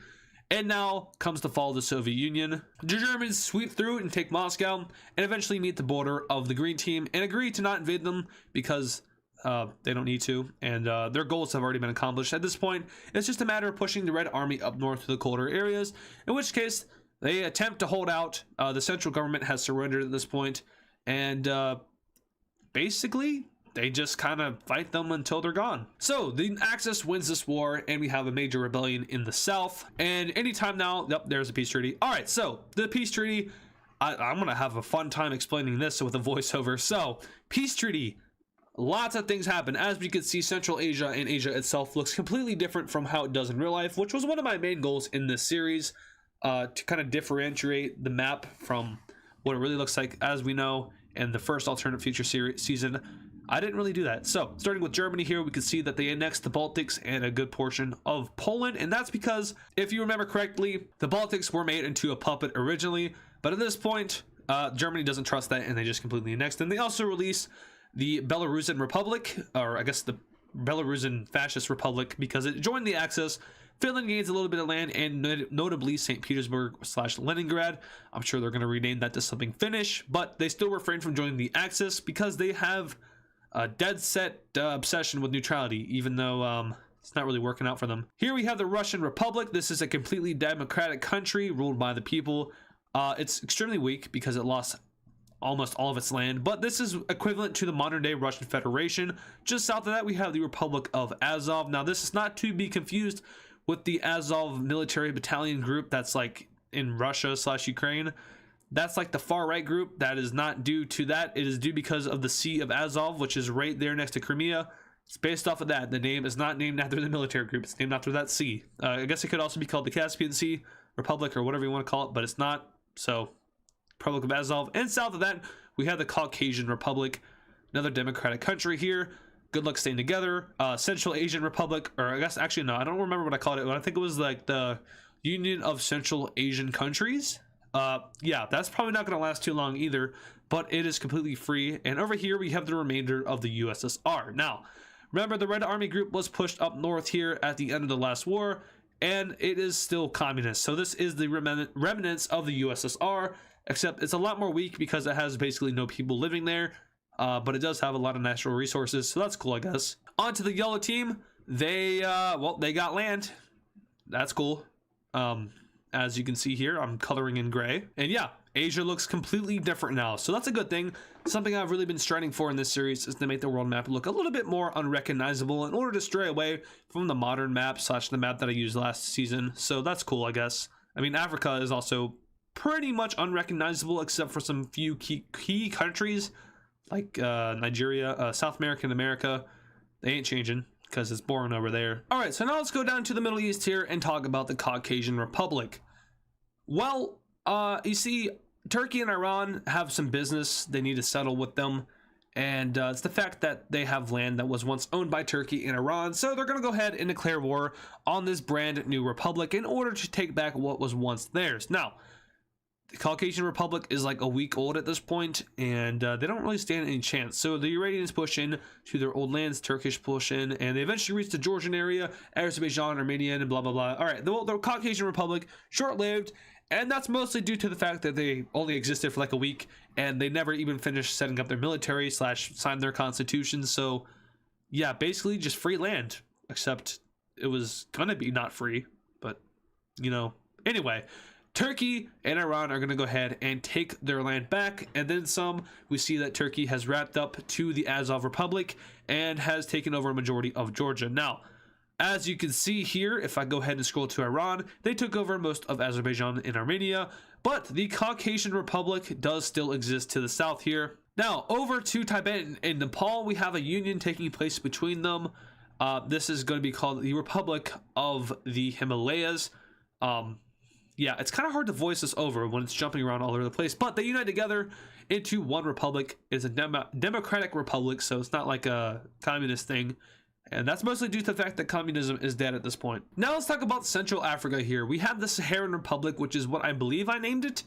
And now comes the fall of the Soviet Union. The Germans sweep through and take Moscow and eventually meet the border of the Green Team and agree to not invade them because they don't need to, and their goals have already been accomplished. At this point, it's just a matter of pushing the Red Army up north to the colder areas, in which case they attempt to hold out. The central government has surrendered at this point, and basically they just kind of fight them until they're gone. So the Axis wins this war, and we have a major rebellion in the south. And anytime now, yep, there's a peace treaty. All right, so the peace treaty, I'm gonna have a fun time explaining this with a voiceover. So peace treaty, lots of things happen. As we can see, Central Asia and Asia itself looks completely different from how it does in real life, which was one of my main goals in this series, to kind of differentiate the map from what it really looks like. As we know in the first alternate future season, I didn't really do that. So starting with Germany here, we can see that they annexed the Baltics and a good portion of Poland, and that's because, if you remember correctly, the Baltics were made into a puppet originally, but at this point Germany doesn't trust that, and they just completely annexed them. They also release the Belarusian Republic, or I guess the Belarusian Fascist Republic, because it joined the Axis. Finland gains a little bit of land, and notably St. Petersburg / Leningrad. I'm sure they're going to rename that to something Finnish, but they still refrain from joining the Axis because they have a dead set obsession with neutrality, even though it's not really working out for them. Here we have the Russian Republic. This is a completely democratic country ruled by the people. It's extremely weak because it lost almost all of its land, but this is equivalent to the modern day Russian Federation. Just south of that, we have the Republic of Azov. Now, this is not to be confused with the Azov military battalion group that's like in Russia / Ukraine. That's like the far right group. That is not due to that. It is due because of the Sea of Azov, which is right there next to Crimea. It's based off of that. The name is not named after the military group. It's named after that sea. I guess it could also be called the Caspian Sea Republic or whatever you want to call it, but it's not. So, Republic of Azov. And south of that, we have the Caucasian Republic, another democratic country here. Good luck staying together. Central Asian Republic, or I guess actually no, I don't remember what I called it, but I think it was like the Union of Central Asian Countries. Yeah, that's probably not going to last too long either, but it is completely free. And over here we have the remainder of the USSR. Now, remember, the Red Army group was pushed up north here at the end of the last war, and it is still communist. So this is the remnants of the USSR, except it's a lot more weak because it has basically no people living there, but it does have a lot of natural resources, so that's cool, I guess. On to the yellow team. They got land. That's cool. As you can see here, I'm coloring in gray. And yeah, Asia looks completely different now, so that's a good thing. Something I've really been striving for in this series is to make the world map look a little bit more unrecognizable in order to stray away from the modern map / the map that I used last season. So that's cool, I guess. I mean, Africa is also pretty much unrecognizable except for some few key countries like Nigeria, South America and America. They ain't changing because it's boring over there. All right, so now let's go down to the Middle East here and talk about the Caucasian Republic. Well, you see, Turkey and Iran have some business they need to settle with them, and it's the fact that they have land that was once owned by Turkey and Iran, so they're going to go ahead and declare war on this brand new republic in order to take back what was once theirs. Now, the Caucasian Republic is like a week old at this point, and they don't really stand any chance. So the Iranians push in to their old lands, Turkish push in, and they eventually reach the Georgian area, Azerbaijan, Armenia, and blah, blah, blah. All right, the Caucasian Republic, short-lived, and that's mostly due to the fact that they only existed for like a week, and they never even finished setting up their military / signed their constitution. So yeah, basically just free land, except it was gonna be not free, but you know. Anyway, Turkey and Iran are going to go ahead and take their land back, and then some. We see that Turkey has wrapped up to the Azov Republic and has taken over a majority of Georgia. Now, as you can see here, if I go ahead and scroll to Iran, they took over most of Azerbaijan and Armenia, but the Caucasian Republic does still exist to the south here. Now, over to Tibet and Nepal, we have a union taking place between them. This is going to be called the Republic of the Himalayas. Yeah, it's kind of hard to voice this over when it's jumping around all over the place, but they unite together into one republic. It's a democratic republic, so it's not like a communist thing, and that's mostly due to the fact that communism is dead at this point. Now let's talk about Central Africa here. We have the Saharan Republic, which is what I believe I named it,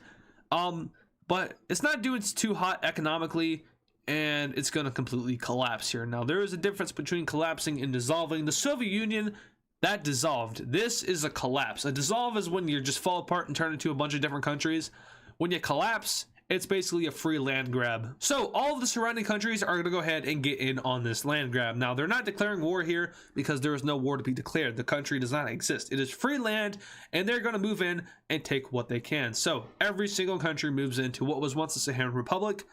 but it's not doing too hot economically, and it's going to completely collapse here. Now, there is a difference between collapsing and dissolving. The Soviet Union, that dissolved. This is a collapse. A dissolve is when you just fall apart and turn into a bunch of different countries. When you collapse, it's basically a free land grab. So all of the surrounding countries are going to go ahead and get in on this land grab. Now, they're not declaring war here because there is no war to be declared. The country does not exist. It is free land, and they're going to move in and take what they can. So every single country moves into what was once the Saharan Republic,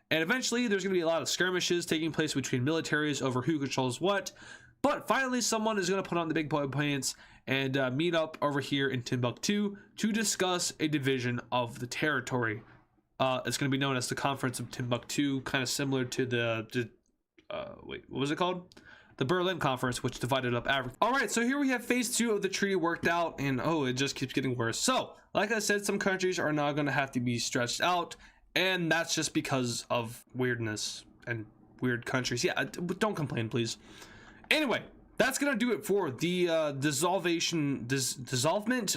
and eventually there's going to be a lot of skirmishes taking place between militaries over who controls what. But finally, someone is going to put on the big boy pants and meet up over here in Timbuktu to discuss a division of the territory. It's going to be known as the Conference of Timbuktu, kind of similar to the wait, what was it called? The Berlin Conference, which divided up Africa. All right, so here we have phase 2 of the treaty worked out, and oh, it just keeps getting worse. So, like I said, some countries are now going to have to be stretched out, and that's just because of weirdness and weird countries. Yeah, don't complain, please. Anyway, that's gonna do it for the dissolvement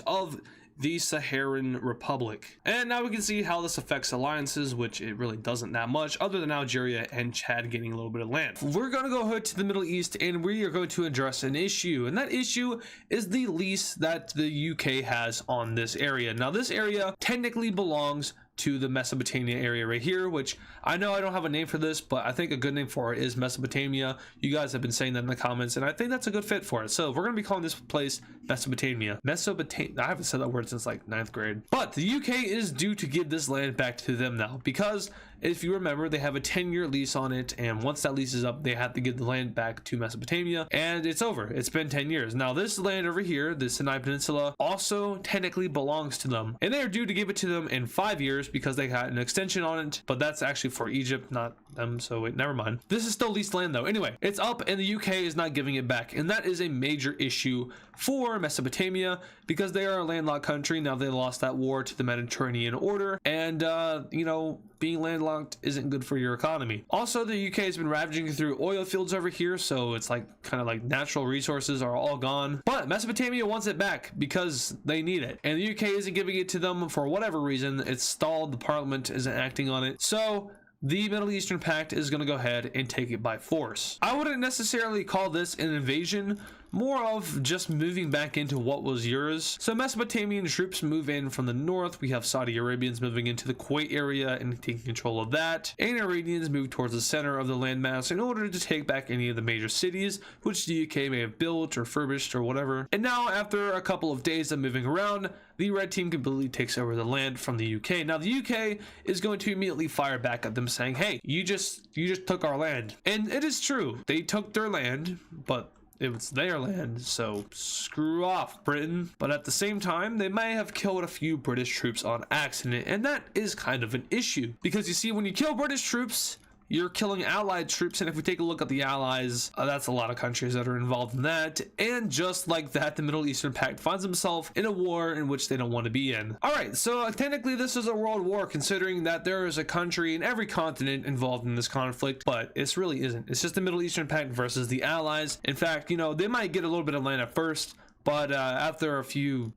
of the Saharan Republic. And now we can see how this affects alliances, which it really doesn't that much, other than Algeria and Chad getting a little bit of land. We're gonna go ahead to the Middle East, and we are going to address an issue, and that issue is the lease that the UK has on this area. Now, this area technically belongs to the Mesopotamia area right here, which I know I don't have a name for this, but I think a good name for it is Mesopotamia. You guys have been saying that in the comments, and I think that's a good fit for it. So we're going to be calling this place Mesopotamia. I haven't said that word since like 9th grade. But the UK is due to give this land back to them now, because if you remember, they have a 10-year lease on it, and once that lease is up, they have to give the land back to Mesopotamia, and it's over. It's been 10 years. Now, this land over here, the Sinai Peninsula, also technically belongs to them, and they are due to give it to them in 5 years because they got an extension on it, but that's actually for Egypt, not them, so wait, never mind. This is still leased land, though. Anyway, it's up, and the UK is not giving it back, and that is a major issue for Mesopotamia because they are a landlocked country. Now, they lost that war to the Mediterranean order, and, you know, being landlocked isn't good for your economy. Also, the UK has been ravaging through oil fields over here, so it's like kind of like natural resources are all gone. But Mesopotamia wants it back because they need it, and the UK isn't giving it to them for whatever reason. It's stalled. The parliament isn't acting on it, so the Middle Eastern Pact is going to go ahead and take it by force. I wouldn't necessarily call this an invasion, more of just moving back into what was yours. So Mesopotamian troops move in from the north. We have Saudi Arabians moving into the Kuwait area and taking control of that, and Iranians move towards the center of the landmass in order to take back any of the major cities which the UK may have built or refurbished or whatever. And now, after a couple of days of moving around, the red team completely takes over the land from the UK. Now the UK is going to immediately fire back at them, saying, hey, you just took our land. And it is true, they took their land, but it was their land, so screw off, Britain. But at the same time, they may have killed a few British troops on accident, and that is kind of an issue, because you see, when you kill British troops, you're killing allied troops, and if we take a look at the allies, that's a lot of countries that are involved in that. And just like that, the Middle Eastern Pact finds themselves in a war in which they don't want to be in. All right, so technically this is a world war, considering that there is a country in every continent involved in this conflict, but it really isn't. It's just the Middle Eastern Pact versus the allies. In fact, you know, they might get a little bit of land at first, but after a few,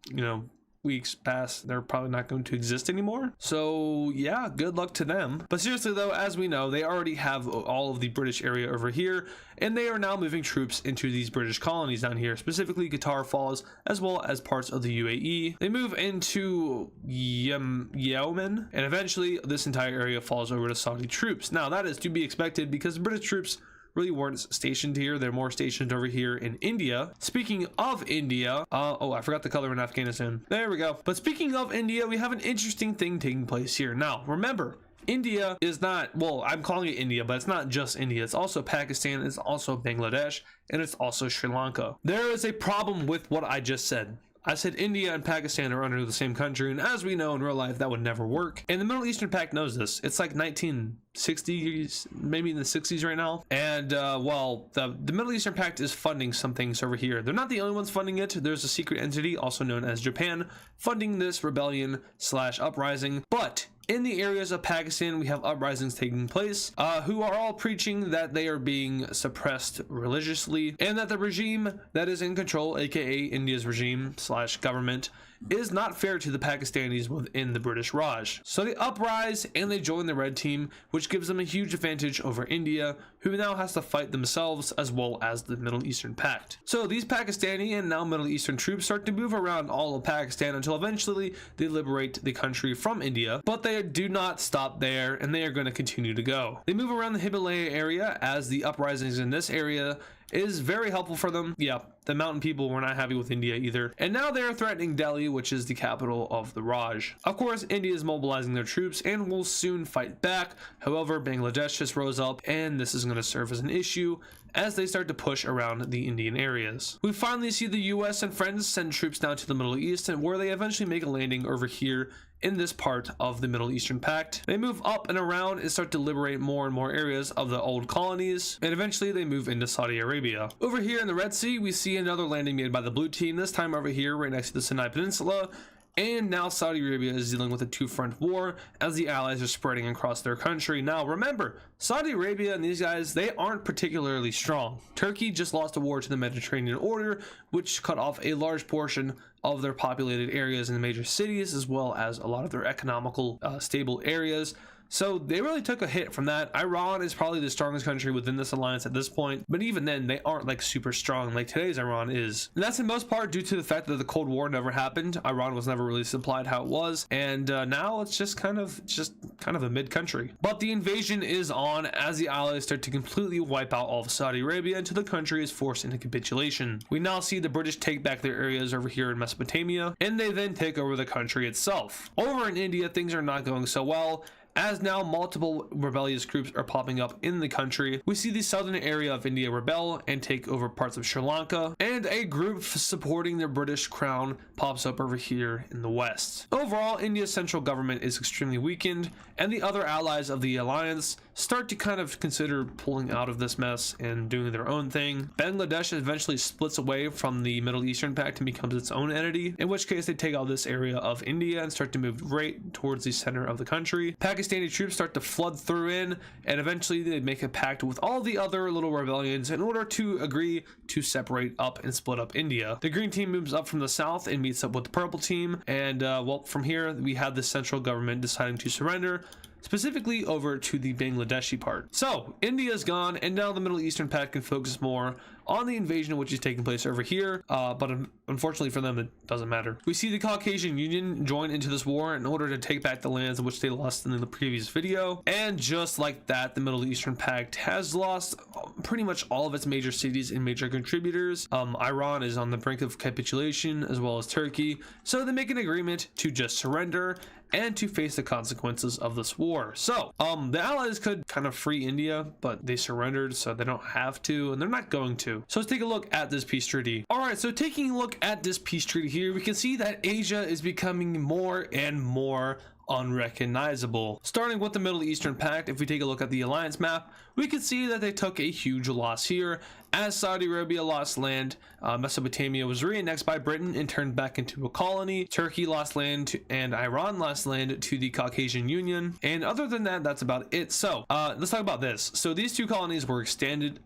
weeks pass, they're probably not going to exist anymore. So yeah, good luck to them. But seriously though, as we know, they already have all of the British area over here, and they are now moving troops into these British colonies down here, specifically Qatar Falls, as well as parts of the UAE. They move into Yemen, and eventually this entire area falls over to Saudi troops. Now that is to be expected, because British troops really weren't stationed here. They're more stationed over here in India. Speaking of India, oh, I forgot the color in Afghanistan. There we go. But speaking of India, we have an interesting thing taking place here. Now, remember, India is not, well, I'm calling it India, but it's not just India. It's also Pakistan, it's also Bangladesh, and it's also Sri Lanka. There is a problem with what I just said. I said India and Pakistan are under the same country, and as we know in real life, that would never work. And the Middle Eastern Pact knows this. It's like 1960s, maybe in the 60s right now. And well, the Middle Eastern Pact is funding some things over here. They're not the only ones funding it. There's a secret entity, also known as Japan, funding this rebellion / uprising. But in the areas of Pakistan, we have uprisings taking place, who are all preaching that they are being suppressed religiously, and that the regime that is in control, aka India's regime / government, is not fair to the Pakistanis within the British Raj. So they uprise and they join the red team, which gives them a huge advantage over India, who now has to fight themselves as well as the Middle Eastern Pact. So these Pakistani and now Middle Eastern troops start to move around all of Pakistan until eventually they liberate the country from India, but they do not stop there, and they are going to continue to go. They move around the Himalaya area, as the uprisings in this area is very helpful for them. Yeah, the mountain people were not happy with India either. And now they're threatening Delhi, which is the capital of the Raj. Of course, India is mobilizing their troops and will soon fight back. However, Bangladesh just rose up, and this is going to serve as an issue as they start to push around the Indian areas. We finally see the US and friends send troops down to the Middle East, and where they eventually make a landing over here in this part of the Middle Eastern Pact. They move up and around and start to liberate more and more areas of the old colonies, and eventually they move into Saudi Arabia. Over here in the Red Sea, we see another landing made by the blue team, this time over here right next to the Sinai Peninsula. And now Saudi Arabia is dealing with a two-front war as the allies are spreading across their country. Now remember, Saudi Arabia and these guys, they aren't particularly strong. Turkey just lost a war to the Mediterranean Order, which cut off a large portion of their populated areas in the major cities, as well as a lot of their economical stable areas. So they really took a hit from that. Iran is probably the strongest country within this alliance at this point, but even then they aren't like super strong like today's Iran is. And that's in most part due to the fact that the Cold War never happened. Iran was never really supplied how it was, and now it's just kind of a mid country. But the invasion is on as the allies start to completely wipe out all of Saudi Arabia until the country is forced into capitulation. We now see the British take back their areas over here in Mesopotamia, and they then take over the country itself. Over in India, things are not going so well, as now multiple rebellious groups are popping up in the country. We see the southern area of India rebel and take over parts of Sri Lanka, and a group supporting the British crown pops up over here in the west. Overall, India's central government is extremely weakened, and the other allies of the alliance start to kind of consider pulling out of this mess and doing their own thing. Bangladesh eventually splits away from the Middle Eastern Pact and becomes its own entity, in which case they take out this area of India and start to move right towards the center of the country. Pakistani troops start to flood through in, and eventually they make a pact with all the other little rebellions in order to agree to separate up and split up India. The green team moves up from the south and meets up with the purple team, and well, from here we have the central government deciding to surrender. specifically over to the Bangladeshi part. So India's gone, and now the Middle Eastern Pact can focus more on the invasion which is taking place over here, but unfortunately for them, it doesn't matter. We see the Caucasian Union join into this war in order to take back the lands in which they lost in the previous video, and just like that, the Middle Eastern Pact has lost pretty much all of its major cities and major contributors. Iran is on the brink of capitulation, as well as Turkey, so they make an agreement to just surrender and to face the consequences of this war. So the Allies could kind of free India, but they surrendered, so they don't have to, and they're not going to. So let's take a look at this peace treaty. All right, so taking a look at this peace treaty here, we can see that Asia is becoming more and more unrecognizable. Starting with the Middle Eastern Pact, if we take a look at the alliance map, we can see that they took a huge loss here as Saudi Arabia lost land, Mesopotamia was re-annexed by Britain and turned back into a colony, Turkey lost land, and Iran lost land to the Caucasian Union, and other than that, that's about it. So let's talk about this. So these two colonies were expanded.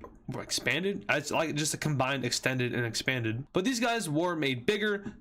It's like just a combined extended and expanded, but these guys were made bigger.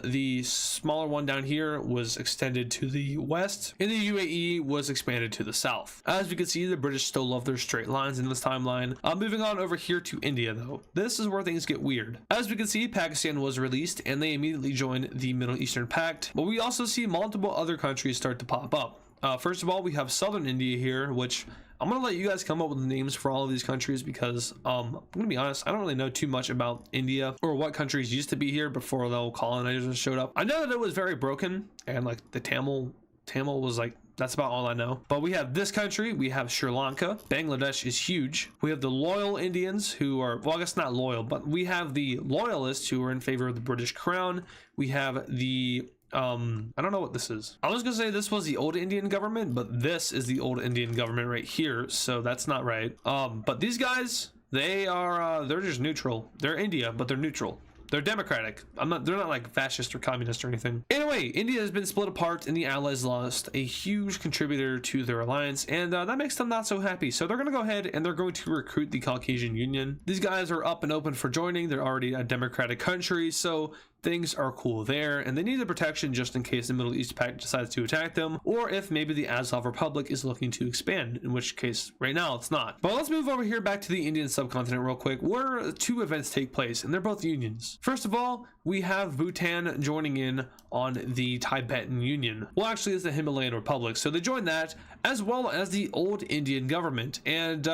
The smaller one down here was extended to the west, and the UAE was expanded to the south. As we can see, the British still love their straight lines in this timeline. Moving on over here to India though, this is where things get weird. As we can see, Pakistan was released and they immediately joined the Middle Eastern Pact, but we also see multiple other countries start to pop up. First of all, we have southern India here, which I'm gonna let you guys come up with the names for all of these countries because I'm gonna be honest, I don't really know too much about India or what countries used to be here before the old colonizers showed up. I know that it was very broken, and like the Tamil was like, that's about all I know. But we have this country, we have Sri Lanka, Bangladesh is huge. We have the loyal Indians who are, well, I guess not loyal, but we have the loyalists who are in favor of the British crown. We have the I don't know what this is. I was gonna say this was the old Indian government, but this is the old Indian government right here, so that's not right. But these guys, they are they're just neutral. They're India, but they're neutral. They're democratic. They're not like fascist or communist or anything. Anyway, India has been split apart and the Allies lost a huge contributor to their alliance, and that makes them not so happy. So they're going to go ahead and they're going to recruit the Caucasian Union. These guys are up and open for joining. They're already a democratic country, so things are cool there, and they need the protection just in case the Middle East Pact decides to attack them, or if maybe the Azov Republic is looking to expand, in which case right now it's not. But let's move over here back to the Indian subcontinent real quick, where two events take place, and they're both unions. First of all, we have Bhutan joining in on the Tibetan Union. Well, actually it's the Himalayan Republic, so they joined that, as well as the old Indian government. And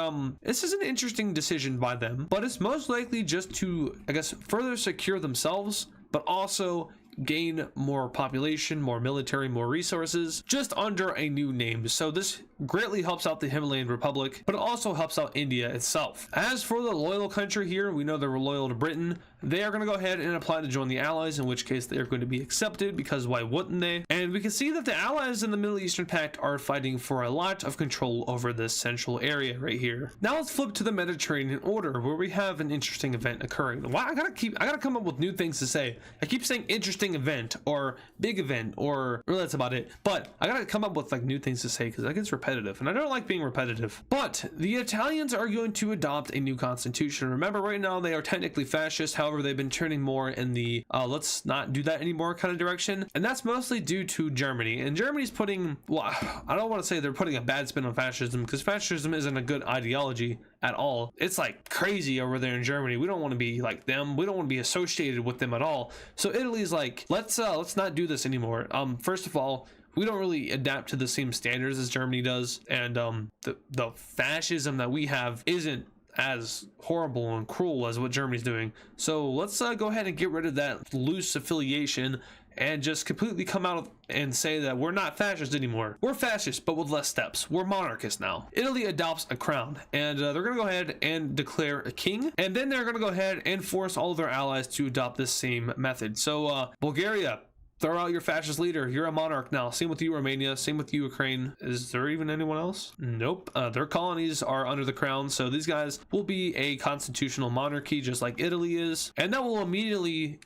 this is an interesting decision by them, but it's most likely just to, I guess, further secure themselves, but also gain more population, more military, more resources, just under a new name. So this greatly helps out the Himalayan Republic, but it also helps out India itself. As for the loyal country here, we know they were loyal to Britain. They are going to go ahead and apply to join the Allies, in which case they are going to be accepted, because why wouldn't they? And we can see that the Allies in the Middle Eastern Pact are fighting for a lot of control over this central area right here. Now let's flip to the Mediterranean order, where we have an interesting event occurring. Why I gotta come up with new things to say. I keep saying interesting event or big event, or really that's about it. But I gotta come up with like new things to say because that gets repetitive, and I don't like being repetitive. But the Italians are going to adopt a new constitution. Remember, right now they are technically fascist. However, they've been turning more in the let's not do that anymore kind of direction, and that's mostly due to Germany. And Germany's putting, well, I don't want to say they're putting a bad spin on fascism, because fascism isn't a good ideology at all. It's like crazy over there in Germany. We don't want to be like them. We don't want to be associated with them at all. So Italy's like, let's not do this anymore. First of all, we don't really adapt to the same standards as Germany does, and the fascism that we have isn't as horrible and cruel as what Germany's doing. So let's go ahead and get rid of that loose affiliation and just completely come out and say that we're not fascist anymore. We're fascist, but with less steps. We're monarchists now. Italy adopts a crown, and they're gonna go ahead and declare a king, and then they're gonna go ahead and force all of their allies to adopt this same method. So Bulgaria, throw out your fascist leader. You're a monarch now. Same with you, Romania. Same with you, Ukraine. Is there even anyone else? Nope. Their colonies are under the crown, so these guys will be a constitutional monarchy just like Italy is, and that will immediately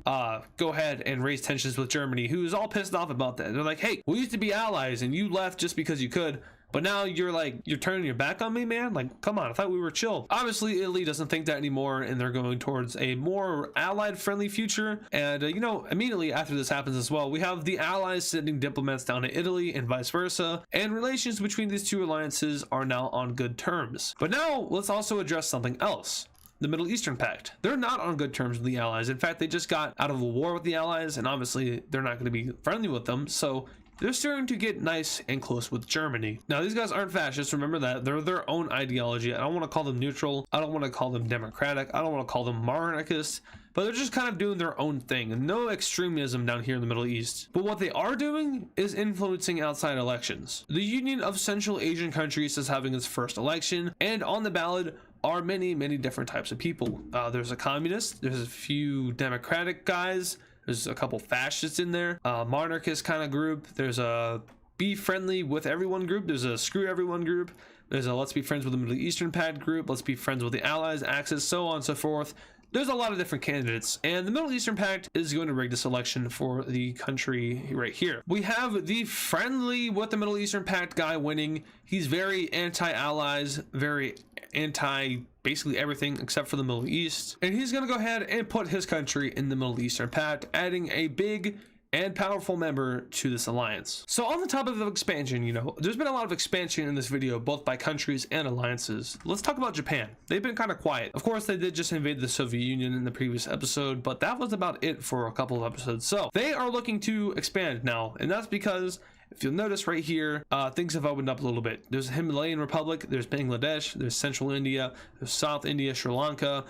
go ahead and raise tensions with Germany, who is all pissed off about that. They're like, hey, we used to be allies and you left just because you could. But now you're turning your back on me, man. Like, come on, I thought we were chill. Obviously, Italy doesn't think that anymore, and they're going towards a more allied-friendly future. And you know, immediately after this happens as well, we have the allies sending diplomats down to Italy and vice versa, and relations between these two alliances are now on good terms. But now let's also address something else. The Middle Eastern Pact. They're not on good terms with the Allies. In fact, they just got out of a war with the Allies, and obviously they're not going to be friendly with them. So they're starting to get nice and close with Germany. Now, these guys aren't fascists. Remember that. They're their own ideology. I don't want to call them neutral. I don't want to call them democratic. I don't want to call them monarchist. But they're just kind of doing their own thing, and no extremism down here in the Middle East. But what they are doing is influencing outside elections. The Union of Central Asian Countries is having its first election, and on the ballot are many different types of people. There's a communist, there's a few democratic guys, there's a couple fascists in there, monarchist kind of group, there's a be friendly with everyone group, there's a screw everyone group, there's a let's be friends with the Middle Eastern Pact group, let's be friends with the Allies, Axis, so on and so forth. There's a lot of different candidates, and the Middle Eastern Pact is going to rig this election for the country right here. We have the friendly with the Middle Eastern Pact guy winning. He's very anti-allies, very anti basically everything except for the Middle East, and he's going to go ahead and put his country in the Middle Eastern Pact, adding a big and powerful member to this alliance. So on the topic of expansion, you know, there's been a lot of expansion in this video, both by countries and alliances. Let's talk about Japan. They've been kind of quiet. Of course, they did just invade the Soviet Union in the previous episode, but that was about it for a couple of episodes. So they are looking to expand now, and that's because if you'll notice right here, things have opened up a little bit. There's a Himalayan Republic, there's Bangladesh, there's Central India, there's South India, Sri Lanka,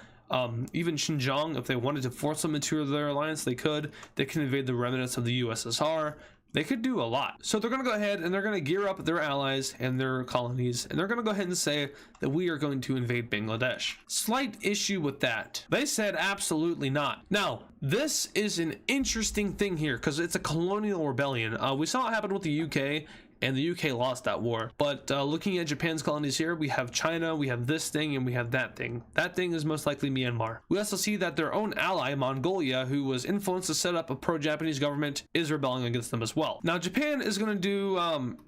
even Xinjiang. If they wanted to force them into their alliance, they could. They can invade the remnants of the USSR. They could do a lot. So they're going to go ahead and they're going to gear up their allies and their colonies, and they're going to go ahead and say that we are going to invade Bangladesh. Slight issue with that. They said absolutely not. Now, this is an interesting thing here because it's a colonial rebellion. We saw it happen with the UK, and the UK lost that war. But looking at Japan's colonies here, we have China, we have this thing, and we have that thing. That thing is most likely Myanmar. We also see that their own ally, Mongolia, who was influenced to set up a pro-Japanese government, is rebelling against them as well. Now, Japan is going to do,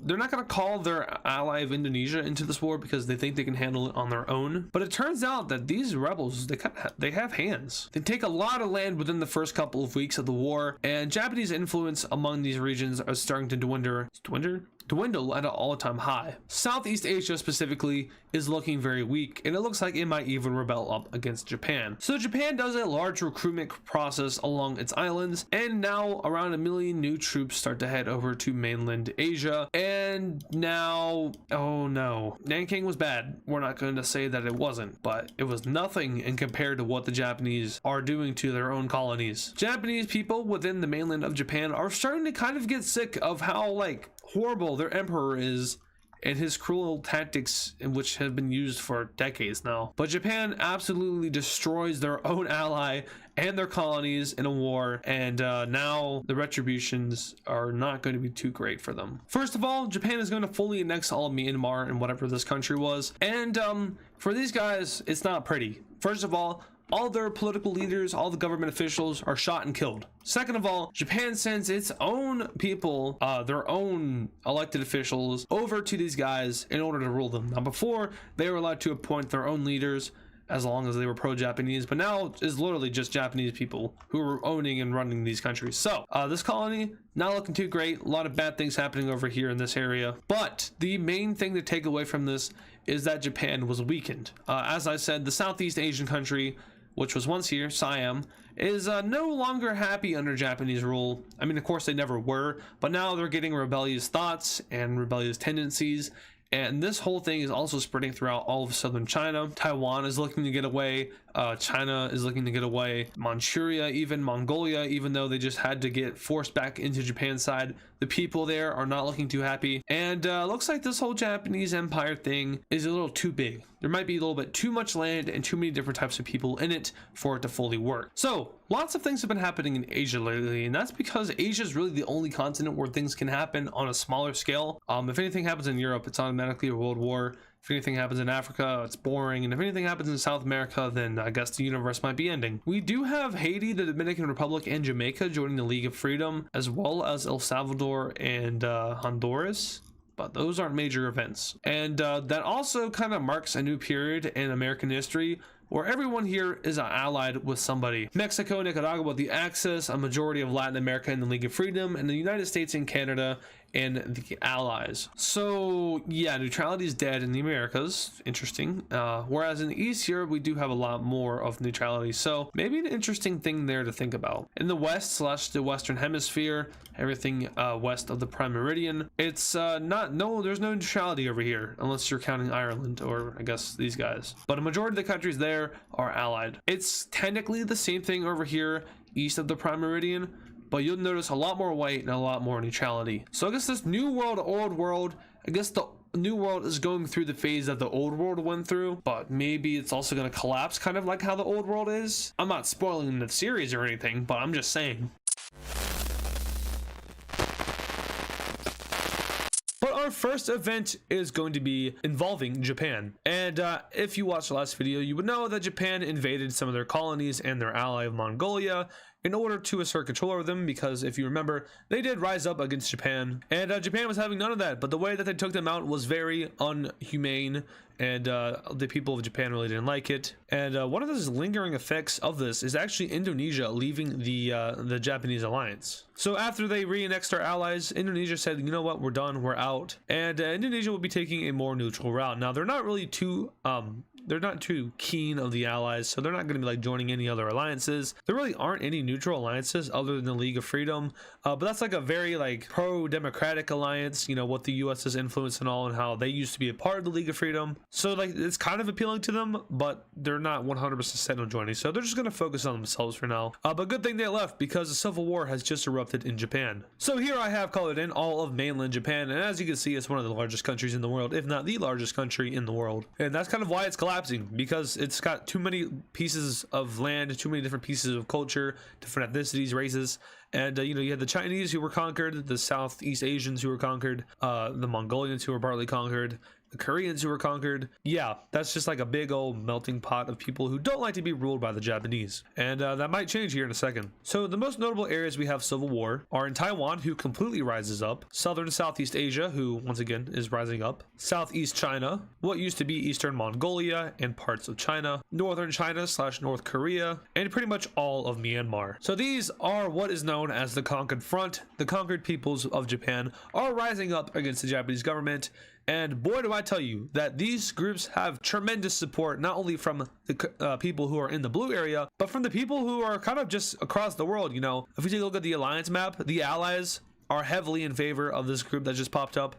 they're not going to call their ally of Indonesia into this war because they think they can handle it on their own. But it turns out that these rebels, they have hands. They take a lot of land within the first couple of weeks of the war, and Japanese influence among these regions are starting to dwindle at an all-time high. Southeast Asia specifically is looking very weak, and it looks like it might even rebel up against Japan. So Japan does a large recruitment process along its islands, and now around 1 million new troops start to head over to mainland Asia. And now, oh no, Nanking was bad. We're not going to say that it wasn't, but it was nothing in compared to what the Japanese are doing to their own colonies. Japanese people within the mainland of Japan are starting to kind of get sick of how horrible their emperor is and his cruel tactics, in which have been used for decades now. But Japan absolutely destroys their own ally and their colonies in a war, and now the retributions are not going to be too great for them. First of all, Japan is going to fully annex all of Myanmar and whatever this country was, and for these guys, it's not pretty. First of all their political leaders, all the government officials are shot and killed. Second of all, Japan sends its own people, their own elected officials, over to these guys in order to rule them. Now, before, they were allowed to appoint their own leaders as long as they were pro-Japanese, but now it's literally just Japanese people who are owning and running these countries. So this colony not looking too great. A lot of bad things happening over here in this area, but the main thing to take away from this is that Japan was weakened. As I said, the Southeast Asian country, which was once here, Siam, is no longer happy under Japanese rule. I mean, of course they never were, but now they're getting rebellious thoughts and rebellious tendencies. And this whole thing is also spreading throughout all of southern China. Taiwan is looking to get away. China is looking to get away. Manchuria, even Mongolia, even though they just had to get forced back into Japan's side, the people there are not looking too happy. And looks like this whole Japanese empire thing is a little too big. There might be a little bit too much land and too many different types of people in it for it to fully work. So lots of things have been happening in Asia lately, and that's because Asia is really the only continent where things can happen on a smaller scale. If anything happens in Europe, it's automatically a world war. If anything happens in Africa, it's boring. And if anything happens in South America, then I guess the universe might be ending. We do have Haiti, the Dominican Republic, and Jamaica joining the League of Freedom, as well as El Salvador and Honduras. but those aren't major events. And that also kind of marks a new period in American history where everyone here is allied with somebody. Mexico and Nicaragua with the Axis, a majority of Latin America in the League of Freedom, and the United States and Canada and the Allies. So yeah, neutrality is dead in the Americas. Interesting. Whereas in the East here, we do have a lot more of neutrality. So maybe an interesting thing there to think about. In the West / the Western Hemisphere, everything west of the Prime Meridian, it's there's no neutrality over here unless you're counting Ireland or I guess these guys. But a majority of the countries there are allied. It's technically the same thing over here east of the Prime Meridian, but you'll notice a lot more white and a lot more neutrality. So I guess this new world, old world, I guess the new world is going through the phase that the old world went through, but maybe it's also going to collapse kind of like how the old world is. I'm not spoiling the series or anything, but I'm just saying. But our first event is going to be involving Japan. And if you watched the last video, you would know that Japan invaded some of their colonies and their ally of Mongolia in order to assert control over them, because if you remember, they did rise up against Japan, and Japan was having none of that. But the way that they took them out was very unhumane, and the people of Japan really didn't like it. And one of those lingering effects of this is actually Indonesia leaving the Japanese alliance. So after they re-annexed our allies, Indonesia said, you know what, we're done, we're out, and Indonesia will be taking a more neutral route. Now they're not really too they're not too keen of the allies, so they're not going to be like joining any other alliances. There really aren't any neutral alliances other than the League of Freedom, but that's like a very like pro-democratic alliance, you know, what the US's influence and all, and how they used to be a part of the League of Freedom. So like it's kind of appealing to them, but they're not 100% set on joining, so they're just going to focus on themselves for now. But good thing they left, because a civil war has just erupted in Japan. So here I have colored in all of mainland Japan, and as you can see, it's one of the largest countries in the world, if not the largest country in the world, and that's kind of why it's collapsing, because it's got too many pieces of land, too many different pieces of culture, different ethnicities, races. And you know, you had the Chinese who were conquered, the Southeast Asians who were conquered, the Mongolians who were partly conquered, the Koreans who were conquered. Yeah, that's just like a big old melting pot of people who don't like to be ruled by the Japanese. And that might change here in a second. So the most notable areas we have civil war are in Taiwan, who completely rises up, southern Southeast Asia, who once again is rising up, Southeast China, what used to be Eastern Mongolia and parts of China, Northern China / North Korea, and pretty much all of Myanmar. So these are what is known as the conquered front. The conquered peoples of Japan are rising up against the Japanese government. And boy, do I tell you that these groups have tremendous support, not only from the people who are in the blue area, but from the people who are kind of just across the world. You know, if you take a look at the alliance map, the allies are heavily in favor of this group that just popped up.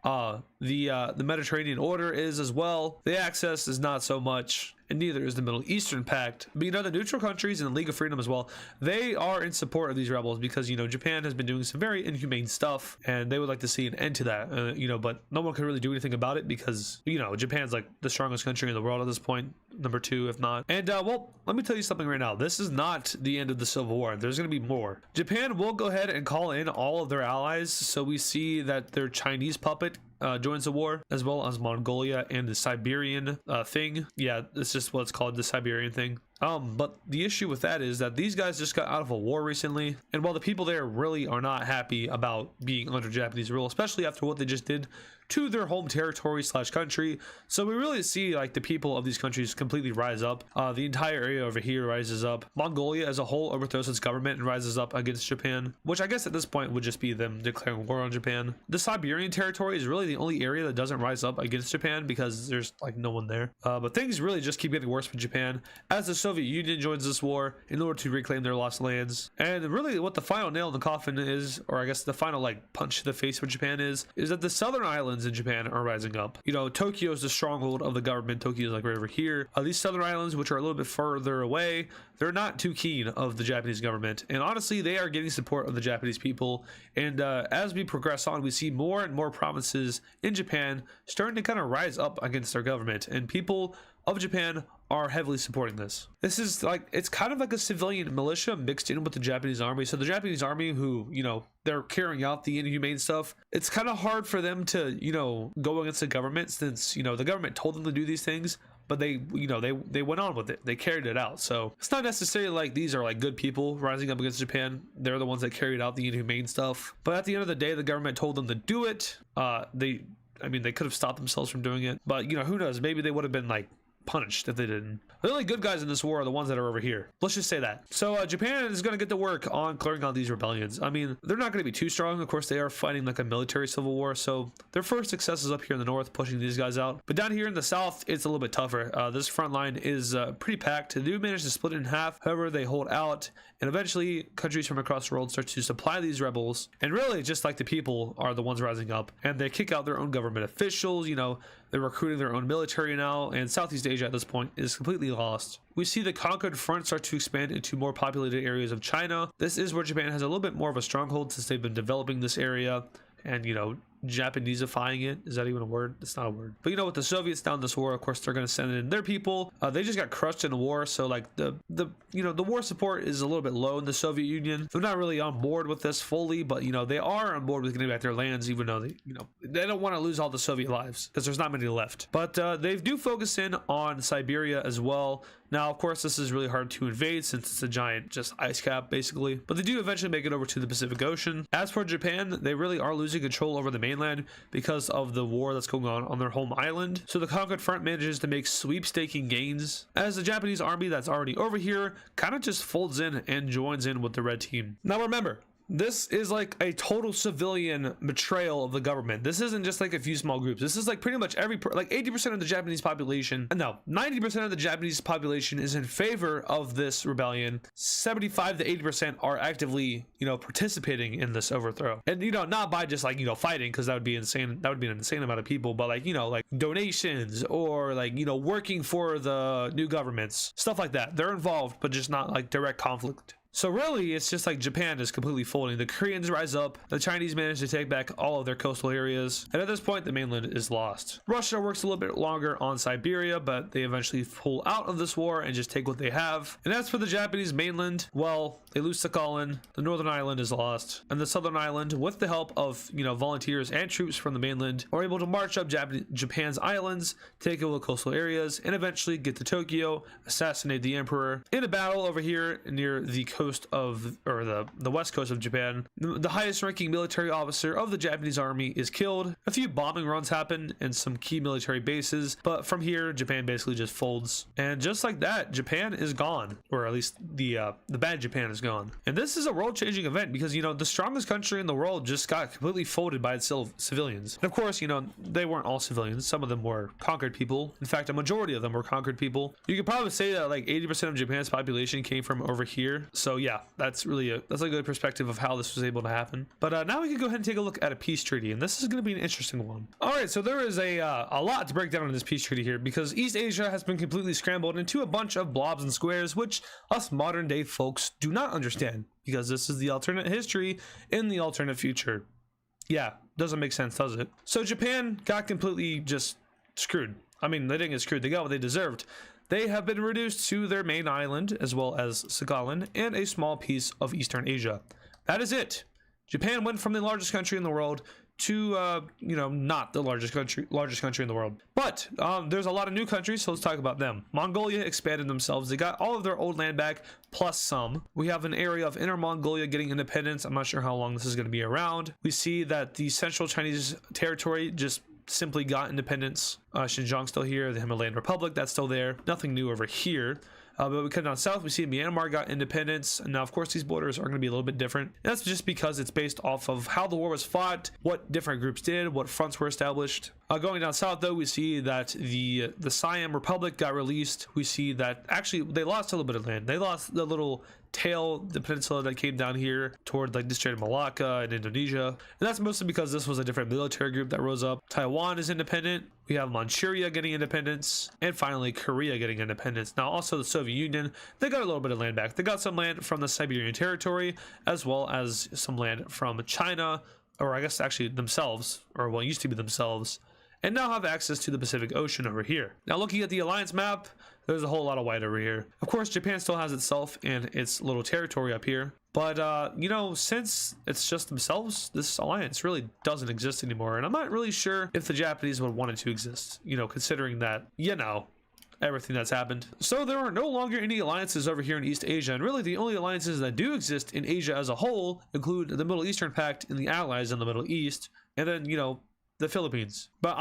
The Mediterranean Order is as well. The Axis is not so much, and neither is the Middle Eastern Pact. But you know, the neutral countries and the League of Freedom as well, they are in support of these rebels, because you know, Japan has been doing some very inhumane stuff, and they would like to see an end to that. You know, but no one can really do anything about it, because you know, Japan's like the strongest country in the world at this point, number 2 if not. And well, let me tell you something right now, this is not the end of the Civil War. There's going to be more. Japan will go ahead and call in all of their allies, so we see that their Chinese puppet joins the war, as well as Mongolia and the Siberian thing. Yeah, it's just what it's called, the Siberian thing. But the issue with that is that these guys just got out of a war recently, and while the people there really are not happy about being under Japanese rule, especially after what they just did to their home territory / country, so we really see like the people of these countries completely rise up. The entire area over here rises up. Mongolia as a whole overthrows its government and rises up against Japan, which I guess at this point would just be them declaring war on Japan. The Siberian territory is really the only area that doesn't rise up against Japan, because there's like no one there. But things really just keep getting worse for Japan as the Soviet Union joins this war in order to reclaim their lost lands. And really what the final nail in the coffin is, or I guess the final like punch to the face for Japan is that the southern islands in Japan are rising up. You know, Tokyo is the stronghold of the government. Tokyo is like right over here. These southern islands, which are a little bit further away, they're not too keen of the Japanese government, and honestly they are getting support of the Japanese people. And as we progress on, we see more and more provinces in Japan starting to kind of rise up against their government, and people of Japan are heavily supporting this. This is like, it's kind of like a civilian militia mixed in with the Japanese army. So the Japanese army, who, you know, they're carrying out the inhumane stuff, it's kind of hard for them to, you know, go against the government, since, you know, the government told them to do these things, but they, you know, they went on with it. They carried it out. So it's not necessarily like these are like good people rising up against Japan. They're the ones that carried out the inhumane stuff. But at the end of the day, the government told them to do it. They I mean, they could have stopped themselves from doing it, but you know, who knows? Maybe they would have been like punished if they didn't. The only good guys in this war are the ones that are over here. Let's just say that. So Japan is going to get to work on clearing out these rebellions. I mean, they're not going to be too strong. Of course, they are fighting like a military civil war. So their first success is up here in the north, pushing these guys out. But down here in the south, it's a little bit tougher. This front line is pretty packed. They do manage to split it in half. However, they hold out. And eventually, countries from across the world start to supply these rebels. And really, just like the people are the ones rising up. And they kick out their own government officials. You know, they're recruiting their own military now. And Southeast Asia at this point is completely lost. We see the conquered front start to expand into more populated areas of China. This is where Japan has a little bit more of a stronghold since they've been developing this area and, you know, Japaneseifying it. Is that even a word? It's not a word. But you know, with the Soviets down this war, of course, they're going to send in their people. They just got crushed in the war. So like the war support is a little bit low in the Soviet Union. They're not really on board with this fully, but you know, they are on board with getting back their lands, even though they don't want to lose all the Soviet lives because there's not many left. But they do focus in on Siberia as well. Now, of course, this is really hard to invade since it's a giant just ice cap, basically. But they do eventually make it over to the Pacific Ocean. As for Japan, they really are losing control over the mainland because of the war that's going on their home island. So the conquered front manages to make sweepstaking gains as the Japanese army that's already over here kind of just folds in and joins in with the red team. Now, remember, this is like a total civilian betrayal of the government. This isn't just like a few small groups. This is like pretty much like 80% of the Japanese population. No, 90% of the Japanese population is in favor of this rebellion. 75 to 80% are actively, you know, participating in this overthrow. And, you know, not by just like, you know, fighting, because that would be insane. That would be an insane amount of people, but like, you know, like donations or like, you know, working for the new governments, stuff like that. They're involved, but just not like direct conflict. So really, it's just like Japan is completely folding. The Koreans rise up, the Chinese manage to take back all of their coastal areas, and at this point, the mainland is lost. Russia works a little bit longer on Siberia, but they eventually pull out of this war and just take what they have. And as for the Japanese mainland, well, they lose Sakhalin, the northern island is lost, and the southern island, with the help of, you know, volunteers and troops from the mainland, are able to march up Japan's islands, take over the coastal areas, and eventually get to Tokyo, assassinate the emperor. In a battle over here near the coast of, or the west coast of Japan, the highest ranking military officer of the Japanese army is killed. A few bombing runs happen in some key military bases, but from here, Japan basically just folds. And just like that, Japan is gone, or at least the bad Japan is gone. And this is a world-changing event because, you know, the strongest country in the world just got completely folded by its civilians. And of course, you know, they weren't all civilians. Some of them were conquered people. In fact, a majority of them were conquered people. You could probably say that like 80% of Japan's population came from over here. So yeah, that's a good perspective of how this was able to happen. But now we can go ahead and take a look at a peace treaty, and this is going to be an interesting one. All right, so there is a lot to break down in this peace treaty here because East Asia has been completely scrambled into a bunch of blobs and squares, which us modern day folks do not understand because this is the alternate history in the alternate future. Yeah, doesn't make sense, does it? So Japan got completely just screwed. I mean, they didn't get screwed, they got what they deserved. They have been reduced to their main island, as well as Sakhalin, and a small piece of Eastern Asia. That is it. Japan went from the largest country in the world to, you know, not the largest country in the world. But there's a lot of new countries, so let's talk about them. Mongolia expanded themselves. They got all of their old land back, plus some. We have an area of Inner Mongolia getting independence. I'm not sure how long this is going to be around. We see that the Central Chinese territory just simply got independence. Xinjiang still here, the Himalayan Republic, that's still there. Nothing new over here. But we come down south, we see Myanmar got independence. And now, of course, these borders are going to be a little bit different. And that's just because it's based off of how the war was fought, what different groups did, what fronts were established. Going down south, though, we see that the Siam Republic got released. We see that actually they lost a little bit of land. They lost the little tail, the peninsula that came down here toward like the Strait of Malacca and Indonesia. And that's mostly because this was a different military group that rose up. Taiwan is independent. We have Manchuria getting independence, and finally Korea getting independence. Now also the Soviet Union, they got a little bit of land back. They got some land from the Siberian territory, as well as some land from China, or I guess actually themselves, or what used to be themselves, and now have access to the Pacific Ocean over here. Now looking at the alliance map, there's a whole lot of white over here. Of course, Japan still has itself and its little territory up here. But, you know, since it's just themselves, this alliance really doesn't exist anymore. And I'm not really sure if the Japanese would want it to exist, you know, considering that, you know, everything that's happened. So there are no longer any alliances over here in East Asia. And really the only alliances that do exist in Asia as a whole include the Middle Eastern Pact and the allies in the Middle East. And then, you know, the Philippines. But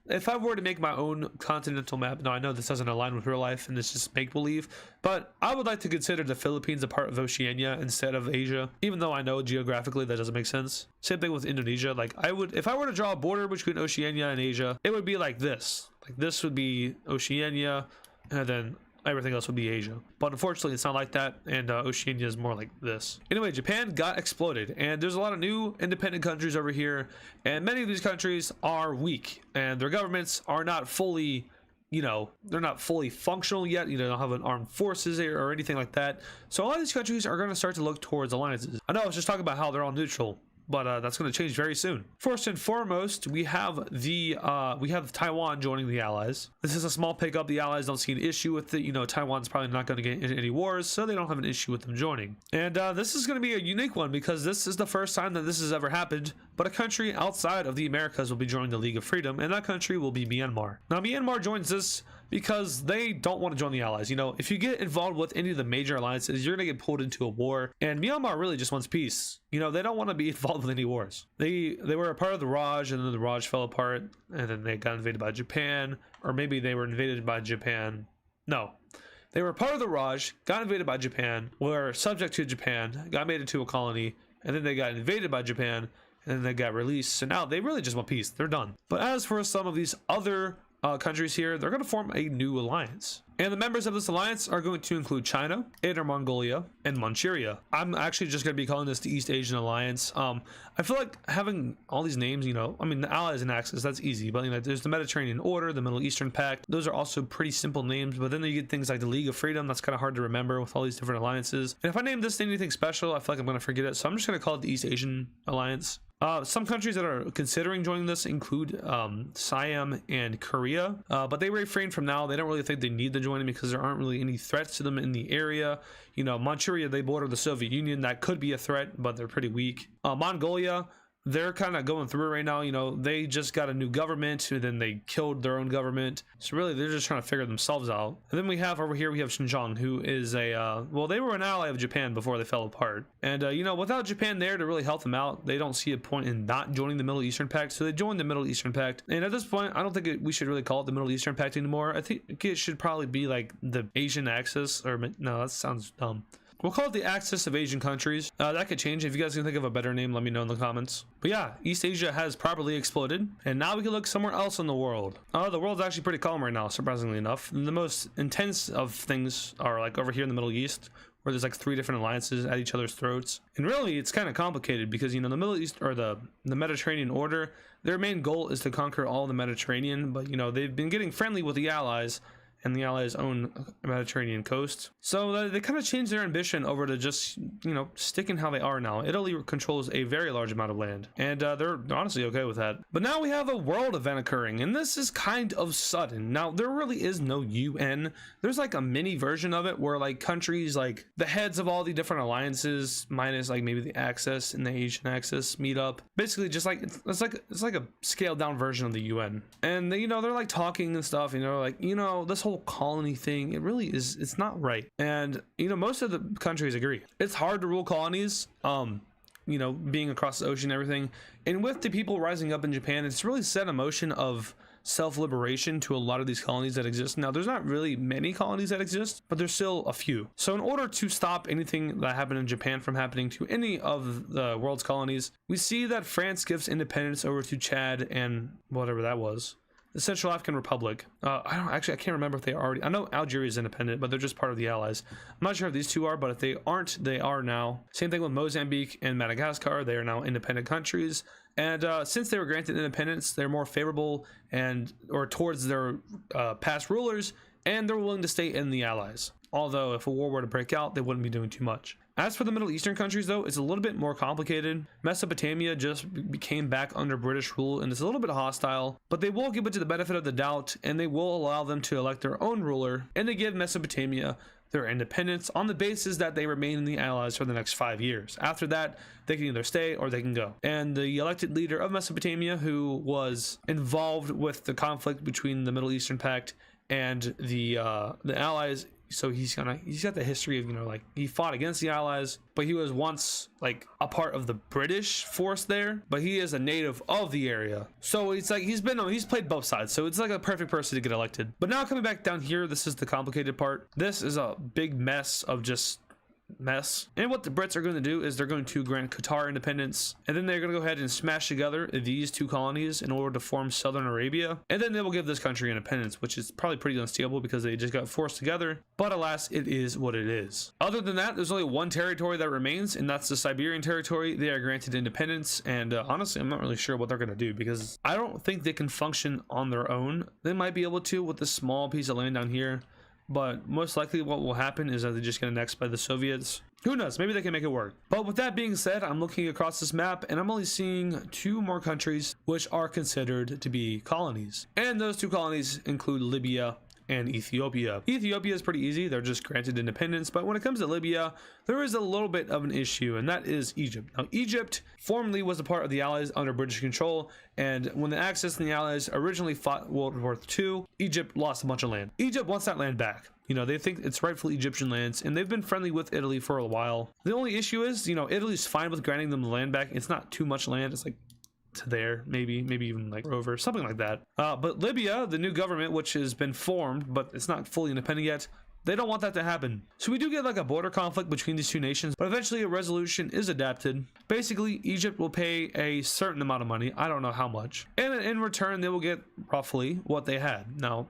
if I were to make my own continental map, now I know this doesn't align with real life and it's just make-believe, but I would like to consider the Philippines a part of Oceania instead of Asia, even though I know geographically that doesn't make sense. Same thing with Indonesia. Like if I were to draw a border between Oceania and Asia, it would be like this. Like this would be Oceania, and then everything else would be Asia. But unfortunately, it's not like that, and Oceania is more like this. Anyway, Japan got exploded, and there's a lot of new independent countries over here, and many of these countries are weak, and their governments are not fully, they're not fully functional yet. They don't have an armed forces or anything like that. So a lot of these countries are going to start to look towards alliances. I know I was just talking about how they're all neutral, but that's going to change very soon. First and foremost, we have Taiwan joining the Allies. This is a small pickup. The Allies don't see an issue with it. Taiwan's probably not going to get into any wars, so they don't have an issue with them joining. And this is going to be a unique one because this is the first time that this has ever happened, but a country outside of the Americas will be joining the League of Freedom, and that country will be Myanmar. Now, Myanmar joins this because they don't want to join the Allies. If you get involved with any of the major alliances, you're going to get pulled into a war, and Myanmar really just wants peace. They don't want to be involved with any wars. They were a part of the Raj, and then the Raj fell apart, and then they got invaded by Japan, or maybe they were invaded by Japan. No. They were part of the Raj, got invaded by Japan, were subject to Japan, got made into a colony, and then they got invaded by Japan, and then they got released. So now they really just want peace. They're done. But as for some of these other countries here, they're going to form a new alliance, and the members of this alliance are going to include China, Inner Mongolia, and Manchuria. I'm actually just going to be calling this the East Asian Alliance. I feel like having all these names, the Allies and Axis, that's easy, but there's the Mediterranean Order, the Middle Eastern Pact. Those are also pretty simple names, but then you get things like the League of Freedom. That's kind of hard to remember with all these different alliances, and if I name this anything special, I feel like I'm going to forget it, so I'm just going to call it the East Asian Alliance. Some countries that are considering joining this include Siam and Korea, but they refrain from now. They don't really think they need to join it because there aren't really any threats to them in the area. Manchuria, they border the Soviet Union. That could be a threat, but they're pretty weak. Mongolia, they're kind of going through it right now. They just got a new government, and then they killed their own government. So really, they're just trying to figure themselves out. And then we have over here, we have Xinjiang, who is they were an ally of Japan before they fell apart. And, without Japan there to really help them out, they don't see a point in not joining the Middle Eastern Pact. So they joined the Middle Eastern Pact. And at this point, I don't think we should really call it the Middle Eastern Pact anymore. I think it should probably be like the Asian Axis, or no, that sounds dumb. We'll call it the Axis of Asian countries. That could change. If you guys can think of a better name, let me know in the comments. But yeah, East Asia has properly exploded, and now we can look somewhere else in the world. The world's actually pretty calm right now, surprisingly enough. And the most intense of things are like over here in the Middle East, where there's like 3 different alliances at each other's throats. And really, it's kind of complicated because, the Middle East, or the Mediterranean Order, their main goal is to conquer all the Mediterranean, but, they've been getting friendly with the Allies, and the Allies own Mediterranean coast. So they kind of changed their ambition over to just, sticking how they are now. Italy controls a very large amount of land, and they're honestly okay with that. But now we have a world event occurring, and this is kind of sudden. Now, there really is no UN. There's like a mini version of it where like countries, like the heads of all the different alliances, minus like maybe the Axis and the Asian Axis, meet up. Basically, just like it's like a scaled down version of the UN. And they're like talking and stuff, this whole colony thing, it's not right. And most of the countries agree it's hard to rule colonies, being across the ocean and everything. And with the people rising up in Japan, it's really set a motion of self-liberation to a lot of these colonies that exist. Now, there's not really many colonies that exist, but there's still a few. So in order to stop anything that happened in Japan from happening to any of the world's colonies, we see that France gives independence over to Chad and whatever that was, the Central African Republic. I can't remember if they already, I know Algeria is independent, but they're just part of the Allies. I'm not sure if these two are, but if they aren't, they are now. Same thing with Mozambique and Madagascar. They are now independent countries. And since they were granted independence, they're more favorable or towards their past rulers, and they're willing to stay in the Allies. Although if a war were to break out, they wouldn't be doing too much. As for the Middle Eastern countries, though, it's a little bit more complicated. Mesopotamia just became back under British rule, and it's a little bit hostile, but they will give it to the benefit of the doubt, and they will allow them to elect their own ruler, and they give Mesopotamia their independence on the basis that they remain in the Allies for the next 5 years. After that, they can either stay or they can go. And the elected leader of Mesopotamia, who was involved with the conflict between the Middle Eastern Pact and the Allies, So he's got the history of, like he fought against the Allies, but he was once like a part of the British force there, but he is a native of the area. So it's like he's played both sides. So it's like a perfect person to get elected. But now coming back down here, this is the complicated part. This is a big mess of just mess. And what the Brits are going to do is they're going to grant Qatar independence, and then they're going to go ahead and smash together these two colonies in order to form Southern Arabia, and then they will give this country independence, which is probably pretty unstable because they just got forced together. But alas, it is what it is. Other than that, there's only one territory that remains, and that's the Siberian territory. They are granted independence, and honestly, I'm not really sure what they're going to do, because I don't think they can function on their own. They might be able to with this small piece of land down here, but most likely what will happen is that they just get annexed by the Soviets. Who knows? Maybe they can make it work. But with that being said, I'm looking across this map and I'm only seeing 2 more countries which are considered to be colonies. And those 2 colonies include Libya and Ethiopia. Ethiopia is pretty easy. They're just granted independence. But when it comes to Libya, there is a little bit of an issue, and that is Egypt. Now, Egypt formerly was a part of the Allies under British control, and when the Axis and the Allies originally fought World War II, Egypt lost a bunch of land. Egypt wants that land back. They think it's rightfully Egyptian lands, and they've been friendly with Italy for a while. The only issue is, Italy's fine with granting them the land back. It's not too much land. It's like to there, maybe even like over, something like that. But Libya, the new government, which has been formed, but it's not fully independent yet, they don't want that to happen. So we do get like a border conflict between these 2 nations, but eventually a resolution is adapted. Basically, Egypt will pay a certain amount of money. I don't know how much. And in return, they will get roughly what they had. Now,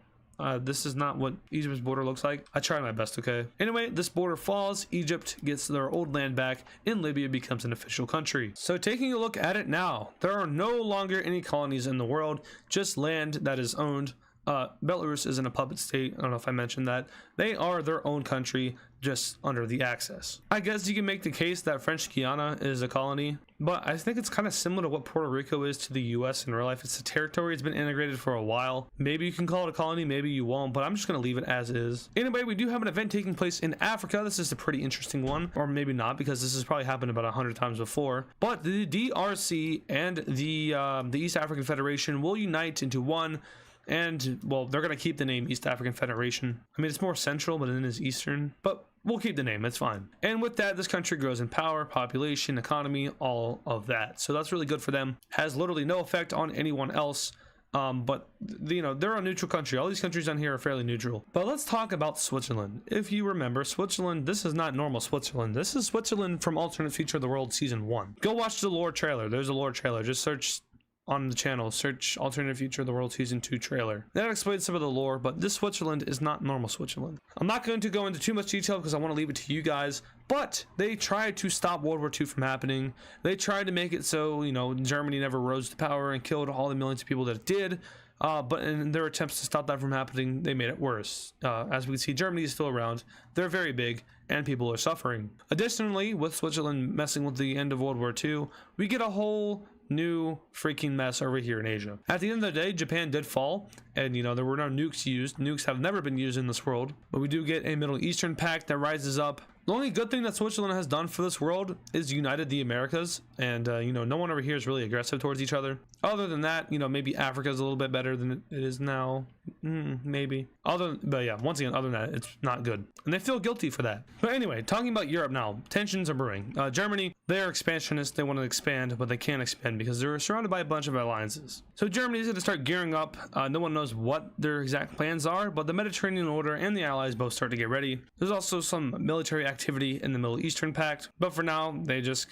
this is not what Egypt's border looks like. I tried my best, okay? Anyway, this border falls, Egypt gets their old land back, and Libya becomes an official country. So taking a look at it now, there are no longer any colonies in the world, just land that is owned. Belarus isn't a puppet state. I don't know if I mentioned that. They are their own country, just under the Axis. I guess you can make the case that French Guiana is a colony, but I think it's kind of similar to what Puerto Rico is to the US in real life. It's a territory. It's been integrated for a while. Maybe you can call it a colony, maybe you won't, but I'm just going to leave it as is. Anyway, we do have an event taking place in Africa. This is a pretty interesting one, or maybe not, because this has probably happened about 100 times before. But the DRC and the East African Federation will unite into one. And, well, they're going to keep the name East African Federation. I mean, it's more central, but it is Eastern. But we'll keep the name. It's fine. And with that, this country grows in power, population, economy, all of that. So that's really good for them. Has literally no effect on anyone else. But, they're a neutral country. All these countries on here are fairly neutral. But let's talk about Switzerland. If you remember, Switzerland, this is not normal Switzerland. This is Switzerland from Alternate Future of the World Season 1. Go watch the lore trailer. There's a lore trailer. Just search on the channel, search Alternate Future of the World Season 2 trailer. That explains some of the lore, but this Switzerland is not normal Switzerland. I'm not going to go into too much detail because I want to leave it to you guys, but they tried to stop World War II from happening. They tried to make it so, Germany never rose to power and killed all the millions of people that it did. But in their attempts to stop that from happening, they made it worse. As we can see, Germany is still around. They're very big, and people are suffering. Additionally, with Switzerland messing with the end of World War II, we get a whole new freaking mess over here in Asia. At the end of the day, Japan did fall, and there were no nukes used. Nukes have never been used in this world, but we do get a Middle Eastern pact that rises up. The only good thing that Switzerland has done for this world is united the Americas, and no one over here is really aggressive towards each other. Other than that, maybe Africa is a little bit better than it is now. Maybe. But yeah, once again, other than that, it's not good, and they feel guilty for that. But anyway, talking about Europe now, tensions are brewing. Germany, they are expansionists. They want to expand, but they can't expand because they're surrounded by a bunch of alliances. So Germany is going to start gearing up. No one knows what their exact plans are, but the Mediterranean Order and the Allies both start to get ready. There's also some military activity in the Middle Eastern Pact, but for now, they're just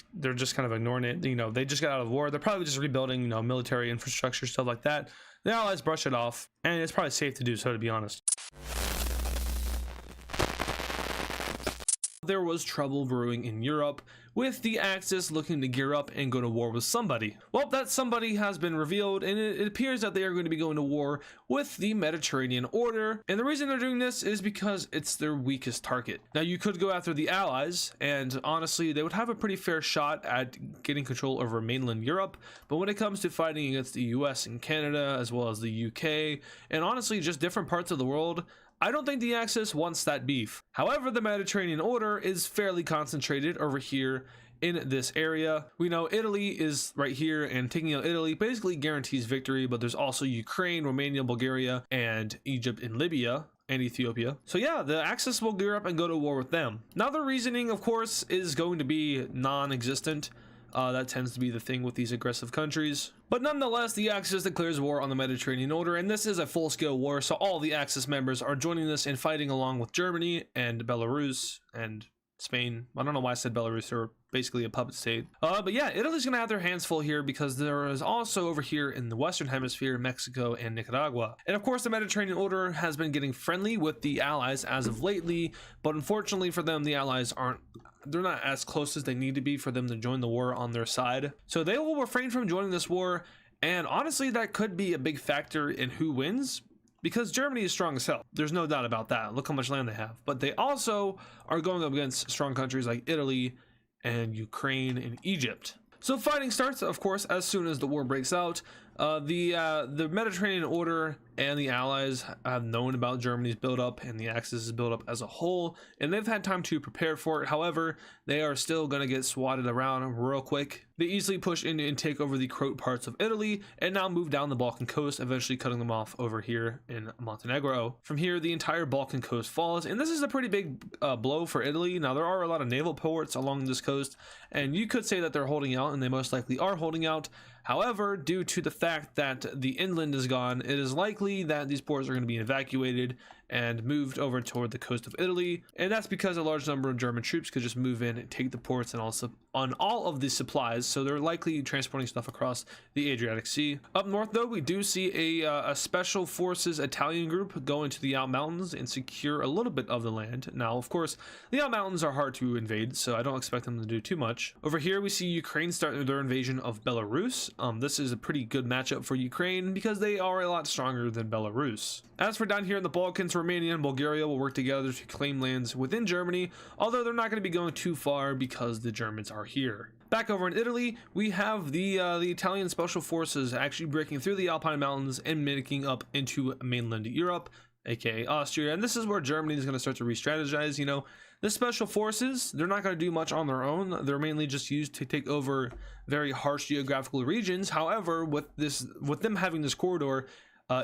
kind of ignoring it. They just got out of war. They're probably just rebuilding, military infrastructure, stuff like that. The Allies brush it off, and it's probably safe to do so, to be honest. There was trouble brewing in Europe, with the Axis looking to gear up and go to war with somebody. Well, that somebody has been revealed, and it appears that they are going to be going to war with the Mediterranean Order. And the reason they're doing this is because it's their weakest target. Now, you could go after the Allies, and honestly, they would have a pretty fair shot at getting control over mainland Europe. But when it comes to fighting against the US and Canada, as well as the UK, and honestly, just different parts of the world, I don't think the Axis wants that beef. However, the Mediterranean Order is fairly concentrated over here in this area. We know Italy is right here, and taking out Italy basically guarantees victory, but there's also Ukraine, Romania, Bulgaria, and Egypt and Libya. and Ethiopia. So yeah, the Axis will gear up and go to war with them. Now their reasoning, of course, is going to be non-existent. That tends to be the thing with these aggressive countries. But nonetheless, the Axis declares war on the Mediterranean order, and this is a full-scale war, so all the Axis members are joining this and fighting along with Germany and Belarus and Spain. I don't know why I said Belarus, they're basically a puppet state. But yeah, Italy's gonna have their hands full here because there is also over here in the Western Hemisphere, Mexico and Nicaragua. And of course, the Mediterranean order has been getting friendly with the Allies as of lately, but unfortunately for them, the Allies they're not as close as they need to be for them to join the war on their side. So they will refrain from joining this war, and honestly, that could be a big factor in who wins, because Germany is strong as hell. There's no doubt about that. Look how much land they have. But they also are going up against strong countries like Italy and Ukraine and Egypt. So fighting starts, of course, as soon as the war breaks out. The Mediterranean order and the Allies have known about Germany's buildup and the Axis' buildup as a whole, and they've had time to prepare for it. However, they are still going to get swatted around real quick. They easily push in and take over the Croat parts of Italy and now move down the Balkan coast, eventually cutting them off over here in Montenegro. From here, the entire Balkan coast falls, and this is a pretty big blow for Italy. Now, there are a lot of naval ports along this coast, and you could say that they're holding out, and they most likely are holding out. However, due to the fact that the inland is gone, it is likely that these ports are going to be evacuated and moved over toward the coast of Italy, and that's because a large number of German troops could just move in and take the ports and also on all of the supplies, so they're likely transporting stuff across the Adriatic Sea. Up north, though, we do see a special forces Italian group go into the Alp Mountains and secure a little bit of the land. Now, of course, the Alp Mountains are hard to invade, so I don't expect them to do too much. Over here, we see Ukraine starting their invasion of Belarus. This is a pretty good matchup for Ukraine because they are a lot stronger than Belarus. As for down here in the Balkans, Romania and Bulgaria will work together to claim lands within Germany, although they're not going to be going too far because the Germans are here. Back over in Italy, we have the Italian special forces actually breaking through the Alpine Mountains and making up into mainland Europe, aka Austria, and this is where Germany is going to start to re-strategize. You know, the special forces, they're not going to do much on their own. They're mainly just used to take over very harsh geographical regions. However, with them having this corridor,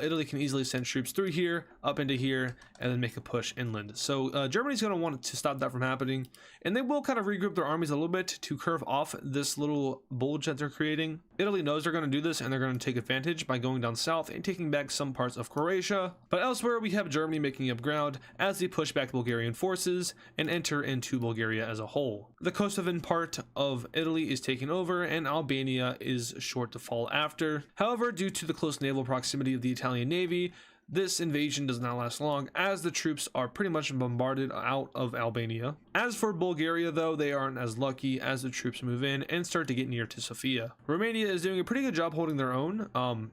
Italy can easily send troops through here, up into here, and then make a push inland. So Germany's going to want to stop that from happening, and they will kind of regroup their armies a little bit to curve off this little bulge that they're creating. Italy knows they're going to do this, and they're going to take advantage by going down south and taking back some parts of Croatia. But elsewhere, we have Germany making up ground as they push back Bulgarian forces and enter into Bulgaria as a whole. The Kosovan part of Italy is taken over, and Albania is short to fall after. However, due to the close naval proximity of the Italian Navy, this invasion does not last long as the troops are pretty much bombarded out of Albania. As for Bulgaria, though, they aren't as lucky as the troops move in and start to get near to Sofia. Romania is doing a pretty good job holding their own.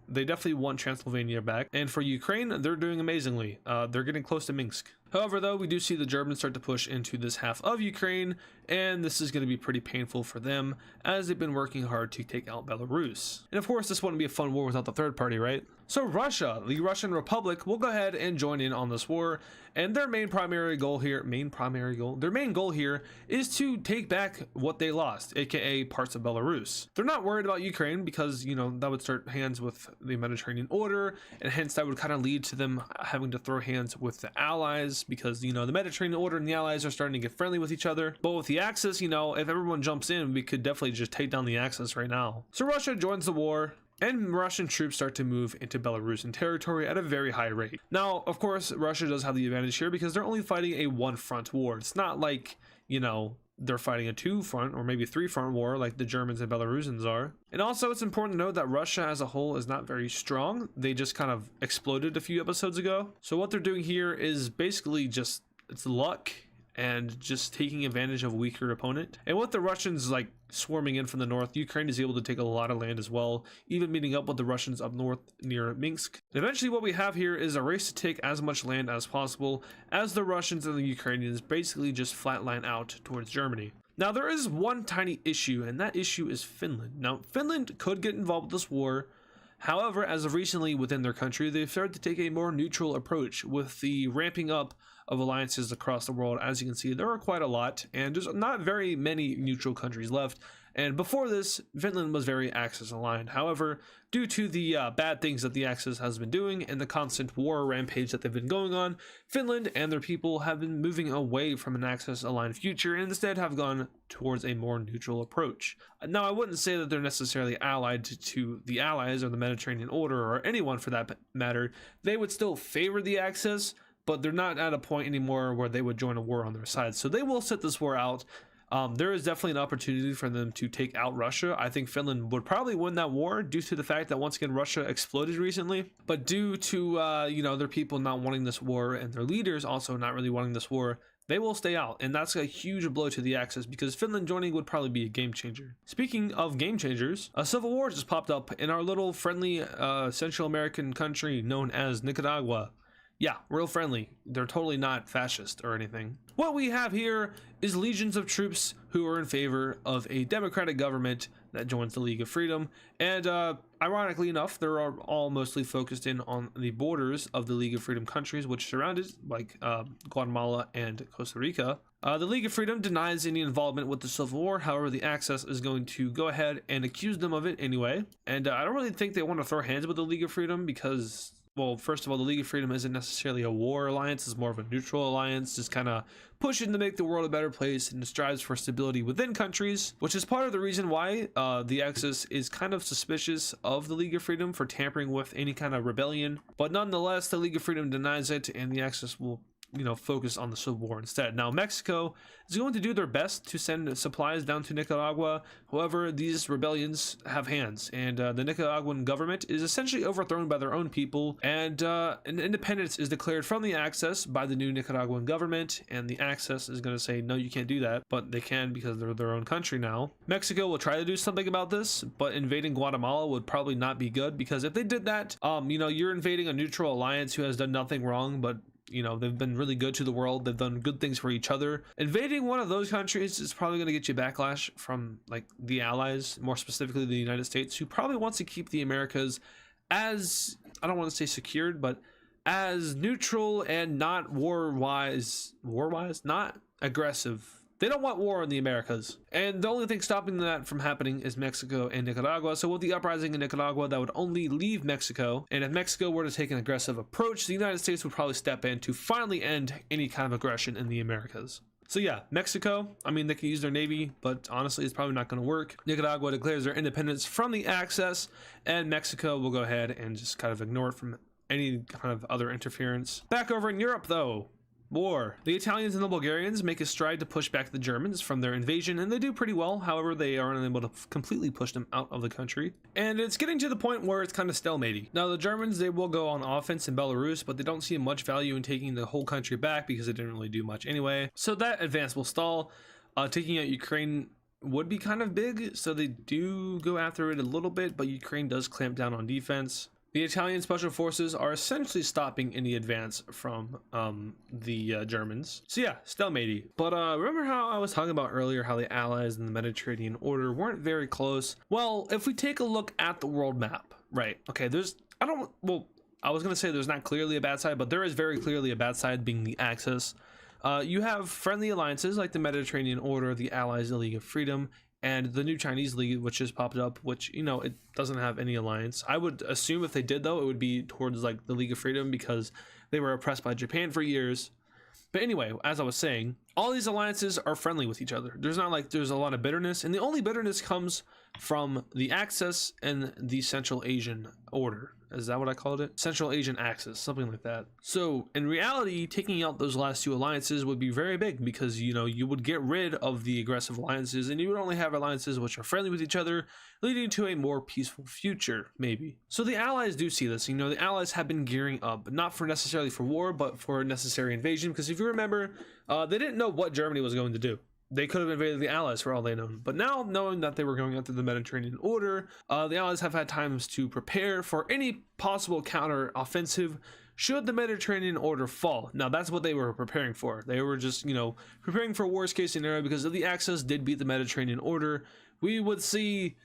They definitely want Transylvania back, and for Ukraine, they're doing amazingly. They're getting close to Minsk. However, though, we do see the Germans start to push into this half of Ukraine, and this is going to be pretty painful for them as they've been working hard to take out Belarus. And of course, this wouldn't be a fun war without the third party, right? So Russia, the Russian Republic, will go ahead and join in on this war, and their main goal here is to take back what they lost, aka parts of Belarus. They're not worried about Ukraine because, you know, that would start hands with the Mediterranean order, and hence that would kind of lead to them having to throw hands with the Allies because, you know, the Mediterranean order and the Allies are starting to get friendly with each other. But with the Axis, you know, if everyone jumps in, we could definitely just take down the Axis right now. So Russia joins the war, and Russian troops start to move into Belarusian territory at a very high rate. Now, of course, Russia does have the advantage here because they're only fighting a one-front war. It's not like, you know, they're fighting a two-front or maybe three-front war like the Germans and Belarusians are. And also, it's important to note that Russia as a whole is not very strong. They just kind of exploded a few episodes ago. So what they're doing here is basically just, it's luck and just taking advantage of a weaker opponent. And with the Russians like swarming in from the north, Ukraine is able to take a lot of land as well, even meeting up with the Russians up north near Minsk. And eventually what we have here is a race to take as much land as possible as the Russians and the Ukrainians basically just flatline out towards Germany. Now there is one tiny issue, and that issue is Finland. Now Finland could get involved with this war. However, as of recently within their country, they've started to take a more neutral approach with the ramping up of alliances across the world. As you can see, there are quite a lot, and there's not very many neutral countries left, And before this, Finland was very Axis aligned. However, due to the bad things that the Axis has been doing and the constant war rampage that they've been going on, Finland and their people have been moving away from an Axis aligned future and instead have gone towards a more neutral approach. Now, I wouldn't say that they're necessarily allied to the Allies or the Mediterranean Order or anyone for that matter. They would still favor the Axis, but they're not at a point anymore where they would join a war on their side. So they will sit this war out. There is definitely an opportunity for them to take out Russia. I think Finland would probably win that war due to the fact that, once again, Russia exploded recently. But due to, their people not wanting this war and their leaders also not really wanting this war, they will stay out. And that's a huge blow to the Axis because Finland joining would probably be a game changer. Speaking of game changers, a civil war just popped up in our little friendly Central American country known as Nicaragua. Yeah, real friendly. They're totally not fascist or anything. What we have here is legions of troops who are in favor of a democratic government that joins the League of Freedom. And ironically enough, they're all mostly focused in on the borders of the League of Freedom countries, which surround it, like Guatemala and Costa Rica. The League of Freedom denies any involvement with the Civil War. However, the Axis is going to go ahead and accuse them of it anyway. And I don't really think they want to throw hands with the League of Freedom because, well, first of all, the League of Freedom isn't necessarily a war alliance. It's more of a neutral alliance, just kind of pushing to make the world a better place and strives for stability within countries, which is part of the reason why the Axis is kind of suspicious of the League of Freedom for tampering with any kind of rebellion. But nonetheless, the League of Freedom denies it, and the Axis will focus on the Civil War instead. Now, Mexico is going to do their best to send supplies down to Nicaragua. However, these rebellions have hands, and the Nicaraguan government is essentially overthrown by their own people, and an independence is declared from the Axis by the new Nicaraguan government, and the Axis is going to say, no, you can't do that, but they can because they're their own country now. Mexico will try to do something about this, but invading Guatemala would probably not be good, because if they did that, you're invading a neutral alliance who has done nothing wrong, but they've been really good to the world. They've done good things for each other. Invading one of those countries is probably going to get you backlash from like the Allies, more specifically the United States, who probably wants to keep the Americas as, I don't want to say secured, but as neutral and not war-wise, not aggressive. They don't want war in the Americas. And the only thing stopping that from happening is Mexico and Nicaragua. So with the uprising in Nicaragua, that would only leave Mexico. And if Mexico were to take an aggressive approach, the United States would probably step in to finally end any kind of aggression in the Americas. So yeah, Mexico, they can use their navy, but honestly, it's probably not going to work. Nicaragua declares their independence from the Axis, and Mexico will go ahead and just kind of ignore it from any kind of other interference. Back over in Europe, though. War. The Italians and the Bulgarians make a stride to push back the Germans from their invasion, and they do pretty well. However, they are unable to completely push them out of the country. And it's getting to the point where it's kind of stalematy. Now, the Germans, they will go on offense in Belarus, but they don't see much value in taking the whole country back because they didn't really do much anyway. So that advance will stall. Taking out Ukraine would be kind of big, so they do go after it a little bit, but Ukraine does clamp down on defense. The Italian special forces are essentially stopping any advance from the Germans. So yeah, stalematy. But remember how I was talking about earlier how the Allies and the Mediterranean Order weren't very close? Well, if we take a look at the world map, right? Okay, I was going to say there's not clearly a bad side, but there is very clearly a bad side, being the Axis. You have friendly alliances like the Mediterranean Order, the Allies, the League of Freedom, and the new Chinese League, which just popped up, which, it doesn't have any alliance. I would assume if they did, though, it would be towards like the League of Freedom because they were oppressed by Japan for years. But anyway, as I was saying, all these alliances are friendly with each other. There's not like there's a lot of bitterness, and the only bitterness comes from the Axis and the Central Asian Order. Is that what I called it? Central Asian Axis, something like that. So in reality, taking out those last two alliances would be very big because, you would get rid of the aggressive alliances and you would only have alliances which are friendly with each other, leading to a more peaceful future, maybe. So the Allies do see this. The Allies have been gearing up, not for necessarily for war, but for a necessary invasion. Because if you remember, they didn't know what Germany was going to do. They could have invaded the Allies for all they know. But now, knowing that they were going after the Mediterranean Order, the Allies have had times to prepare for any possible counter-offensive should the Mediterranean Order fall. Now, that's what they were preparing for. They were just, preparing for a worst-case scenario because if the Axis did beat the Mediterranean Order, we would see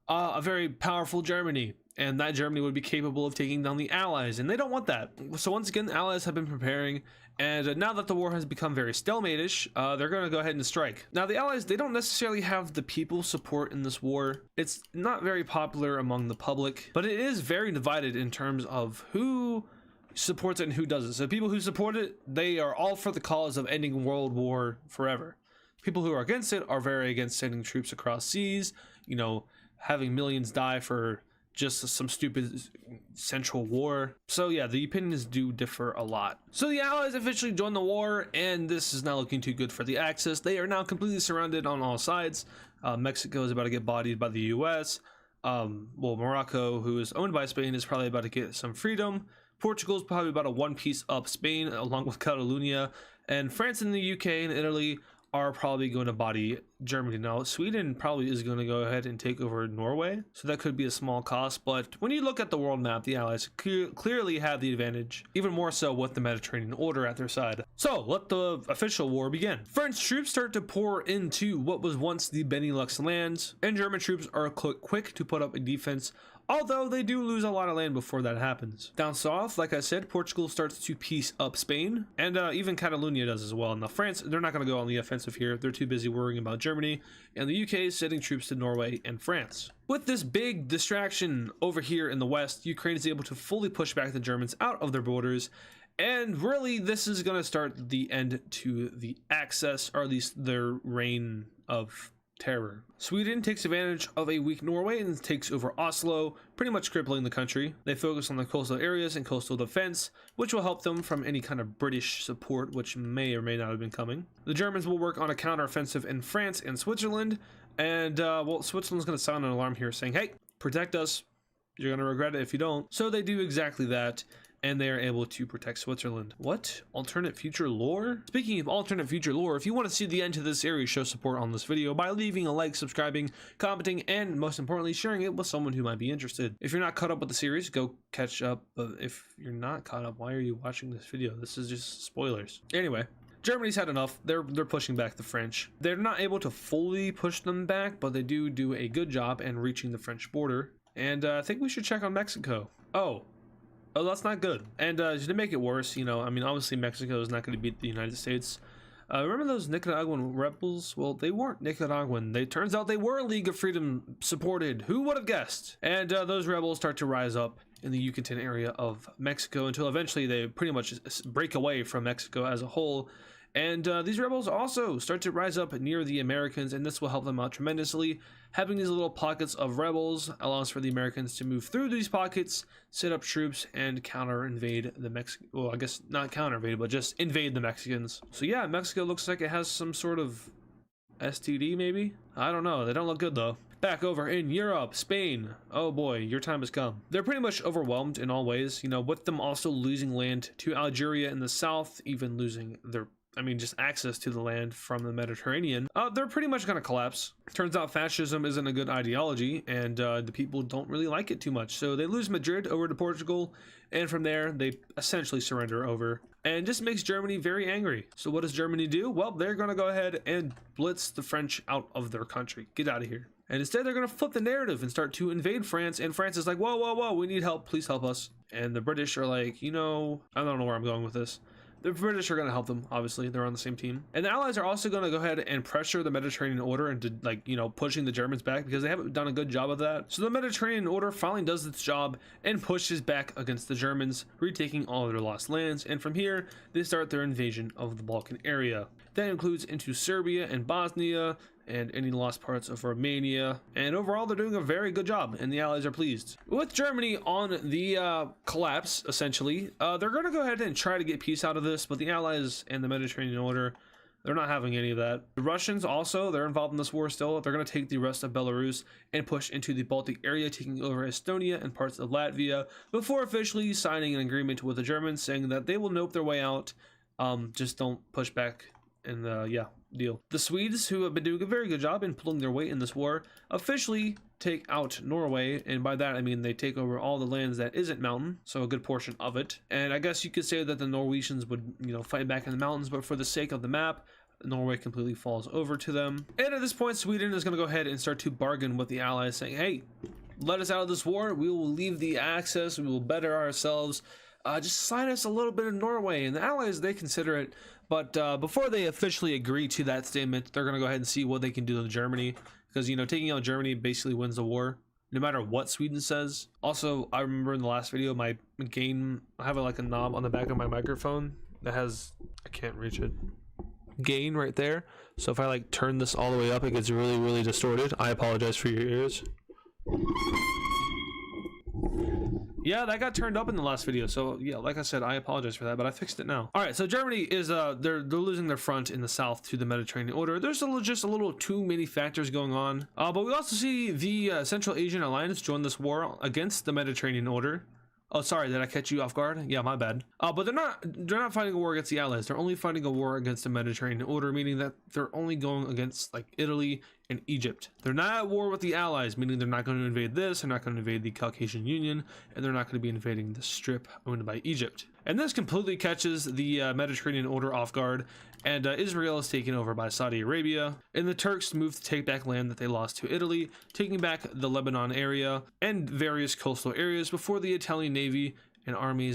a very powerful Germany. and that Germany would be capable of taking down the Allies, and they don't want that. So once again, the Allies have been preparing, and now that the war has become very stalemate-ish, they're going to go ahead and strike. Now the Allies, they don't necessarily have the people support in this war. It's not very popular among the public, but it is very divided in terms of who supports it and who doesn't. So people who support it, they are all for the cause of ending World War forever. People who are against it are very against sending troops across seas, you know, having millions die for just some stupid central war. So yeah, the opinions do differ a lot. So the Allies officially joined the war, and this is not looking too good for the Axis. They are now completely surrounded on all sides. Mexico is about to get bodied by the US. Well, Morocco, who is owned by Spain, is probably about to get some freedom. Portugal is probably about a one piece up Spain, along with Catalonia. And France and the UK and Italy are probably going to body Germany. Now, Sweden probably is going to go ahead and take over Norway, so that could be a small cost. But when you look at the world map, the Allies clearly have the advantage, even more so with the Mediterranean order at their side. So let the official war begin. French troops start to pour into what was once the Benelux lands, and German troops are quick to put up a defense, although they do lose a lot of land before that happens. Down south, like I said, Portugal starts to piece up Spain, and even Catalonia does as well. Now France, they're not going to go on the offensive here. They're too busy worrying about Germany, and the UK is sending troops to Norway and France. With this big distraction over here in the west, Ukraine is able to fully push back the Germans out of their borders, and really this is going to start the end to the Axis, or at least their reign of terror. Sweden takes advantage of a weak Norway and takes over Oslo, pretty much crippling the country. They focus on the coastal areas and coastal defense, which will help them from any kind of British support, which may or may not have been coming. The Germans will work on a counteroffensive in France and Switzerland, and well, Switzerland's going to sound an alarm here saying, hey, protect us, you're going to regret it if you don't. So they do exactly that, and they are able to protect Switzerland. What? Alternate future lore? Speaking of alternate future lore, if you want to see the end to this series, show support on this video by leaving a like, subscribing, commenting, and most importantly, sharing it with someone who might be interested. If you're not caught up with the series, go catch up. But if you're not caught up, why are you watching this video? This is just spoilers. Anyway, Germany's had enough. They're pushing back the French. They're not able to fully push them back, but they do a good job in reaching the French border. And I think we should check on Mexico. Oh, that's not good. And to make it worse, you know, I mean, obviously Mexico is not going to beat the United States. Remember those Nicaraguan rebels? Well, they weren't Nicaraguan. Turns out they were League of Freedom supported. Who would have guessed? And those rebels start to rise up in the Yucatan area of Mexico until eventually they pretty much break away from Mexico as a whole. And these rebels also start to rise up near the Americans, and this will help them out tremendously. Having these little pockets of rebels allows for the Americans to move through these pockets, set up troops, and counter-invade the Mexican. Well, I guess not counter-invade, but just invade the Mexicans. So yeah, Mexico looks like it has some sort of STD, maybe? I don't know. They don't look good, though. Back over in Europe, Spain. Oh boy, your time has come. They're pretty much overwhelmed in all ways, you know, with them also losing land to Algeria in the south, even losing their just access to the land from the Mediterranean. They're pretty much going to collapse. Turns out fascism isn't a good ideology, and the people don't really like it too much. So they lose Madrid over to Portugal, and from there, they essentially surrender over. And just makes Germany very angry. So what does Germany do? Well, they're going to go ahead and blitz the French out of their country. Get out of here. And instead, they're going to flip the narrative and start to invade France. And France is like, whoa, whoa, whoa, we need help. Please help us. And the British are like, you know, I don't know where I'm going with this. The British are going to help them, obviously. They're on the same team. And the Allies are also going to go ahead and pressure the Mediterranean order into, like, you know, pushing the Germans back because they haven't done a good job of that. So the Mediterranean order finally does its job and pushes back against the Germans, retaking all of their lost lands. And from here, they start their invasion of the Balkan area. That includes into Serbia and Bosnia, and any lost parts of Romania, and overall they're doing a very good job, and the Allies are pleased. With Germany on the collapse, essentially, they're going to go ahead and try to get peace out of this, but the Allies and the Mediterranean order, they're not having any of that. The Russians also, they're involved in this war still. They're going to take the rest of Belarus and push into the Baltic area, taking over Estonia and parts of Latvia, before officially signing an agreement with the Germans, saying that they will nope their way out, just don't push back, and yeah, deal. The Swedes, who have been doing a very good job in pulling their weight in this war, officially take out Norway, and by that I mean they take over all the lands that isn't mountain, so a good portion of it. And I guess you could say that the Norwegians would, you know, fight back in the mountains, but for the sake of the map, Norway completely falls over to them. And at this point, Sweden is going to go ahead and start to bargain with the Allies, saying, hey, let us out of this war. We will leave the Axis. We will better ourselves. Just sign us a little bit of Norway, and the Allies, they consider it. But before they officially agree to that statement, they're going to go ahead and see what they can do to Germany, because, you know, taking out Germany basically wins the war, no matter what Sweden says. Also, I remember in the last video, my gain, I have like a knob on the back of my microphone that has, I can't reach it, gain right there. So if I like turn this all the way up, it gets really, really distorted. I apologize for your ears. Yeah, that got turned up in the last video, so yeah, like I said, I apologize for that, but I fixed it now. All right, so Germany is they're losing their front in the south to the Mediterranean order. There's just a little too many factors going on, but we also see the Central Asian Alliance join this war against the Mediterranean order. Oh, sorry, did I catch you off guard? Yeah, my bad. But they're not fighting a war against the Allies. They're only fighting a war against the Mediterranean order, meaning that they're only going against like Italy and Egypt. They're not at war with the Allies, meaning they're not going to invade this, they're not going to invade the Caucasian Union, and they're not going to be invading the strip owned by Egypt. And this completely catches the Mediterranean order off guard, and Israel is taken over by Saudi Arabia, and the Turks move to take back land that they lost to Italy, taking back the Lebanon area and various coastal areas before the Italian Navy and army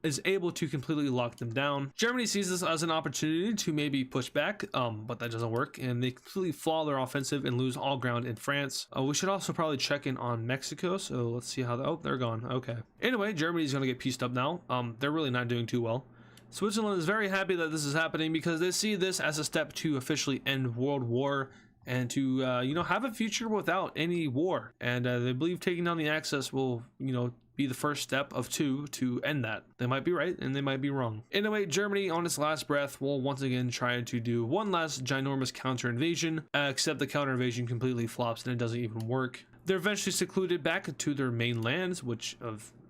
is able to completely lock them down. Germany sees this as an opportunity to maybe push back, but that doesn't work, and they completely flaw their offensive and lose all ground in France. We should also probably check in on Mexico, so let's see how oh, they're gone. Okay. Anyway, Germany's gonna get pieced up now. They're really not doing too well. Switzerland is very happy that this is happening because they see this as a step to officially end World War and to you know, have a future without any war, and they believe taking down the Axis will, you know, be the first step of two to end that. They might be right and they might be wrong. Anyway, Germany on its last breath will once again try to do one last ginormous counter invasion, except the counter invasion completely flops and it doesn't even work. They're eventually secluded back to their main lands, which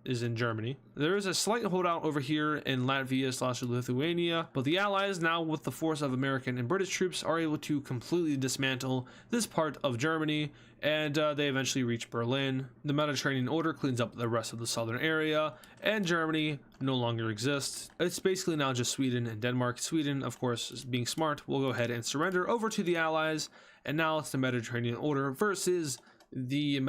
is in Germany. There is a slight holdout over here in Latvia/Lithuania, but the Allies, now with the force of American and British troops, are able to completely dismantle this part of Germany, and they eventually reach Berlin. The Mediterranean order cleans up the rest of the southern area, and Germany no longer exists. It's basically now just Sweden and Denmark. Sweden, of course, is being smart, will go ahead and surrender over to the Allies, and now it's the Mediterranean order versus the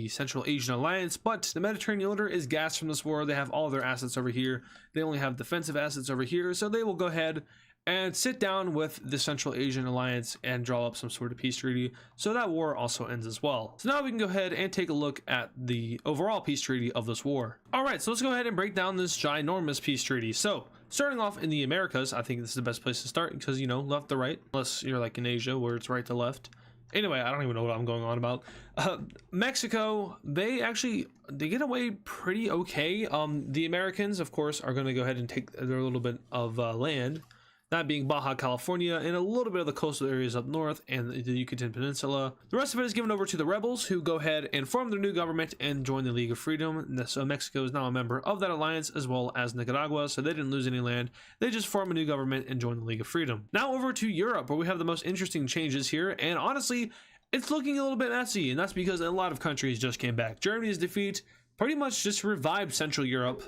Central Asian Alliance. But the Mediterranean order is gassed from this war. They have all their assets over here. They only have defensive assets over here, so they will go ahead and sit down with the Central Asian Alliance and draw up some sort of peace treaty, so that war also ends as well. So now we can go ahead and take a look at the overall peace treaty of this war. All right, so let's go ahead and break down this ginormous peace treaty. So starting off in the Americas, I think this is the best place to start because, you know, left to right, unless you're like in Asia where it's right to left. Anyway, I don't even know what I'm going on about. Mexico, they get away pretty okay. The Americans, of course, are going to go ahead and take their little bit of land, that being Baja California and a little bit of the coastal areas up north and the Yucatan Peninsula. The rest of it is given over to the rebels, who go ahead and form their new government and join the League of Freedom. So Mexico is now a member of that alliance, as well as Nicaragua, so they didn't lose any land. They just form a new government and join the League of Freedom. Now over to Europe, where we have the most interesting changes here, and honestly, it's looking a little bit messy, and that's because a lot of countries just came back. Germany's defeat pretty much just revived Central Europe,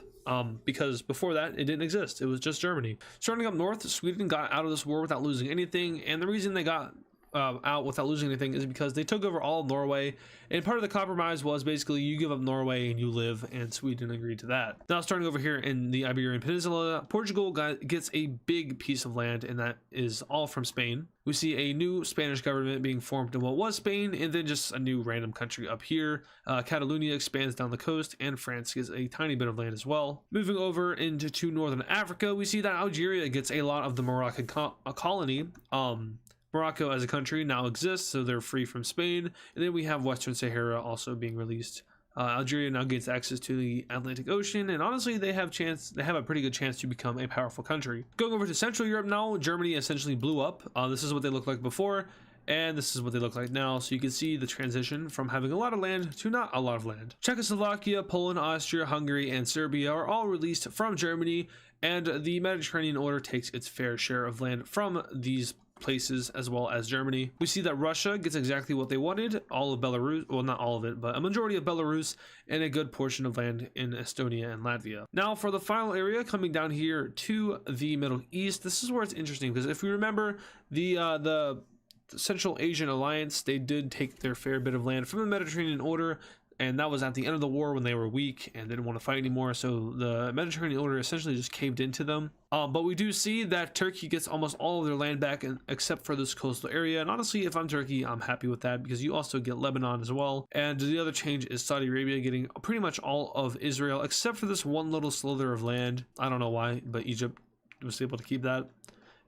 because before that it didn't exist. It was just Germany. Starting up north, Sweden got out of this war without losing anything, and the reason they got out without losing anything is because they took over all of Norway, and part of the compromise was basically you give up Norway and you live, and Sweden agreed to that. Now starting over here in the Iberian Peninsula, Portugal gets a big piece of land, and that is all from Spain. We see a new Spanish government being formed in what was Spain, and then just a new random country up here. Catalonia expands down the coast, and France gets a tiny bit of land as well. Moving over into northern Africa, we see that Algeria gets a lot of the Moroccan colony. Morocco as a country now exists, so they're free from Spain. And then we have Western Sahara also being released. Algeria now gets access to the Atlantic Ocean, and honestly, they have a pretty good chance to become a powerful country. Going over to Central Europe now, Germany essentially blew up. This is what they looked like before, and this is what they look like now. So you can see the transition from having a lot of land to not a lot of land. Czechoslovakia, Poland, Austria, Hungary, and Serbia are all released from Germany, and the Mediterranean order takes its fair share of land from these places, as well as Germany. We see that Russia gets exactly what they wanted, all of Belarus, well, not all of it, but a majority of Belarus, and a good portion of land in Estonia and Latvia. Now for the final area, coming down here to the Middle East, this is where it's interesting, because if we remember the Central Asian Alliance, they did take their fair bit of land from the Mediterranean order. and that was at the end of the war when they were weak and didn't want to fight anymore, so the Mediterranean order essentially just caved into them. But we do see that Turkey gets almost all of their land back except for this coastal area, and honestly, if I'm Turkey, I'm happy with that because you also get Lebanon as well. And the other change is Saudi Arabia getting pretty much all of Israel except for this one little slither of land. I don't know why, but Egypt was able to keep that.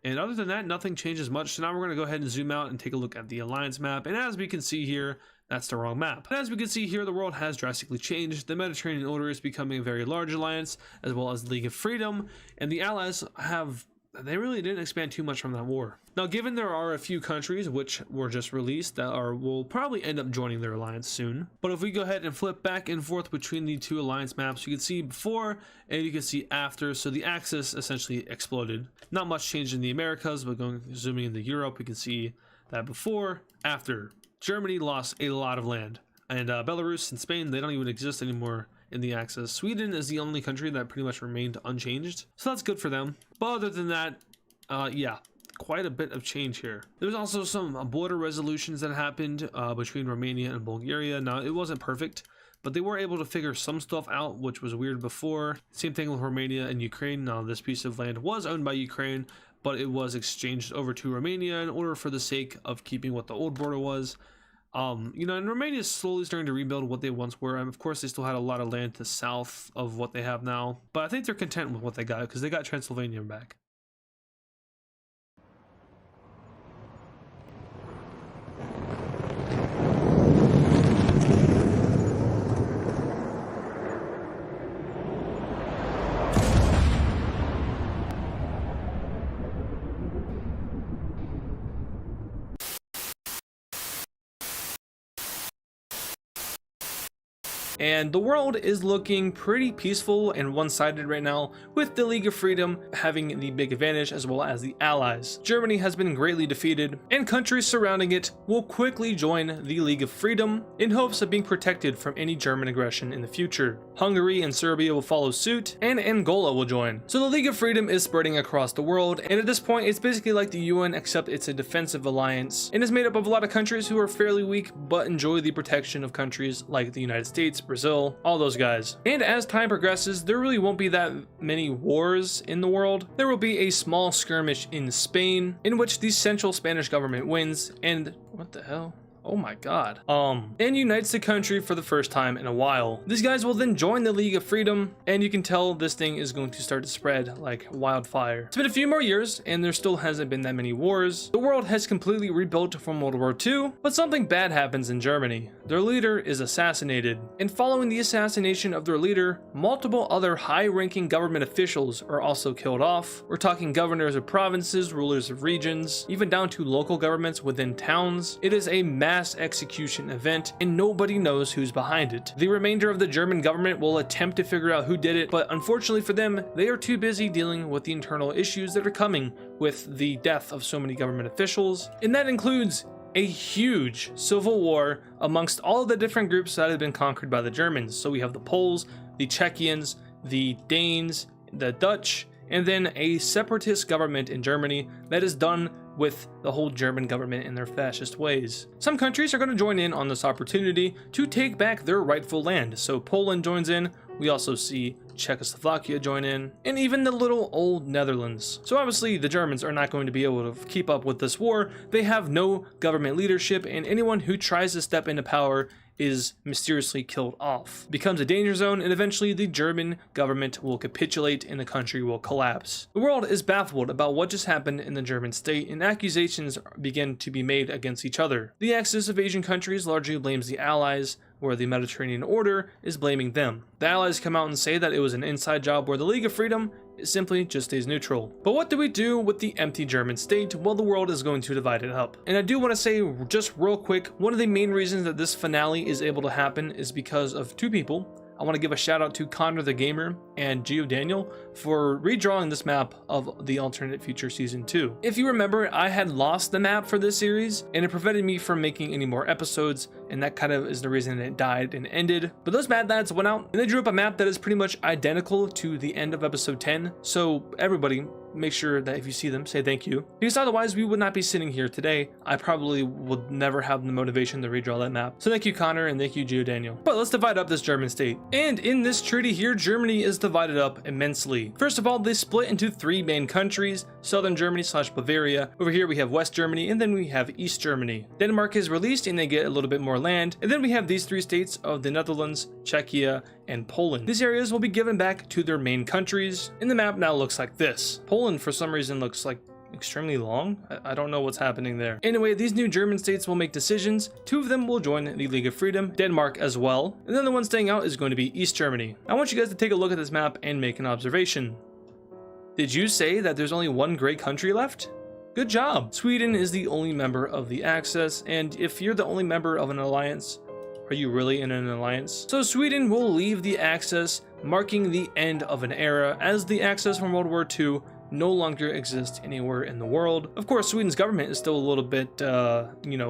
And other than that, nothing changes much. So now we're going to go ahead and zoom out and take a look at the alliance map. And as we can see here, that's the wrong map. And as we can see here, the world has drastically changed. The Mediterranean order is becoming a very large alliance, as well as the League of Freedom. And the allies they really didn't expand too much from that war. Now, given there are a few countries which were just released that will probably end up joining their alliance soon. But if we go ahead and flip back and forth between the two alliance maps, you can see before and you can see after. So the axis essentially exploded. Not much changed in the Americas, but zooming into Europe, we can see that before, after. Germany lost a lot of land. And Belarus and Spain, they don't even exist anymore in the axis. Sweden is the only country that pretty much remained unchanged, so that's good for them. But other than that, yeah, quite a bit of change here. There's also some border resolutions that happened between Romania and Bulgaria. Now, it wasn't perfect, but they were able to figure some stuff out, which was weird before. Same thing with Romania and Ukraine. Now, this piece of land was owned by Ukraine, but it was exchanged over to Romania in order for the sake of keeping what the old border was. You know, and Romania is slowly starting to rebuild what they once were. And of course, they still had a lot of land to the south of what they have now. But I think they're content with what they got because they got Transylvania back. And the world is looking pretty peaceful and one-sided right now, with the League of Freedom having the big advantage as well as the Allies. Germany has been greatly defeated, and countries surrounding it will quickly join the League of Freedom in hopes of being protected from any German aggression in the future. Hungary and Serbia will follow suit, and Angola will join. So the League of Freedom is spreading across the world, and at this point it's basically like the UN, except it's a defensive alliance, and is made up of a lot of countries who are fairly weak but enjoy the protection of countries like the United States, Brazil, all those guys. And as time progresses, there really won't be that many wars in the world. There will be a small skirmish in Spain in which the central Spanish government wins, and what the hell? Oh my god. And unites the country for the first time in a while. These guys will then join the League of Freedom, and you can tell this thing is going to start to spread like wildfire. It's been a few more years, and there still hasn't been that many wars. The world has completely rebuilt from World War II, but something bad happens in Germany. Their leader is assassinated, and following the assassination of their leader, multiple other high-ranking government officials are also killed off. We're talking governors of provinces, rulers of regions, even down to local governments within towns. It is a mass execution event, and nobody knows who's behind it. The remainder of the German government will attempt to figure out who did it, but unfortunately for them, they are too busy dealing with the internal issues that are coming with the death of so many government officials, and that includes a huge civil war amongst all of the different groups that have been conquered by the Germans. So we have the Poles, the Czechians, the Danes, the Dutch, and then a separatist government in Germany that is done with the whole German government in their fascist ways. Some countries are going to join in on this opportunity to take back their rightful land. So Poland joins in, we also see Czechoslovakia join in, and even the little old Netherlands. So obviously the Germans are not going to be able to keep up with this war. They have no government leadership, and anyone who tries to step into power is mysteriously killed off, becomes a danger zone, and eventually the German government will capitulate and the country will collapse. The world is baffled about what just happened in the German state, and accusations begin to be made against each other. The axis of Asian countries largely blames the Allies, where the Mediterranean order is blaming them. The Allies come out and say that it was an inside job, where the League of Freedom simply just stays neutral. But what do we do with the empty German state? Well, the world is going to divide it up. And I do want to say just real quick, one of the main reasons that this finale is able to happen is because of two people. I want to give a shout out to Connor the Gamer and Geo Daniel for redrawing this map of the Alternate Future Season 2. If you remember, I had lost the map for this series, and it prevented me from making any more episodes, and that kind of is the reason it died and ended. But those Mad Lads went out and they drew up a map that is pretty much identical to the end of episode 10. So everybody, make sure that if you see them, say thank you, because otherwise we would not be sitting here today. I probably would never have the motivation to redraw that map. So thank you, Connor, and thank you, Geo Daniel. But let's divide up this German state. And in this treaty here, Germany is divided up immensely. First of all, they split into 3 main countries: Southern Germany / Bavaria. Over here we have West Germany, and then we have East Germany. Denmark is released and they get a little bit more land. And then we have these 3 states of the Netherlands, Czechia, and Poland. These areas will be given back to their main countries. And the map now looks like this. Poland for some reason looks like extremely long. I don't know what's happening there. Anyway, these new German states will make decisions. 2 of them will join the League of Freedom, Denmark as well. And then the one staying out is going to be East Germany. I want you guys to take a look at this map and make an observation. Did you say that there's only 1 great country left? Good job! Sweden is the only member of the Axis, and if you're the only member of an alliance, are you really in an alliance? So Sweden will leave the Axis, marking the end of an era, as the Axis from World War II no longer exists anywhere in the world. Of course, Sweden's government is still a little bit,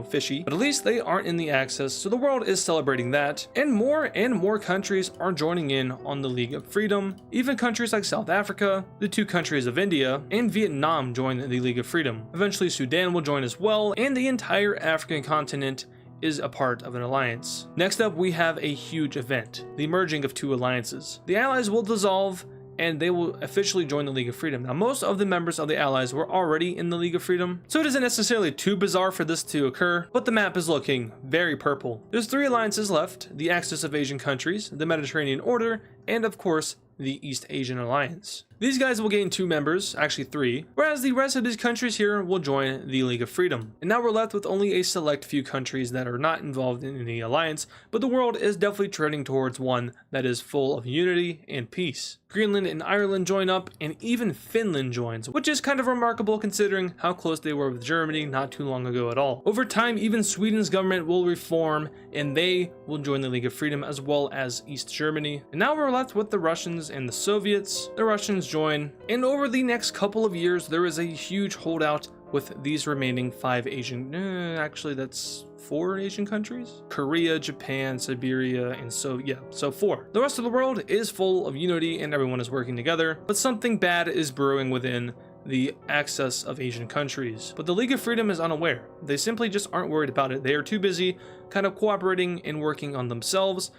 fishy, but at least they aren't in the Axis, so the world is celebrating that. And more countries are joining in on the League of Freedom. Even countries like South Africa, the 2 countries of India, and Vietnam join the League of Freedom. Eventually, Sudan will join as well, and the entire African continent is a part of an alliance. Next up, we have a huge event, the merging of 2 alliances. The Allies will dissolve, and they will officially join the League of Freedom. Now, most of the members of the Allies were already in the League of Freedom, so it isn't necessarily too bizarre for this to occur, but the map is looking very purple. There's 3 alliances left: the Axis of Asian countries, the Mediterranean Order, and of course, the East Asian Alliance. These guys will gain 2 members, actually 3, whereas the rest of these countries here will join the League of Freedom. And now we're left with only a select few countries that are not involved in any alliance, but the world is definitely trending towards one that is full of unity and peace. Greenland and Ireland join up, and even Finland joins, which is kind of remarkable considering how close they were with Germany not too long ago at all. Over time, even Sweden's government will reform, and they will join the League of Freedom as well as East Germany. And now we're left with the Russians and the Soviets. The Russians join, and over the next couple of years, there is a huge holdout with these remaining 5 Asian, actually that's 4 Asian countries? Korea, Japan, Siberia, and so 4. The rest of the world is full of unity and everyone is working together, but something bad is brewing within the axis of Asian countries. But the League of Freedom is unaware. They simply just aren't worried about it. They are too busy kind of cooperating and working on themselves,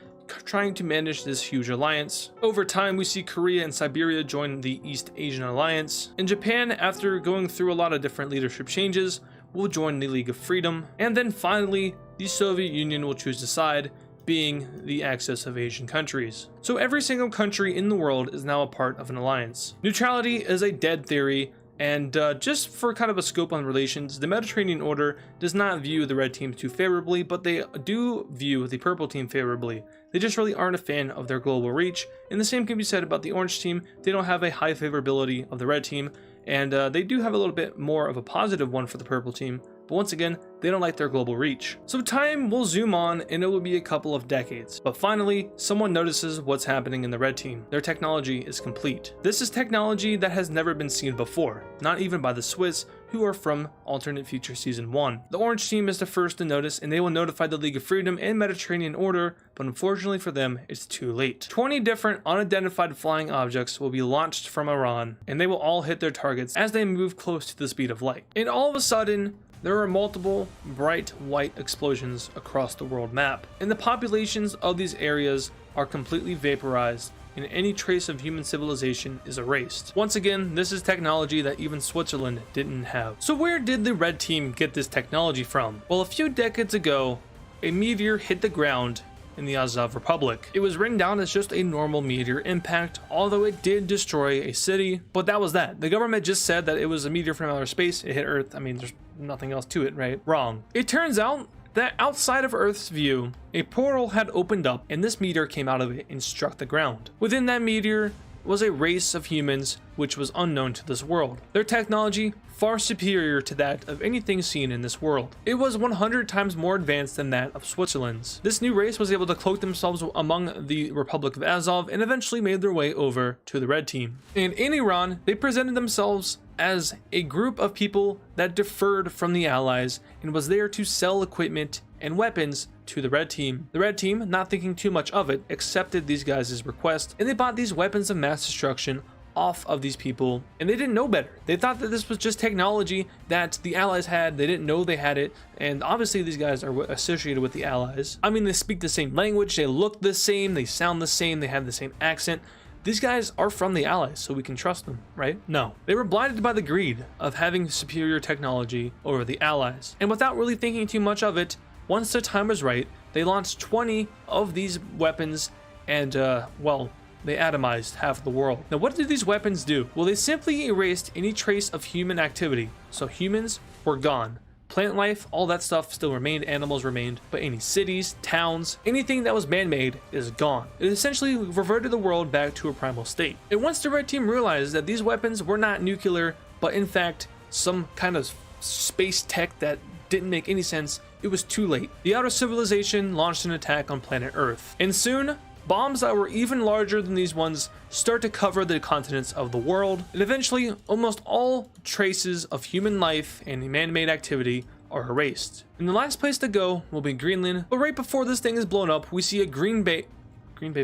trying to manage this huge alliance. Over time, we see Korea and Siberia join the East Asian Alliance, and Japan, after going through a lot of different leadership changes, will join the League of Freedom. And then finally, the Soviet Union will choose a side, being the axis of Asian countries. So every single country in the world is now a part of an alliance. Neutrality is a dead theory, and just for kind of a scope on relations, the Mediterranean Order does not view the red team too favorably, but they do view the purple team favorably. They just really aren't a fan of their global reach, and the same can be said about the orange team. They don't have a high favorability of the red team, and they do have a little bit more of a positive one for the purple team, but once again, they don't like their global reach. So time will zoom on, and it will be a couple of decades. But finally, someone notices what's happening in the red team. Their technology is complete. This is technology that has never been seen before, not even by the Swiss, who are from Alternate Future Season 1. The orange team is the first to notice, and they will notify the League of Freedom and Mediterranean Order, but unfortunately for them, it's too late. 20 different unidentified flying objects will be launched from Iran, and they will all hit their targets as they move close to the speed of light. And all of a sudden, there are multiple bright white explosions across the world map, and the populations of these areas are completely vaporized, and any trace of human civilization is erased. Once again, this is technology that even Switzerland didn't have. So where did the red team get this technology from? Well, a few decades ago, a meteor hit the ground in the Azov Republic. It was written down as just a normal meteor impact, although it did destroy a city, but that was that. The government just said that it was a meteor from outer space, it hit Earth. I mean, there's nothing else to it, right? Wrong. It turns out that outside of Earth's view, a portal had opened up and this meteor came out of it and struck the ground. Within that meteor was a race of humans which was unknown to this world. Their technology far superior to that of anything seen in this world. It was 100 times more advanced than that of Switzerland's. This new race was able to cloak themselves among the Republic of Azov and eventually made their way over to the red team. And in Iran, they presented themselves as a group of people that deferred from the Allies and was there to sell equipment and weapons to the Red Team. The Red Team, not thinking too much of it, accepted these guys' request, and they bought these weapons of mass destruction off of these people, and they didn't know better. They thought that this was just technology that the Allies had. They didn't know they had it, and obviously these guys are associated with the Allies. I mean, they speak the same language, they look the same, they sound the same, they have the same accent. These guys are from the Allies, so we can trust them, right? No. They were blinded by the greed of having superior technology over the Allies, and without really thinking too much of it, once the time was right, they launched 20 of these weapons, and well, they atomized half the world. Now, what did these weapons do? Well, they simply erased any trace of human activity. So humans were gone. Plant life, all that stuff still remained, animals remained, but any cities, towns, anything that was man-made is gone. It essentially reverted the world back to a primal state. And once the Red Team realized that these weapons were not nuclear, but in fact some kind of space tech that didn't make any sense, it was too late. The outer civilization launched an attack on planet Earth, and soon bombs that were even larger than these ones start to cover the continents of the world, and eventually almost all traces of human life and man-made activity are erased. And the last place to go will be Greenland, but right before this thing is blown up, we see a Green Bay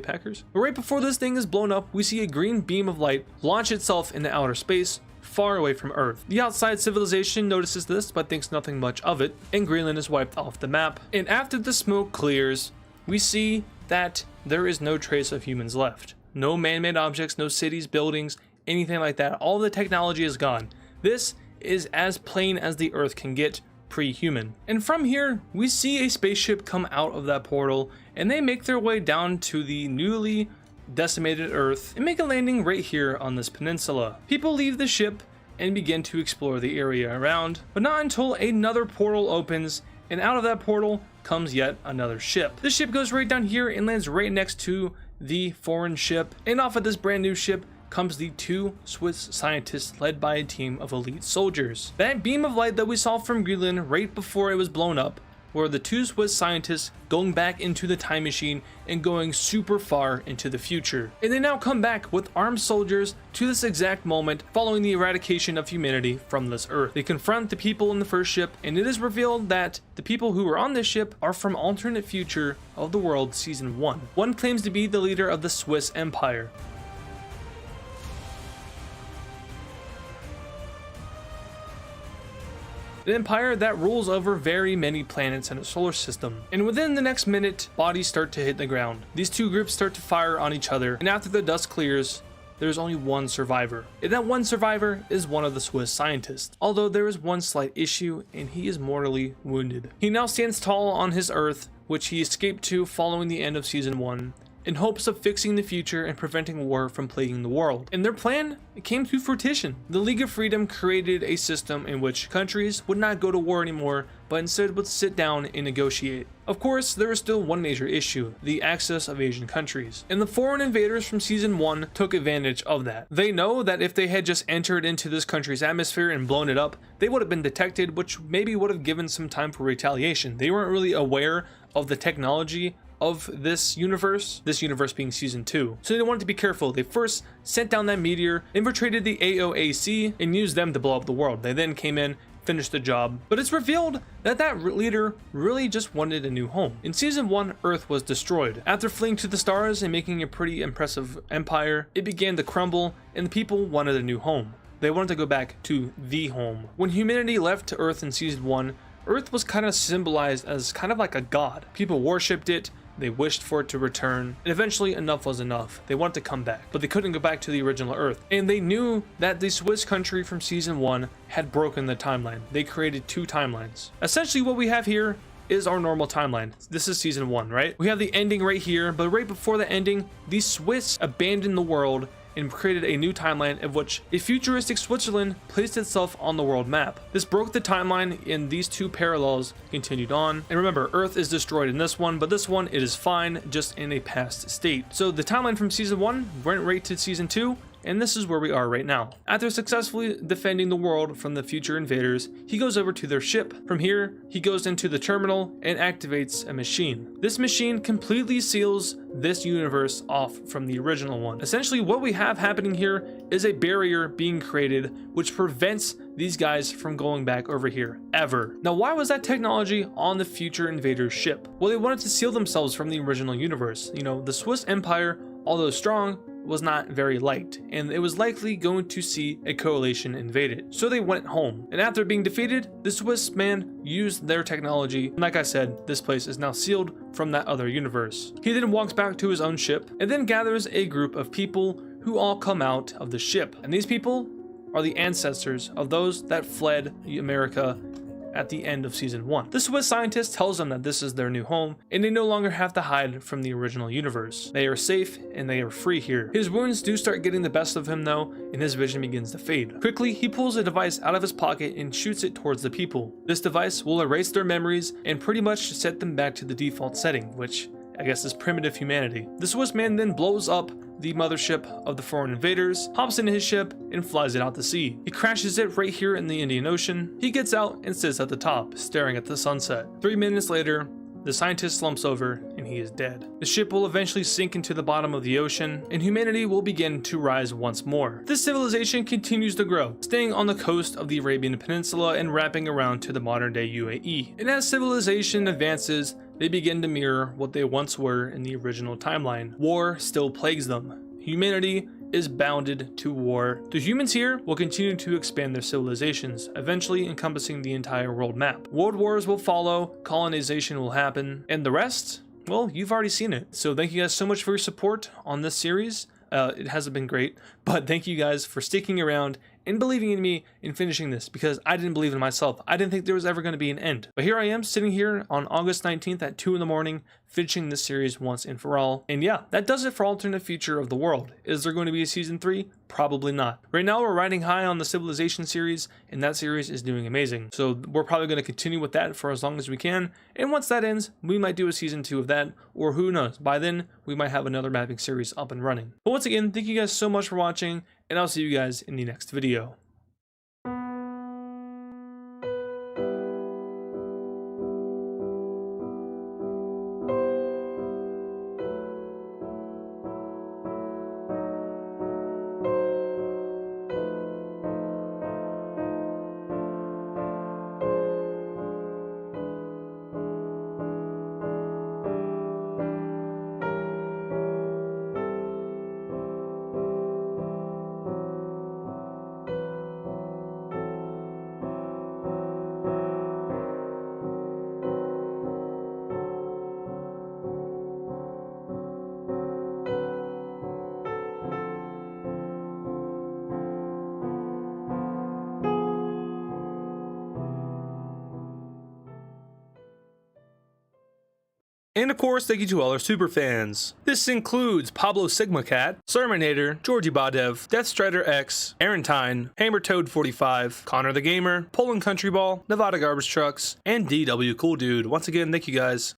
Packers? But right before this thing is blown up, we see a green beam of light launch itself into outer space, far away from Earth. The outside civilization notices this, but thinks nothing much of it, and Greenland is wiped off the map. And after the smoke clears, we see that there is no trace of humans left. No man-made objects, no cities, buildings, anything like that. All the technology is gone. This is as plain as the Earth can get pre-human. And from here, we see a spaceship come out of that portal, and they make their way down to the newly decimated Earth and make a landing right here on this peninsula. People leave the ship and begin to explore the area around, but not until another portal opens, and out of that portal comes yet another ship. This ship goes right down here and lands right next to the foreign ship, and off of this brand new ship comes the two Swiss scientists led by a team of elite soldiers. That beam of light that we saw from Greenland right before it was blown up were the two Swiss scientists going back into the time machine and going super far into the future. And they now come back with armed soldiers to this exact moment following the eradication of humanity from this Earth. They confront the people in the first ship, and it is revealed that the people who were on this ship are from alternate future of the world season 1. One claims to be the leader of the Swiss Empire. An empire that rules over very many planets in a solar system. And within the next minute, bodies start to hit the ground. These two groups start to fire on each other, and after the dust clears, there's only one survivor. And that one survivor is one of the Swiss scientists. Although there is one slight issue, and he is mortally wounded. He now stands tall on his Earth, which he escaped to following the end of season 1. In hopes of fixing the future and preventing war from plaguing the world. And their plan came to fruition. The League of Freedom created a system in which countries would not go to war anymore, but instead would sit down and negotiate. Of course, there is still one major issue, the access of Asian countries. And the foreign invaders from season 1 took advantage of that. They know that if they had just entered into this country's atmosphere and blown it up, they would have been detected, which maybe would have given some time for retaliation. They weren't really aware of the technology of this universe being season 2. So they wanted to be careful. They first sent down that meteor, infiltrated the AOAC, and used them to blow up the world. They then came in, finished the job. But it's revealed that that leader really just wanted a new home. In season 1, Earth was destroyed. After fleeing to the stars and making a pretty impressive empire, it began to crumble, and the people wanted a new home. They wanted to go back to the home. When humanity left to Earth in season 1, Earth was kind of symbolized as kind of like a god. People worshipped it. They wished for it to return, and eventually enough was enough. They wanted to come back, but they couldn't go back to the original Earth. And they knew that the Swiss country from season 1 had broken the timeline. They created 2 timelines. Essentially what we have here is our normal timeline. This is season 1, right? We have the ending right here, but right before the ending, the Swiss abandoned the world and created a new timeline of which a futuristic Switzerland placed itself on the world map. This broke the timeline, and these 2 parallels continued on. And remember, Earth is destroyed in this one, but this one, it is fine, just in a past state. So the timeline from season 1 went right to season 2, and this is where we are right now. After successfully defending the world from the future invaders, he goes over to their ship. From here, he goes into the terminal and activates a machine. This machine completely seals this universe off from the original one. Essentially, what we have happening here is a barrier being created which prevents these guys from going back over here ever. Now, why was that technology on the future invaders ship? Well, they wanted to seal themselves from the original universe. You know, the Swiss Empire, although strong, was not very liked, and it was likely going to see a coalition invade it. So they went home, and after being defeated, the Swiss man used their technology, and like I said, this place is now sealed from that other universe. He then walks back to his own ship, and then gathers a group of people who all come out of the ship, and these people are the ancestors of those that fled America at the end of season 1. The Swiss scientist tells them that this is their new home, and they no longer have to hide from the original universe. They are safe and they are free here. His wounds do start getting the best of him though, and his vision begins to fade. Quickly, he pulls a device out of his pocket and shoots it towards the people. This device will erase their memories and pretty much set them back to the default setting, which I guess is primitive humanity. The Swiss man then blows up the mothership of the foreign invaders, hops into his ship, and flies it out to sea. He crashes it right here in the Indian Ocean. He gets out and sits at the top, staring at the sunset. 3 minutes later, the scientist slumps over and he is dead. The ship will eventually sink into the bottom of the ocean, and humanity will begin to rise once more. This civilization continues to grow, staying on the coast of the Arabian Peninsula and wrapping around to the modern day UAE. And as civilization advances, they begin to mirror what they once were in the original timeline. War still plagues them. Humanity is bounded to war. The humans here will continue to expand their civilizations, eventually encompassing the entire world map. World wars will follow, colonization will happen, and the rest, well, you've already seen it. So thank you guys so much for your support on this series. It hasn't been great, but thank you guys for sticking around and believing in me in finishing this, because I didn't believe in myself. I didn't think there was ever going to be an end. But here I am sitting here on August 19th at 2 in the morning, finishing this series once and for all. And yeah, that does it for Alternate Future of the World. Is there going to be a season 3? Probably not. Right now we're riding high on the Civilization series, and that series is doing amazing. So we're probably going to continue with that for as long as we can. And once that ends, we might do a season 2 of that, or who knows, by then we might have another mapping series up and running. But once again, thank you guys so much for watching, and I'll see you guys in the next video. And of course, thank you to all our super fans. This includes Pablo Sigma Cat, Sermonator, Georgie Badev, Deathstrider X, Arentine, HammerToad45, Connor the Gamer, Poland Country Ball, Nevada Garbage Trucks, and DW Cool Dude. Once again, thank you guys.